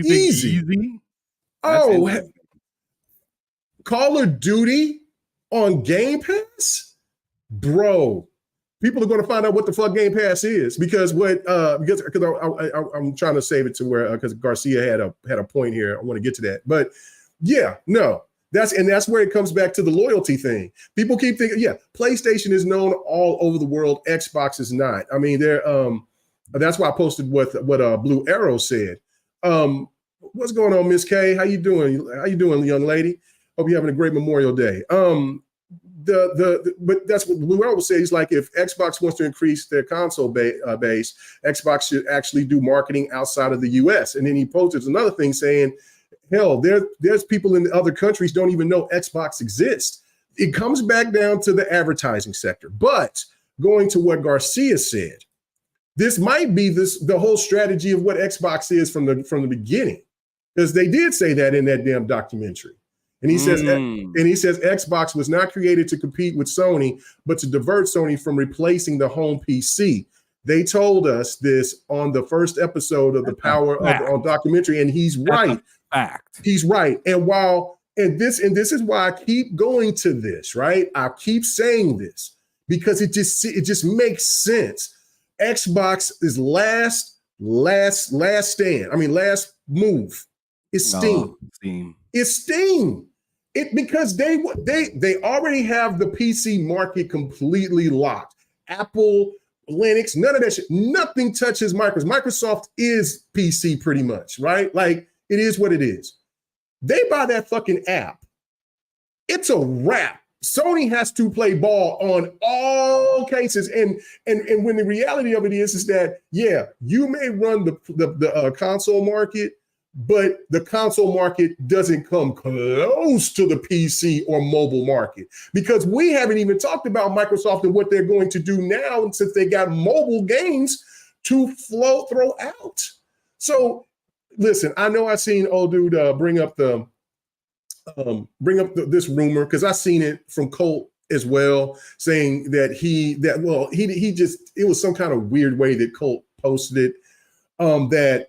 think easy? Oh, Call of Duty on Game Pass? Bro, people are going to find out what the fuck Game Pass is because I'm trying to save it to where because Garcia had a point here. I want to get to that. But yeah, no. That's where it comes back to the loyalty thing. People keep thinking, yeah, PlayStation is known all over the world. Xbox is not. I mean, that's why I posted what Blue Arrow said. What's going on, Miss K? How you doing? How you doing, young lady? Hope you're having a great Memorial Day. But that's what Blue Arrow said. He's like, if Xbox wants to increase their console base, Xbox should actually do marketing outside of the US. And then he posted another thing saying, hell, there's people in other countries don't even know Xbox exists. It comes back down to the advertising sector. But going to what Garcia said, this might be the whole strategy of what Xbox is from the beginning, because they did say that in that damn documentary. And he says, Xbox was not created to compete with Sony, but to divert Sony from replacing the home PC. They told us this on the first episode of the Power of documentary, and he's right. Fact. He's right. And this is why I keep going to this, right? I keep saying this because it just makes sense. Xbox is last stand. I mean, last move is Steam. It's Steam. Because they already have the PC market completely locked. Apple, Linux, none of that shit. Nothing touches Microsoft. Microsoft is PC pretty much, right? Like, it is what it is. They buy that fucking app. It's a wrap. Sony has to play ball on all cases. And when the reality of it is that, yeah, you may run the console market, but the console market doesn't come close to the PC or mobile market, because we haven't even talked about Microsoft and what they're going to do now since they got mobile games to throw out. So listen, I know I seen old dude bring up this rumor, because I seen it from Colt as well, saying that it was some kind of weird way that Colt posted it, that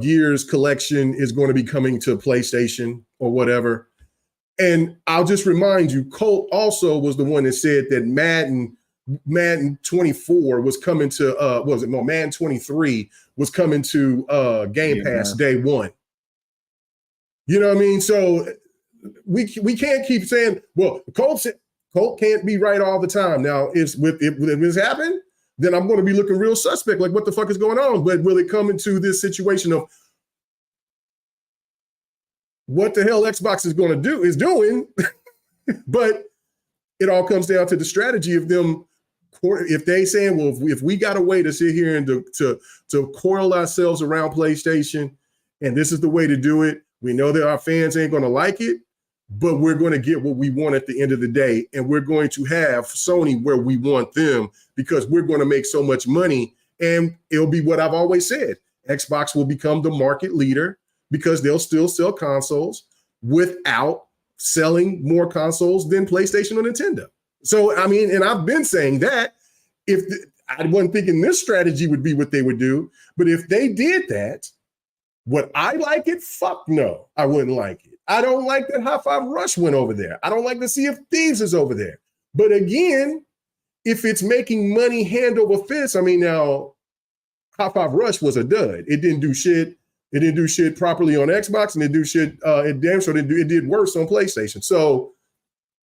Gears collection is going to be coming to PlayStation or whatever. And I'll just remind you, Colt also was the one that said that Madden 24 was coming to Madden 23 was coming to Game Pass day one. You know what I mean? So we can't keep saying, well, Colt can't be right all the time. Now, if this happened, then I'm going to be looking real suspect, like what the fuck is going on? But will it come into this situation of what the hell Xbox is doing? But it all comes down to the strategy of them. If they saying, well, if we got a way to sit here and to coil ourselves around PlayStation, and this is the way to do it, we know that our fans ain't going to like it, but we're going to get what we want at the end of the day. And we're going to have Sony where we want them, because we're going to make so much money. And it'll be what I've always said. Xbox will become the market leader because they'll still sell consoles without selling more consoles than PlayStation or Nintendo. So, I mean, and I've been saying that I wasn't thinking this strategy would be what they would do, but if they did that, would I like it? Fuck no, I wouldn't like it. I don't like that High Five Rush went over there. I don't like to see if Thieves is over there. But again, if it's making money hand over fist, I mean, now High Five Rush was a dud. It didn't do shit. It didn't do shit properly on Xbox, and it did shit. It damn sure it did worse on PlayStation. So,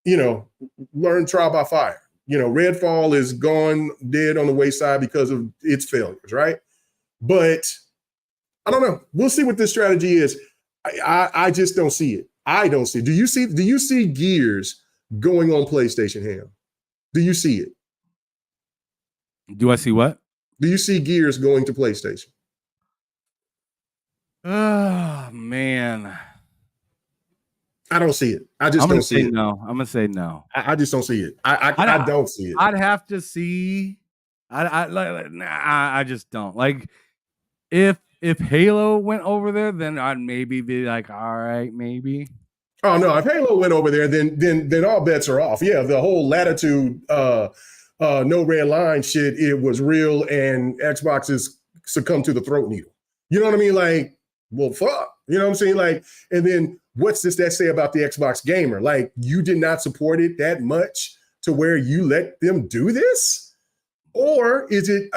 you know, learn trial by fire. Redfall is gone dead on the wayside because of its failures, right? But I don't know. We'll see what this strategy is. I just don't see it. I don't see it. Do you see Gears going on PlayStation, Ham? Do you see it? Do I see what? Do you see Gears going to PlayStation? Oh man. I don't see it. I just don't see it. No. I'm gonna say no. I just don't see it. I don't see it. I'd have to see. I just don't. Like if Halo went over there, then I'd maybe be like, all right, maybe. Oh no, if Halo went over there, then all bets are off. Yeah, the whole Latitude no red line shit, it was real, and Xbox has succumbed to the throat needle. You know what I mean? Like, well, fuck. You know what I'm saying? Like, and then what's that say about the Xbox gamer? Like, you did not support it that much to where you let them do this? Or is it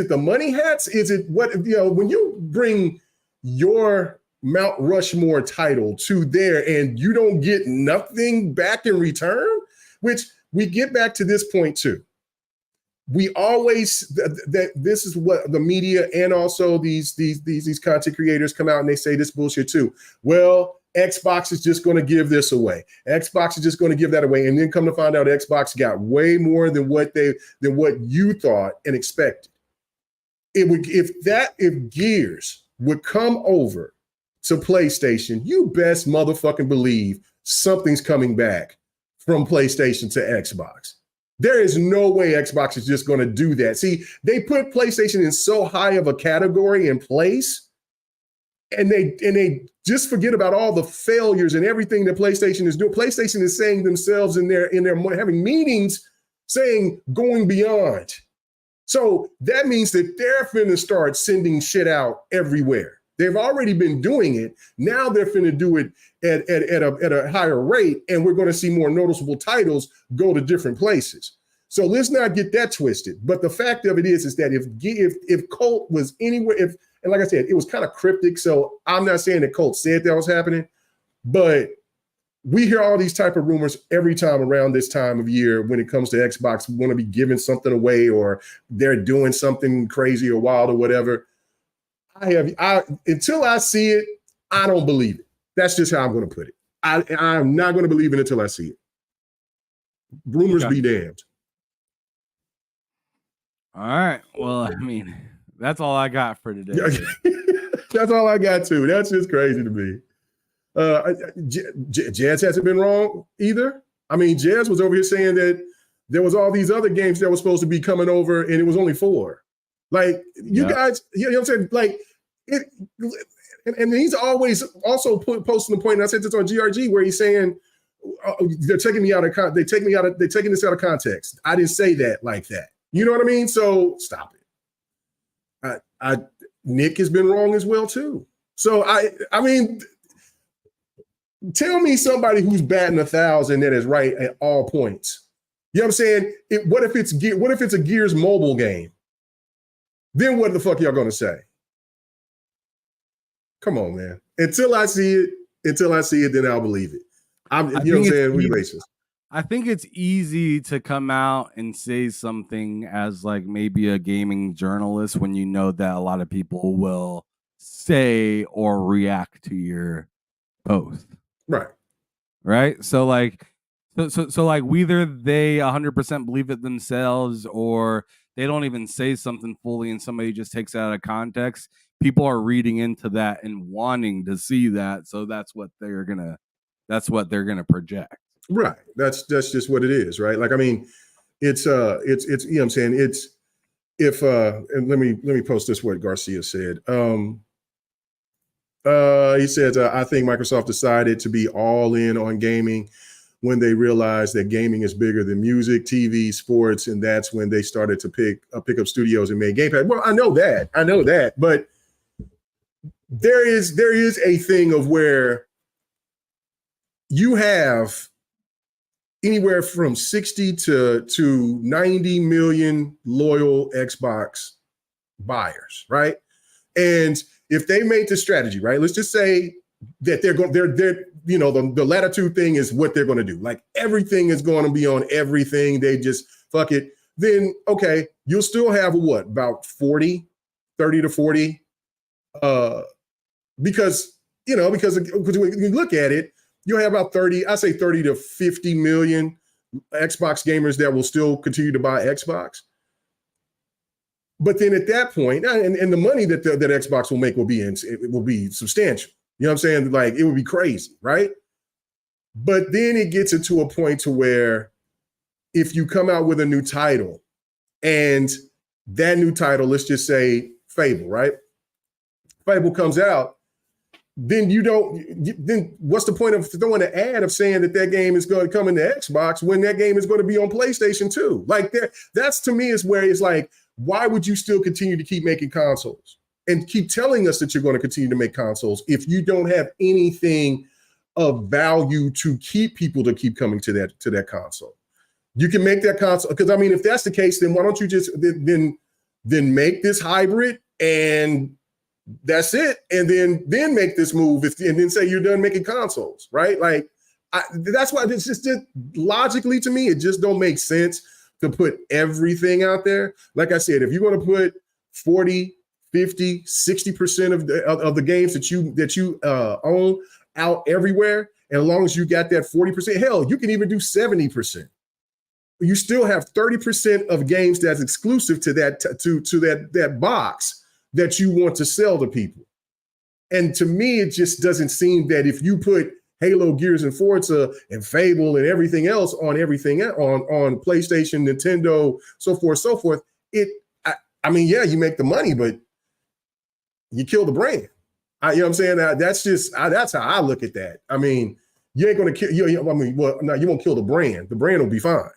the money hats? Is it what, when you bring your Mount Rushmore title to there and you don't get nothing back in return, which we get back to this point too. We always that this is what the media and also these content creators come out and they say this bullshit too. Well, Xbox is just going to give this away. Xbox is just going to give that away, and then come to find out Xbox got way more than what you thought and expected. If Gears would come over to PlayStation, you best motherfucking believe something's coming back from PlayStation to Xbox. There is no way Xbox is just going to do that. See, they put PlayStation in so high of a category and place, and they just forget about all the failures and everything that PlayStation is doing. PlayStation is saying themselves in their having meetings saying going beyond. So that means that they're finna start sending shit out everywhere. They've already been doing it. Now they're finna do it at a higher rate, and we're going to see more noticeable titles go to different places. So let's not get that twisted. But the fact of it is that if Colt was anywhere, and like I said, it was kind of cryptic. So I'm not saying that Colt said that was happening, but we hear all these type of rumors every time around this time of year when it comes to Xbox. We want to be giving something away, or they're doing something crazy or wild or whatever. Until I see it, I don't believe it. That's just how I'm going to put it. I'm not going to believe it until I see it. Rumors be damned. All right. Well, I mean, that's all I got for today. That's all I got too. That's just crazy to me. Jazz hasn't been wrong either. I mean, Jazz was over here saying that there was all these other games that were supposed to be coming over, and it was only 4. Like, you guys, you know what I'm saying? Like, and he's always also posting the point, and I said this on GRG, where he's saying they're taking me out of they're taking this out of context. I didn't say that like that. You know what I mean? So stop it. Nick has been wrong as well too. So I mean, tell me somebody who's batting 1,000 that is right at all points. You know what I'm saying? What if it's a Gears mobile game? Then what the fuck y'all gonna say? Come on, man. Until I see it, then I'll believe it. You know what I'm saying? We're racist. I think it's easy to come out and say something as like maybe a gaming journalist when you know that a lot of people will say or react to your post. Right. So like whether they 100% believe it themselves or they don't even say something fully and somebody just takes it out of context, people are reading into that and wanting to see that. So that's what they're gonna project. Right. That's just what it is, right? Like, I mean, it's you know what I'm saying? It's and let me post this what Garcia said. He says, I think Microsoft decided to be all in on gaming when they realized that gaming is bigger than music, TV, sports, and that's when they started to pick up studios and made Game Pass. Well, I know that, but there is a thing of where you have anywhere from 60 to 90 million loyal Xbox buyers, right? And if they made the strategy, right? Let's just say that they're you know, the latitude thing is what they're going to do. Like everything is going to be on everything. They just fuck it. Then, okay, you'll still have what, about 30 to 40, because when you look at it, you'll have about 30 to 50 million Xbox gamers that will still continue to buy Xbox. But then at that point, and the money that Xbox will make will be substantial. You know what I'm saying? Like it would be crazy, right? But then it gets into a point to where if you come out with a new title and that new title, let's just say Fable, right? Fable comes out, then what's the point of throwing an ad of saying that game is going to come into Xbox when that game is going to be on PlayStation too? Like that's to me is where it's like, why would you still continue to keep making consoles and keep telling us that you're going to continue to make consoles if you don't have anything of value to keep people to keep coming to that console? You can make that console, because I mean, if that's the case, then why don't you just then make this hybrid and that's it, and then make this move and then say you're done making consoles, right? Like that's why it's just logically to me, it just don't make sense to put everything out there. Like I said, if you're going to put 40, 50, 60% of the games that you own out everywhere, and as long as you got that 40%, hell, you can even do 70%. You still have 30% of games that's exclusive to that box that you want to sell to people. And to me, it just doesn't seem that if you put Halo, Gears, and Forza, and Fable, and everything else on PlayStation, Nintendo, so forth. I mean, yeah, you make the money, but you kill the brand. You know what I'm saying? That's how I look at that. I mean, you ain't going to kill. You won't kill the brand. The brand will be fine.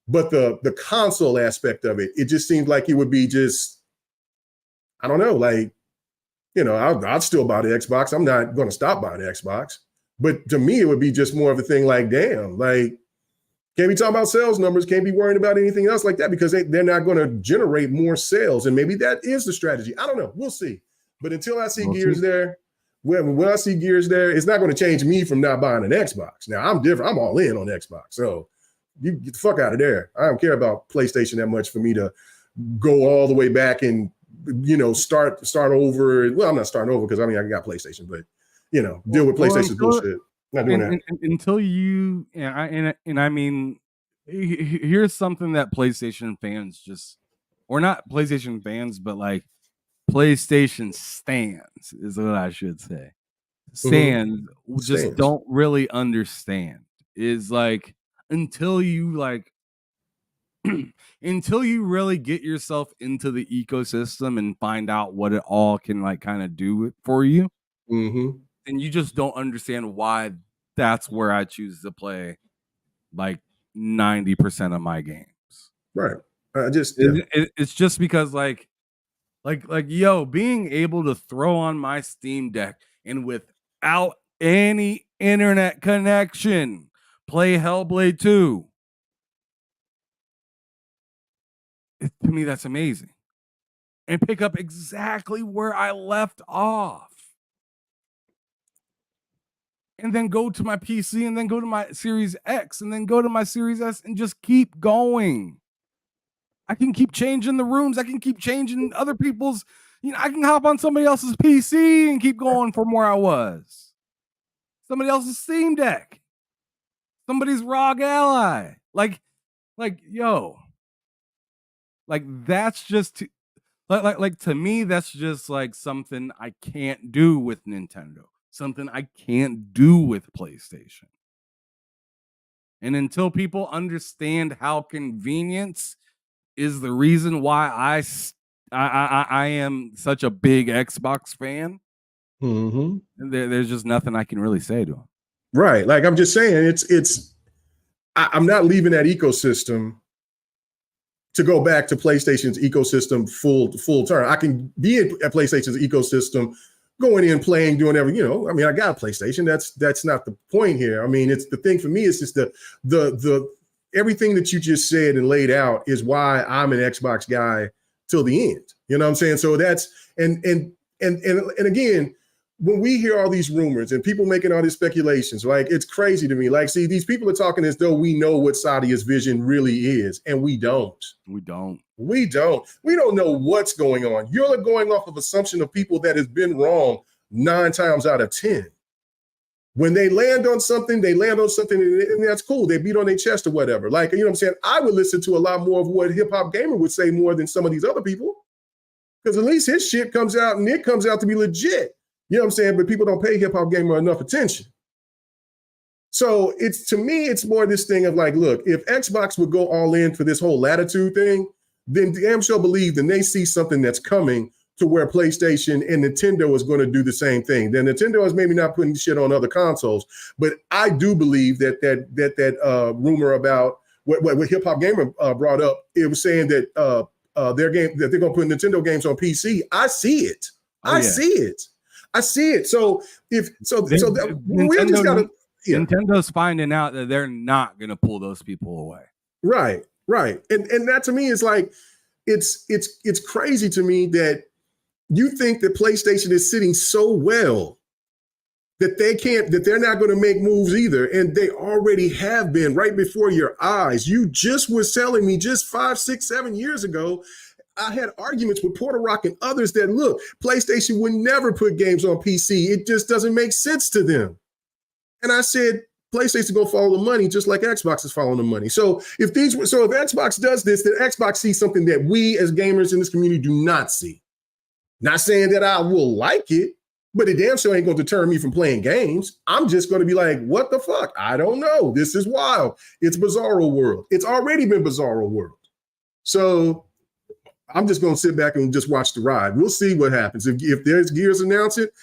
But the console aspect of it, it just seems like it would be just, I don't know, like, you know, I'd still buy the Xbox. I'm not going to stop buying the Xbox. But to me, it would be just more of a thing like, damn, like, can't be talking about sales numbers, can't be worrying about anything else like that, because they're not going to generate more sales. And maybe that is the strategy. I don't know. We'll see. But until I see Gears there, when I see Gears there, it's not going to change me from not buying an Xbox. Now, I'm different. I'm all in on Xbox. So you get the fuck out of there. I don't care about PlayStation that much for me to go all the way back and, you know, start over. Well, I'm not starting over because I mean, I got PlayStation, but, you know, deal with PlayStation bullshit. Not doing that. Until you, and I mean, here's something that PlayStation fans or not PlayStation fans, but like PlayStation stands is what I should say. Stands just don't really understand. Is like, until you really get yourself into the ecosystem and find out what it all can like kind of do for you, and you just don't understand why that's where I choose to play like 90% of my games. Right. It's just because like yo, being able to throw on my Steam Deck and without any internet connection play Hellblade 2. To me, that's amazing. And pick up exactly where I left off. And then go to my PC, and then go to my Series X, and then go to my Series S, and just keep going. I can keep changing the rooms. I can keep changing other people's, you know, I can hop on somebody else's PC and keep going from where I was. Somebody else's Steam Deck. Somebody's ROG Ally. Like, yo. Like, that's just like to me, that's just like something I can't do with Nintendo. Something I can't do with PlayStation. And until people understand how convenience is the reason why I am such a big Xbox fan, there's just nothing I can really say to them. Right. Like I'm just saying, I'm not leaving that ecosystem to go back to PlayStation's ecosystem full turn. I can be at PlayStation's ecosystem, going in, playing, doing everything, you know. I mean, I got a PlayStation. That's not the point here. I mean, it's the thing for me. It's just the everything that you just said and laid out is why I'm an Xbox guy till the end. You know what I'm saying? So that's and again, when we hear all these rumors and people making all these speculations, like it's crazy to me. Like, see, these people are talking as though we know what Sadia's vision really is, and we don't. We don't. We don't know what's going on. You're going off of assumption of people that has been wrong 9 times out of 10. When they land on something, and that's cool. They beat on their chest or whatever. Like, you know what I'm saying? I would listen to a lot more of what Hip Hop Gamer would say more than some of these other people. Because at least his shit comes out and it comes out to be legit. You know what I'm saying? But people don't pay Hip Hop Gamer enough attention. So to me, it's more this thing of like, look, if Xbox would go all in for this whole Latitude thing, then damn sure believe then they see something that's coming to where PlayStation and Nintendo is going to do the same thing. Then Nintendo is maybe not putting shit on other consoles, but I do believe that rumor about what Hip Hop Gamer brought up, it was saying that their game that they're going to put Nintendo games on PC. I see it. I see it. So we just got to. Yeah. Nintendo's finding out that they're not going to pull those people away. Right. And that to me is like, it's crazy to me that you think that PlayStation is sitting so well that they're not going to make moves either. And they already have been right before your eyes. You just was telling me just 5, 6, 7 years ago, I had arguments with Porter Rock and others that look, PlayStation would never put games on PC. It just doesn't make sense to them. And I said, PlayStation gonna follow the money just like Xbox is following the money. So if Xbox does this, then Xbox sees something that we as gamers in this community do not see. Not saying that I will like it, but it damn sure ain't gonna deter me from playing games. I'm just gonna be like, what the fuck? I don't know. This is wild. It's Bizarro World. It's already been Bizarro World. So I'm just gonna sit back and just watch the ride. We'll see what happens. If there's Gears announce it,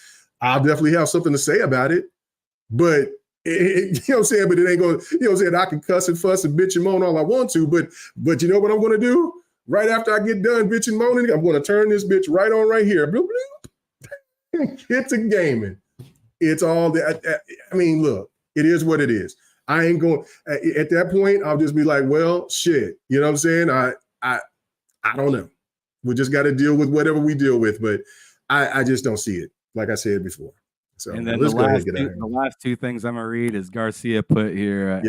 I'll definitely have something to say about it. But you know what I'm saying? But it ain't going to, you know what I'm saying? I can cuss and fuss and bitch and moan all I want to, but you know what I'm going to do? Right after I get done bitching and moaning, I'm going to turn this bitch right on right here. Bloop, bloop. Get to gaming. It's all that. I mean, look, it is what it is. I ain't going, at that point, I'll just be like, well, shit. You know what I'm saying? I don't know. We just got to deal with whatever we deal with, but I just don't see it, like I said before. So and then the last two things I'm gonna read is Garcia put here.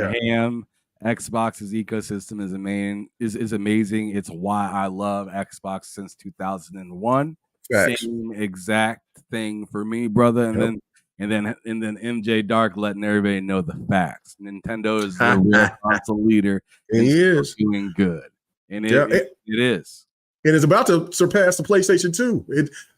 Xbox's ecosystem is amazing. It's why I love Xbox since 2001. Facts. Same exact thing for me, brother. And then MJ Dark letting everybody know the facts. Nintendo is the real console leader. And he is doing good, and it is. And it's about to surpass the PlayStation 2.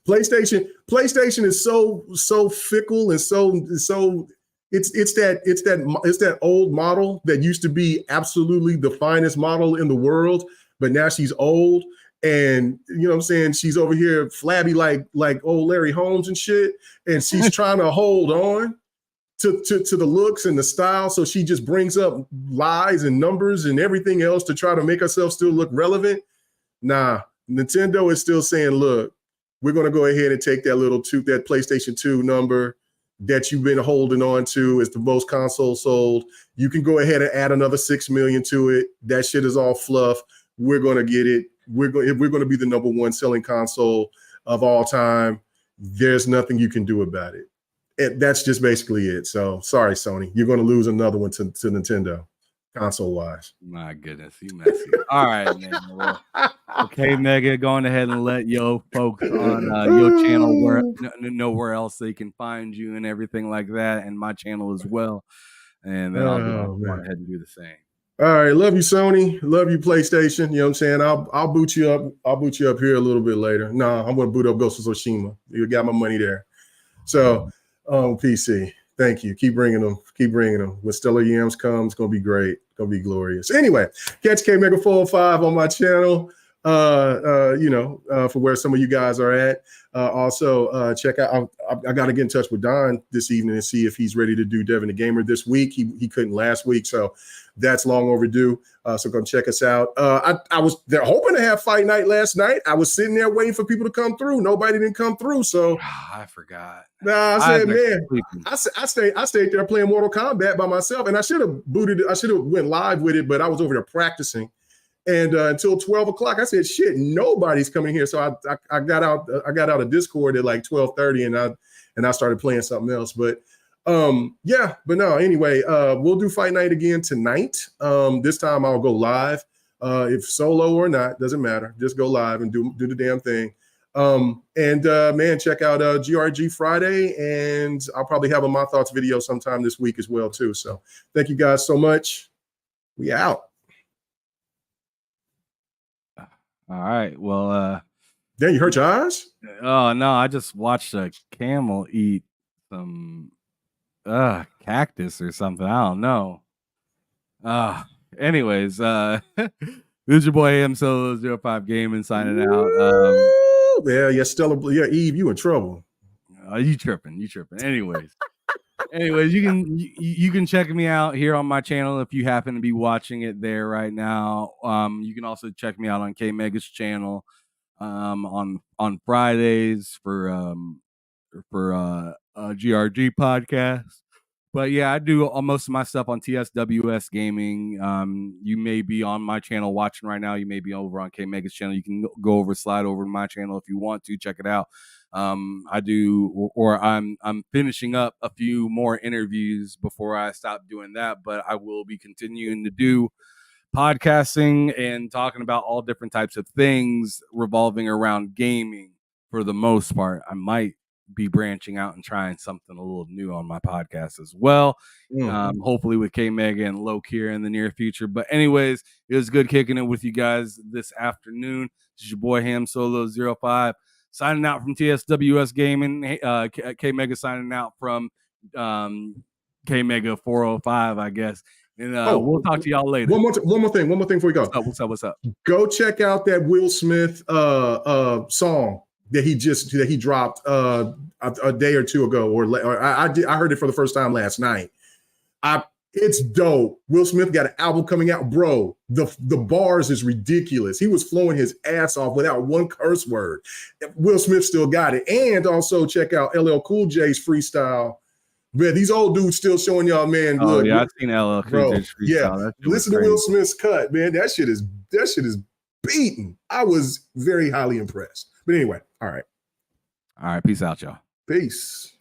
PlayStation is so fickle and so it's that old model that used to be absolutely the finest model in the world, but now she's old and you know what I'm saying, she's over here flabby like old Larry Holmes and shit, and she's trying to hold on to the looks and the style, so she just brings up lies and numbers and everything else to try to make herself still look relevant. Nah, Nintendo is still saying, look, we're going to go ahead and take that that PlayStation 2 number that you've been holding on to as the most consoles sold. You can go ahead and add another 6 million to it. That shit is all fluff. We're going to get it. We're going to be the number one selling console of all time. There's nothing you can do about it. That's just basically it. So sorry, Sony, you're going to lose another one to Nintendo. Console wise. My goodness, you messy. All right, man. Well, okay, Mega, going ahead and let yo folks on your channel know where else they can find you and everything like that, and my channel as well. And then I'll go ahead and do the same. All right, love you, Sony. Love you, PlayStation. You know what I'm saying? I'll boot you up. I'll boot you up here a little bit later. No, I'm gonna boot up Ghost of Tsushima. You got my money there. So, PC. Thank you. Keep bringing them. Keep bringing them. When Stellar Yams comes, it's going to be great. It's going to be glorious. Anyway, catch K Mega 405 on my channel, for where some of you guys are at. Also, check out, I got to get in touch with Don this evening and see if he's ready to do Devin the Gamer this week. He couldn't last week, so that's long overdue. So come check us out. They're hoping to have fight night last night. I was sitting there waiting for people to come through. Nobody didn't come through, so I forgot. I said, man, I stayed there playing Mortal Kombat by myself, and I should have went live with it, but I was over there practicing. And until 12 o'clock, I said, shit, nobody's coming here. So I got out of Discord at like 12:30 and I started playing something else. But yeah, but no, anyway, we'll do Fight Night again tonight. This time I'll go live. If solo or not, doesn't matter. Just go live and do the damn thing. Man, check out GRG Friday, and I'll probably have a My Thoughts video sometime this week as well too. So thank you guys so much. We out. All right. Well, Dan, you hurt your eyes? Oh no, I just watched a camel eat some cactus or something. I don't know. Anyways, this is your boy M-Solo05 Gaming signing out. Yeah, Stella. Yeah, Eve, you in trouble. You tripping. Anyways, you can check me out here on my channel if you happen to be watching it there right now. You can also check me out on K Mega's channel on Fridays for GRG podcast. But yeah, I do most of my stuff on TSWS Gaming. You may be on my channel watching right now. You may be over on K Mega's channel. You can slide over to my channel if you want to check it out. I'm finishing up a few more interviews before I stop doing that, but I will be continuing to do podcasting and talking about all different types of things revolving around gaming for the most part. I might be branching out and trying something a little new on my podcast as well. Hopefully with K Mega and Loke here in the near future. But anyways, it was good kicking it with you guys this afternoon. This is your boy Ham Solo 05 signing out from TSWS Gaming. K Mega signing out from K Mega 405, I guess. And we'll talk to y'all later. One more thing before we go. What's up? Go check out that Will Smith song that he dropped a day or two ago, or I heard it for the first time last night. It's dope. Will Smith got an album coming out, bro. The bars is ridiculous. He was flowing his ass off without one curse word. Will Smith still got it. And also check out LL Cool J's freestyle. Man, these old dudes still showing y'all, man. Look, yeah, I've seen LL Cool J's freestyle. Yeah, listen to Will Smith's cut, man. That shit is beaten. I was very highly impressed. But anyway, all right. Peace out, y'all. Peace.